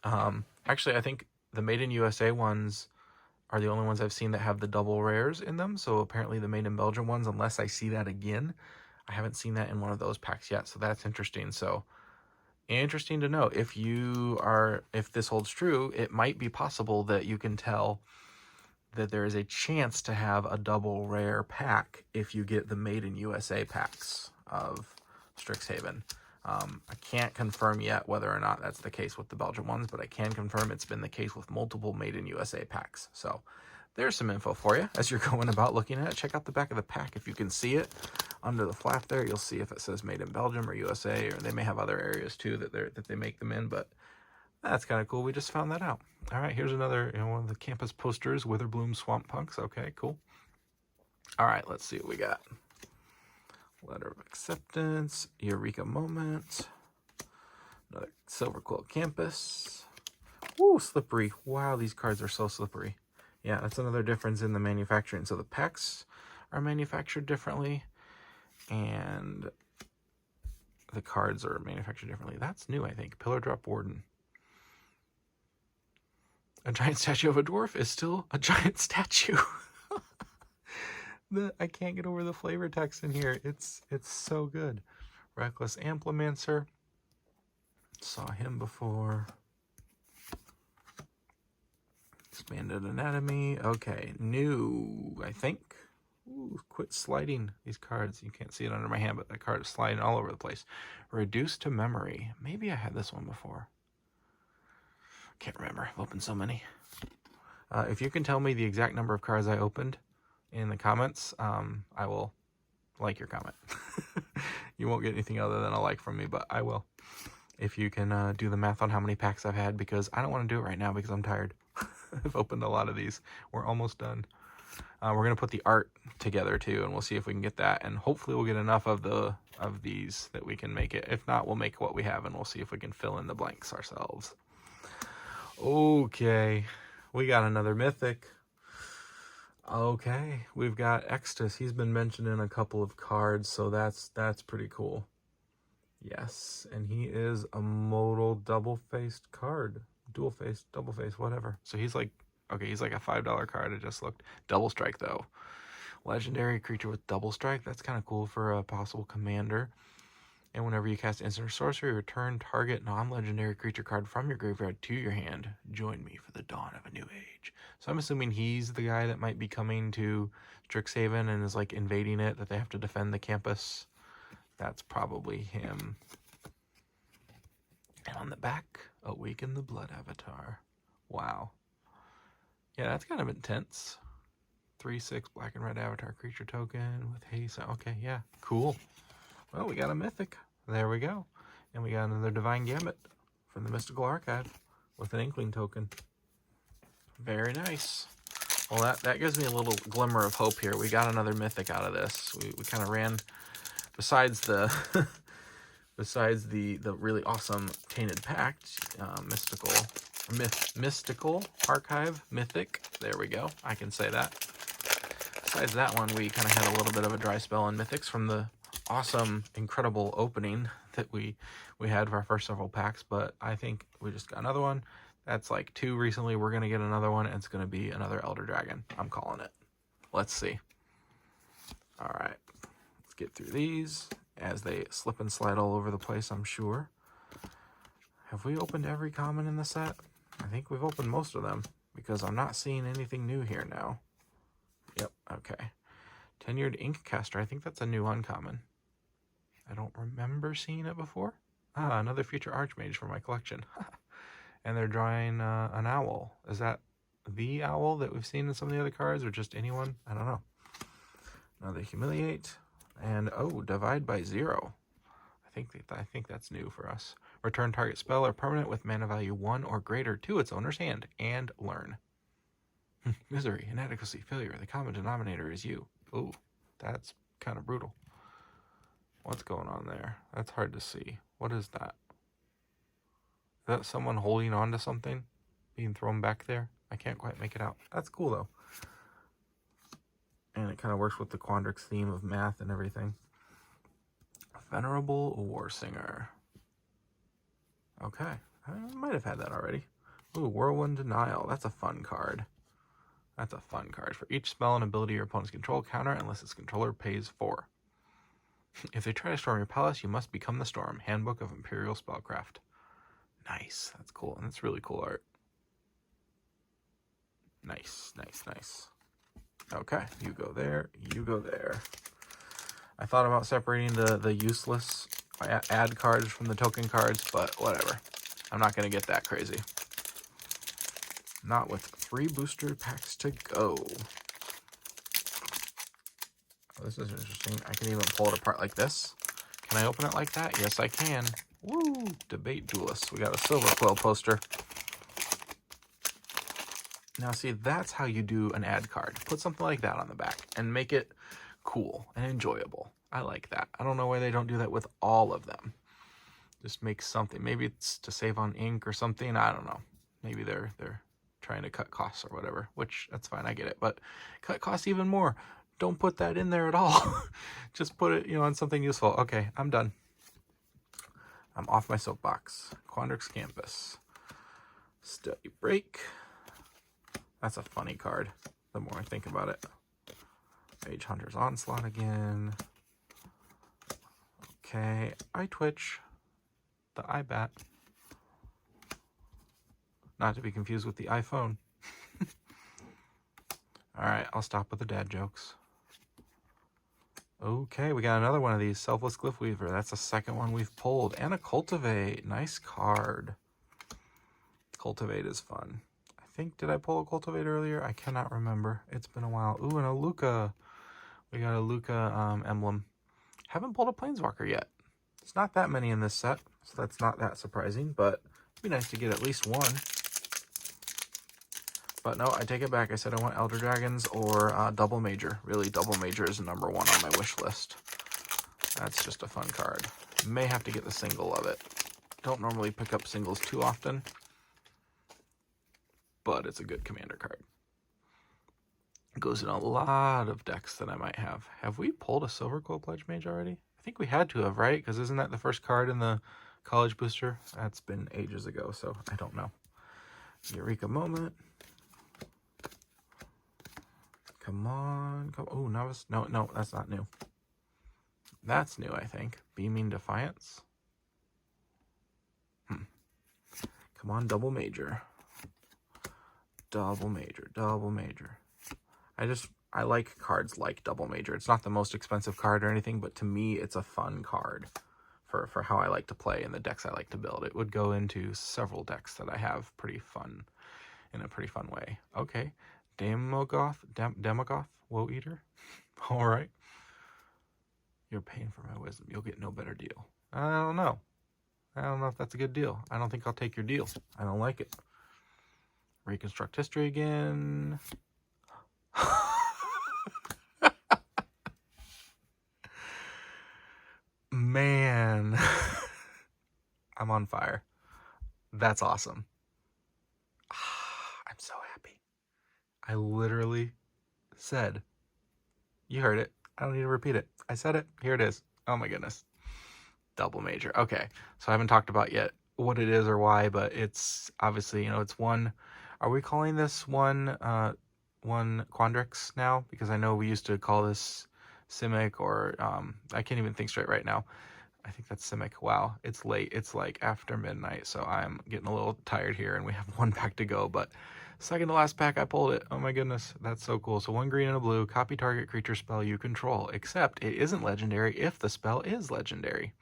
actually I think the made in USA ones are the only ones I've seen that have the double rares in them. So apparently the made in Belgium ones, unless I see that again, I haven't seen that in one of those packs yet. So that's interesting. So interesting to know. If this holds true, it might be possible that you can tell that there is a chance to have a double rare pack if you get the made in USA packs of Strixhaven. I can't confirm yet whether or not that's the case with the Belgian ones, but I can confirm it's been the case with multiple made in USA packs. So there's some info for you as you're going about looking at it. Check out the back of the pack if you can see it. Under the flap there, you'll see if it says made in Belgium or USA, or they may have other areas too that they make them in, but that's kind of cool. We just found that out. All right, here's another, one of the campus posters, Witherbloom Swamp Punks. Okay, cool. All right, let's see what we got. Letter of Acceptance, Eureka Moment, another Silverquill Campus. Woo, slippery. Wow, these cards are so slippery. Yeah, that's another difference in the manufacturing. So the packs are manufactured differently, and the cards are manufactured differently. That's new, I think. Pillar Drop Warden. A giant statue of a dwarf is still a giant statue. I can't get over the flavor text in here. It's so good. Reckless Amplimancer. Saw him before. Expanded Anatomy. Okay, new, I think. Ooh, quit sliding these cards. You can't see it under my hand, but that card is sliding all over the place. Reduced to Memory. Maybe I had this one before. Can't remember. I've opened so many. If you can tell me the exact number of cards I opened in the comments, I will like your comment. You won't get anything other than a like from me, but I will. If you can do the math on how many packs I've had, because I don't want to do it right now because I'm tired. I've opened a lot of these. We're almost done. We're going to put the art together too, and we'll see if we can get that. And hopefully we'll get enough of these that we can make it. If not, we'll make what we have, and we'll see if we can fill in the blanks ourselves. Okay, we got another mythic. Okay, we've got Extus. He's been mentioned in a couple of cards, so that's pretty cool. Yes, and he is a modal double-faced card. Dual-faced, double-faced, whatever. So he's like, okay, he's like a $5 card. I just looked. Double strike, though. Legendary creature with double strike. That's kind of cool for a possible commander. And whenever you cast instant or sorcery, return target non-legendary creature card from your graveyard to your hand. Join me for the dawn of a new age. So I'm assuming he's the guy that might be coming to Strixhaven and is like invading it, that they have to defend the campus. That's probably him. And on the back, Awaken the Blood Avatar. Wow. Yeah, that's kind of intense. 3/6 black and red avatar creature token with haste. Okay, yeah, cool. Well, we got a mythic. There we go. And we got another Divine Gambit from the Mystical Archive with an Inkling token. Very nice. Well, that gives me a little glimmer of hope here. We got another mythic out of this. We kind of ran, besides the the really awesome Tainted Pact, Mystical Archive Mythic. There we go. I can say that. Besides that one, we kind of had a little bit of a dry spell on mythics from the awesome, incredible opening that we had for our first several packs, but I think we just got another one. That's like 2 recently. We're going to get another one, and it's going to be another Elder Dragon. I'm calling it. Let's see. All right. Let's get through these as they slip and slide all over the place, I'm sure. Have we opened every common in the set? I think we've opened most of them because I'm not seeing anything new here now. Yep, okay. Tenured Inkcaster. I think that's a new uncommon. I don't remember seeing it before. Ah, another future Archmage for my collection. And they're drawing an owl. Is that the owl that we've seen in some of the other cards, or just anyone? I don't know. Another Humiliate. And, oh, Divide by 0. I think that's new for us. Return target spell or permanent with mana value 1 or greater to its owner's hand, and learn. Misery, inadequacy, failure. The common denominator is you. Ooh, that's kind of brutal. What's going on there? That's hard to see. What is that? Is that someone holding on to something? Being thrown back there? I can't quite make it out. That's cool, though. And it kind of works with the Quandrix theme of math and everything. Venerable Warsinger. Okay. I might have had that already. Ooh, Whirlwind Denial. That's a fun card. That's a fun card. For each spell and ability your opponents control, counter unless its controller pays 4. If they try to storm your palace, you must become the storm. Handbook of Imperial Spellcraft. Nice. That's cool. And that's really cool art. Nice, nice, nice. Okay, you go there, you go there. I thought about separating the useless ad cards from the token cards, but whatever. I'm not going to get that crazy. Not with 3 booster packs to go. Oh, this is interesting. I can even pull it apart like this. Can I open it like that? Yes, I can. Woo! Debate Duelists. We got a Silverquill poster. Now, see, that's how you do an ad card. Put something like that on the back and make it cool and enjoyable. I like that. I don't know why they don't do that with all of them. Just make something. Maybe it's to save on ink or something. I don't know. Maybe they're trying to cut costs or whatever, which that's fine. I get it. But cut costs even more. Don't put that in there at all. Just put it, on something useful. Okay, I'm done. I'm off my soapbox. Quandrix Campus. Study Break. That's a funny card, the more I think about it. Mage Hunter's Onslaught again. Okay, I Twitch. The iBat. Not to be confused with the iPhone. Alright, I'll stop with the dad jokes. Okay, we got another one of these. Selfless Glyphweaver. That's the second one we've pulled. And a Cultivate. Nice card. Cultivate is fun. Did I pull a Cultivate earlier? I cannot remember. It's been a while. Ooh, and a Luca. We got a Luca emblem. Haven't pulled a Planeswalker yet. It's not that many in this set, so that's not that surprising, but it'd be nice to get at least one. But no, I take it back. I said I want Elder Dragons or Double Major. Really, Double Major is number 1 on my wish list. That's just a fun card. May have to get the single of it. Don't normally pick up singles too often, but it's a good commander card. It goes in a lot of decks that I might have. Have we pulled a Silverquill Pledge Mage already? I think we had to have, right? Because isn't that the first card in the college booster? That's been ages ago, so I don't know. Eureka Moment. Come on. Oh, Novice. No, that's not new. That's new, I think. Beaming Defiance. Come on, Double Major. Double Major, Double Major. I like cards like Double Major. It's not the most expensive card or anything, but to me, it's a fun card for how I like to play and the decks I like to build. It would go into several decks that I have in a pretty fun way. Okay, Demogoth, Woe Eater. All right. You're paying for my wisdom. You'll get no better deal. I don't know if that's a good deal. I don't think I'll take your deal. I don't like it. Reconstruct History again. Man. I'm on fire. That's awesome. I'm so happy. I literally said, you heard it. I don't need to repeat it. I said it. Here it is. Oh my goodness. Double Major. Okay. So I haven't talked about yet what it is or why, but it's obviously, it's one. Are we calling this one Quandrix now? Because I know we used to call this Simic or I can't even think straight right now. I think that's Simic. Wow, it's late. It's like after midnight, so I'm getting a little tired here, and we have 1 pack to go. But second to last pack, I pulled it. Oh my goodness, that's so cool. So 1 green and a blue. Copy target creature spell you control, except it isn't legendary if the spell is legendary.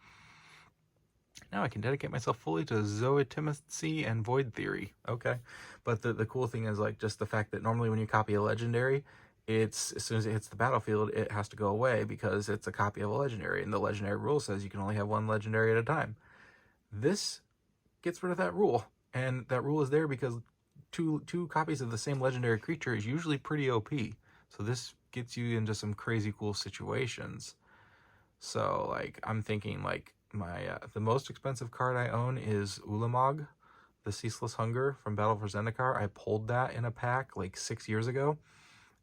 Now I can dedicate myself fully to Zoetimacy and Void Theory. Okay. But the cool thing is, like, just the fact that normally when you copy a legendary, it's, as soon as it hits the battlefield, it has to go away because it's a copy of a legendary. And the legendary rule says you can only have one legendary at a time. This gets rid of that rule. And that rule is there because two copies of the same legendary creature is usually pretty OP. So this gets you into some crazy cool situations. So, like, I'm thinking, like, my the most expensive card I own is Ulamog, the Ceaseless Hunger from Battle for Zendikar. I pulled that in a pack like 6 years ago,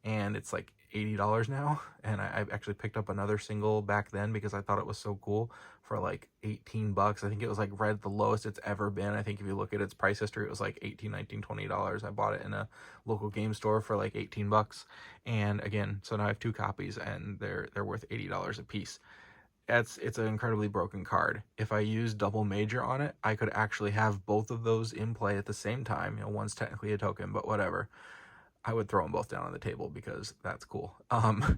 and it's like $80 now. And I actually picked up another single back then because I thought it was so cool for like 18 bucks. I think it was like right at the lowest it's ever been. I think if you look at its price history, it was like $18, $19, $20. I bought it in a local game store for like 18 bucks. And again, so now I have 2 copies and they're worth $80 a piece. It's an incredibly broken card. If I use double major on it, I could actually have both of those in play at the same time. You know, one's technically a token, but whatever. I would throw them both down on the table because that's cool. And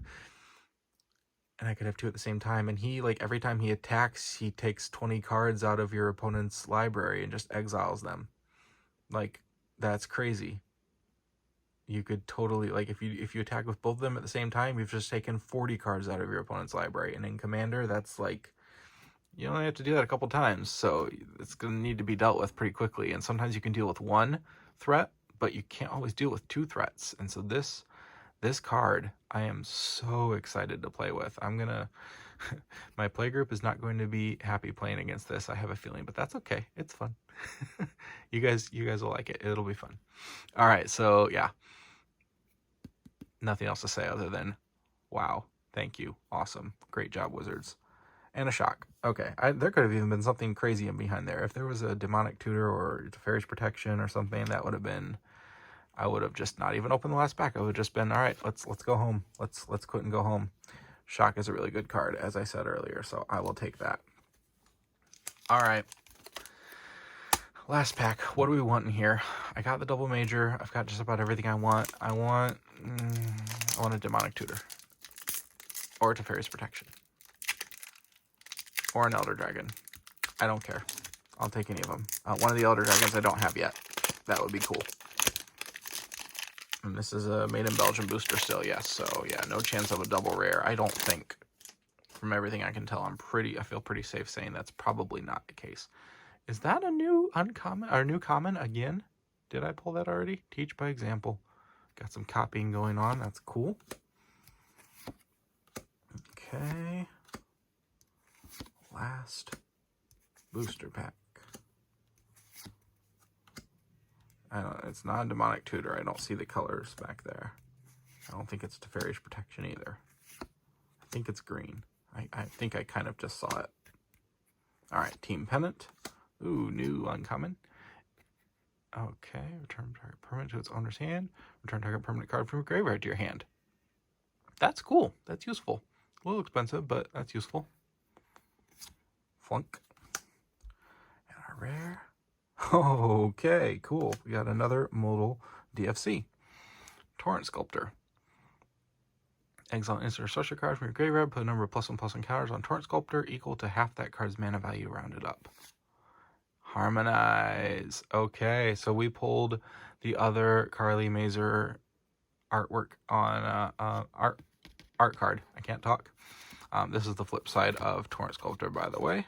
I could have 2 at the same time. And he, like, every time he attacks, he takes 20 cards out of your opponent's library and just exiles them. Like, that's crazy. You could totally, like, if you attack with both of them at the same time, you've just taken 40 cards out of your opponent's library. And in Commander, that's like, you only have to do that a couple times, so it's going to need to be dealt with pretty quickly. And sometimes you can deal with 1 threat, but you can't always deal with 2 threats. And so this card, I am so excited to play with. I'm gonna my play group is not going to be happy playing against this, I have a feeling, but that's okay. It's fun. you guys will like it. It'll be fun. All right, so yeah, nothing else to say other than wow, thank you, awesome, great job, Wizards. And a shock. Okay, there could have even been something crazy in behind there. If there was a demonic tutor or Teferi's protection or something, that would have been, I would have just not even opened the last pack. I would have just been, all right, let's go home. Let's quit and go home. Shock is a really good card, as I said earlier, so I will take that. All right. Last pack. What do we want in here? I got the double major. I've got just about everything I want. I want a demonic tutor. Or a Teferi's protection. Or an Elder Dragon. I don't care. I'll take any of them. One of the Elder Dragons I don't have yet. That would be cool. And this is a made in Belgium booster still, yes. So yeah, no chance of a double rare. I don't think. From everything I can tell, I feel pretty safe saying that's probably not the case. Is that a new uncommon or new common again? Did I pull that already? Teach by example. Got some copying going on. That's cool. Okay. Last booster pack. It's not a demonic tutor. I don't see the colors back there. I don't think it's Teferi's protection either. I think it's green. I think I kind of just saw it. All right, Team Pennant. Ooh, new uncommon. Okay, return target permanent to its owner's hand. Return target permanent card from your graveyard to your hand. That's cool. That's useful. A little expensive, but that's useful. Flunk. And our rare. Okay, cool. We got another modal DFC. Torrent Sculptor. Exile instant or sorcery card from your graveyard. Put a number of +1/+1 counters on Torrent Sculptor equal to half that card's mana value rounded up. Harmonize. Okay, so we pulled the other Carly Mazer artwork on art card. I can't talk. This is the flip side of Torrent Sculptor, by the way.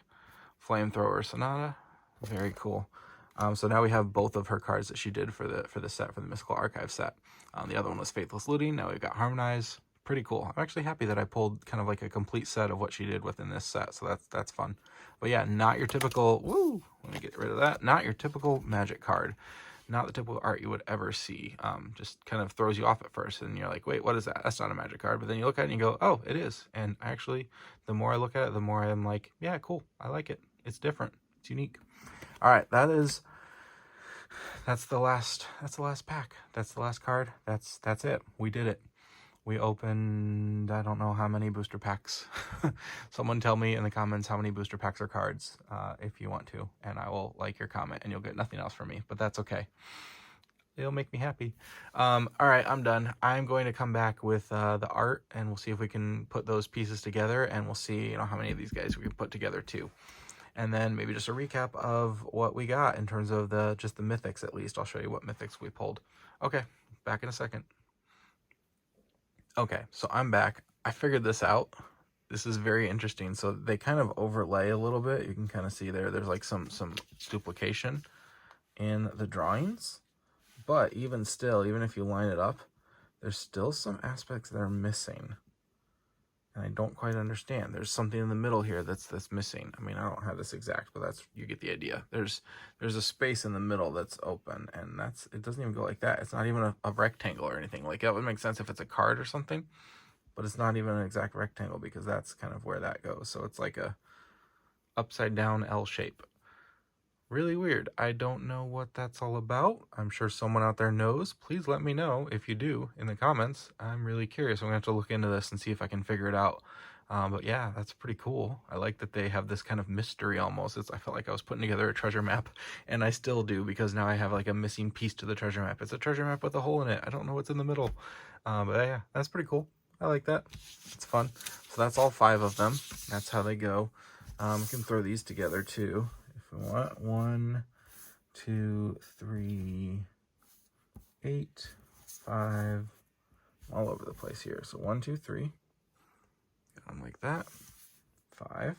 Flamethrower Sonata. Very cool. So now we have both of her cards that she did for the set, for the Mystical Archive set. The other one was Faithless Looting. Now we've got Harmonize. Pretty cool. I'm actually happy that I pulled kind of like a complete set of what she did within this set. So that's fun. But yeah, not your typical, woo, let me get rid of that. Not your typical Magic card. Not the typical art you would ever see. Just kind of throws you off at first. And you're like, wait, what is that? That's not a Magic card. But then you look at it and you go, oh, it is. And actually, the more I look at it, the more I'm like, yeah, cool. I like it. It's different. It's unique. All right, that's the last pack. That's the last card. That's it. We did it. We opened, I don't know how many booster packs. Someone tell me in the comments how many booster packs or cards, if you want to, and I will like your comment, and you'll get nothing else from me, but that's okay. It'll make me happy. All right, I'm done. I'm going to come back with the art, and we'll see if we can put those pieces together, and we'll see, how many of these guys we can put together too. and then maybe just a recap of what we got in terms of just the mythics. At least I'll show you what mythics we pulled. Okay, back in a second. Okay, so I'm back. I figured this out. This is very interesting. So they kind of overlay a little bit. You can kind of see there's like some duplication in the drawings, but even still, even if you line it up, there's still some aspects that are missing, and I don't quite understand. There's something in the middle here that's missing. I mean, I don't have this exact, but you get the idea. There's a space in the middle that's open, and it doesn't even go like that. It's not even a rectangle or anything. Like, that would make sense if it's a card or something, but it's not even an exact rectangle, because that's kind of where that goes. So it's like a upside down L shape. Really weird. I don't know what that's all about. I'm sure someone out there knows. Please let me know if you do in the comments. I'm really curious. I'm going to have to look into this and see if I can figure it out. But yeah, that's pretty cool. I like that they have this kind of mystery almost. I felt like I was putting together a treasure map, and I still do, because now I have like a missing piece to the treasure map. It's a treasure map with a hole in it. I don't know what's in the middle. But yeah, that's pretty cool. I like that. It's fun. So that's all 5 of them. That's how they go. We can throw these together too if we want. 1, 2, 3, 8, 5, all over the place here. So 1, 2, 3. Get them like that. 5,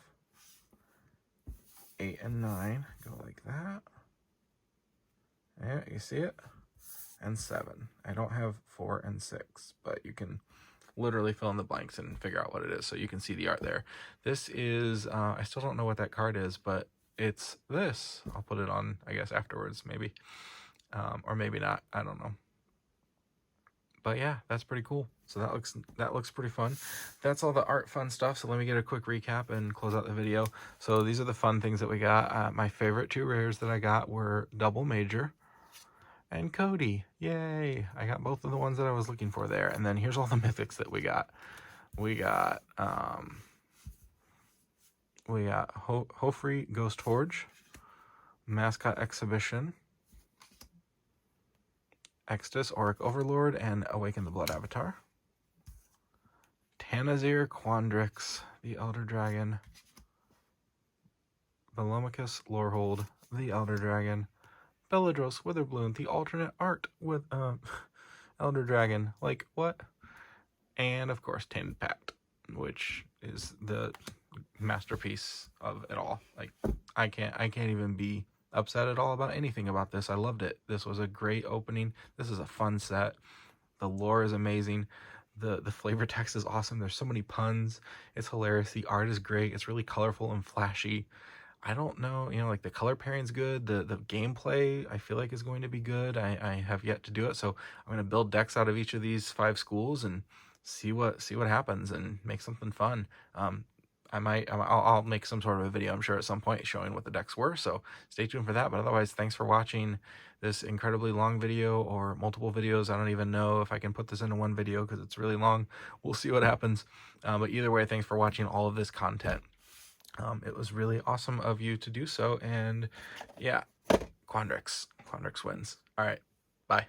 8, and 9 go like that. Yeah, you see it? And 7. I don't have 4 and 6, but you can literally fill in the blanks and figure out what it is. So you can see the art there. This is, I still don't know what that card is, but it's this. I'll put it on, I guess, afterwards, maybe. Or maybe not. I don't know. But yeah, that's pretty cool. So that looks pretty fun. That's all the art fun stuff. So let me get a quick recap and close out the video. So these are the fun things that we got. My favorite 2 rares that I got were Double Major and Cody. Yay! I got both of the ones that I was looking for there. And then here's all the mythics that we got. We got Hofri Ghost Forge, Mascot Exhibition, Extus Auric Overlord, and Awaken the Blood Avatar. Tanazir Quandrix, the Elder Dragon. Belomachus Lorehold, the Elder Dragon. Belladros Witherbloom, the alternate art with Elder Dragon. Like, what? And of course, Tainted Pact, which is the masterpiece of it all. Like, I can't even be upset at all about anything about this. I loved it. This was a great opening. This is a fun set. The lore is amazing. The flavor text is awesome. There's so many puns. It's hilarious. The art is great. It's really colorful and flashy. I don't know, like the color pairing's good. The gameplay I feel like is going to be good. I have yet to do it, so I'm going to build decks out of each of these 5 schools and see what happens and make something fun. I'll make some sort of a video, I'm sure, at some point showing what the decks were, so stay tuned for that. But otherwise, thanks for watching this incredibly long video, or multiple videos. I don't even know if I can put this into one video because it's really long. We'll see what happens. But either way, thanks for watching all of this content. It was really awesome of you to do so, and yeah, Quandrix wins. All right, bye.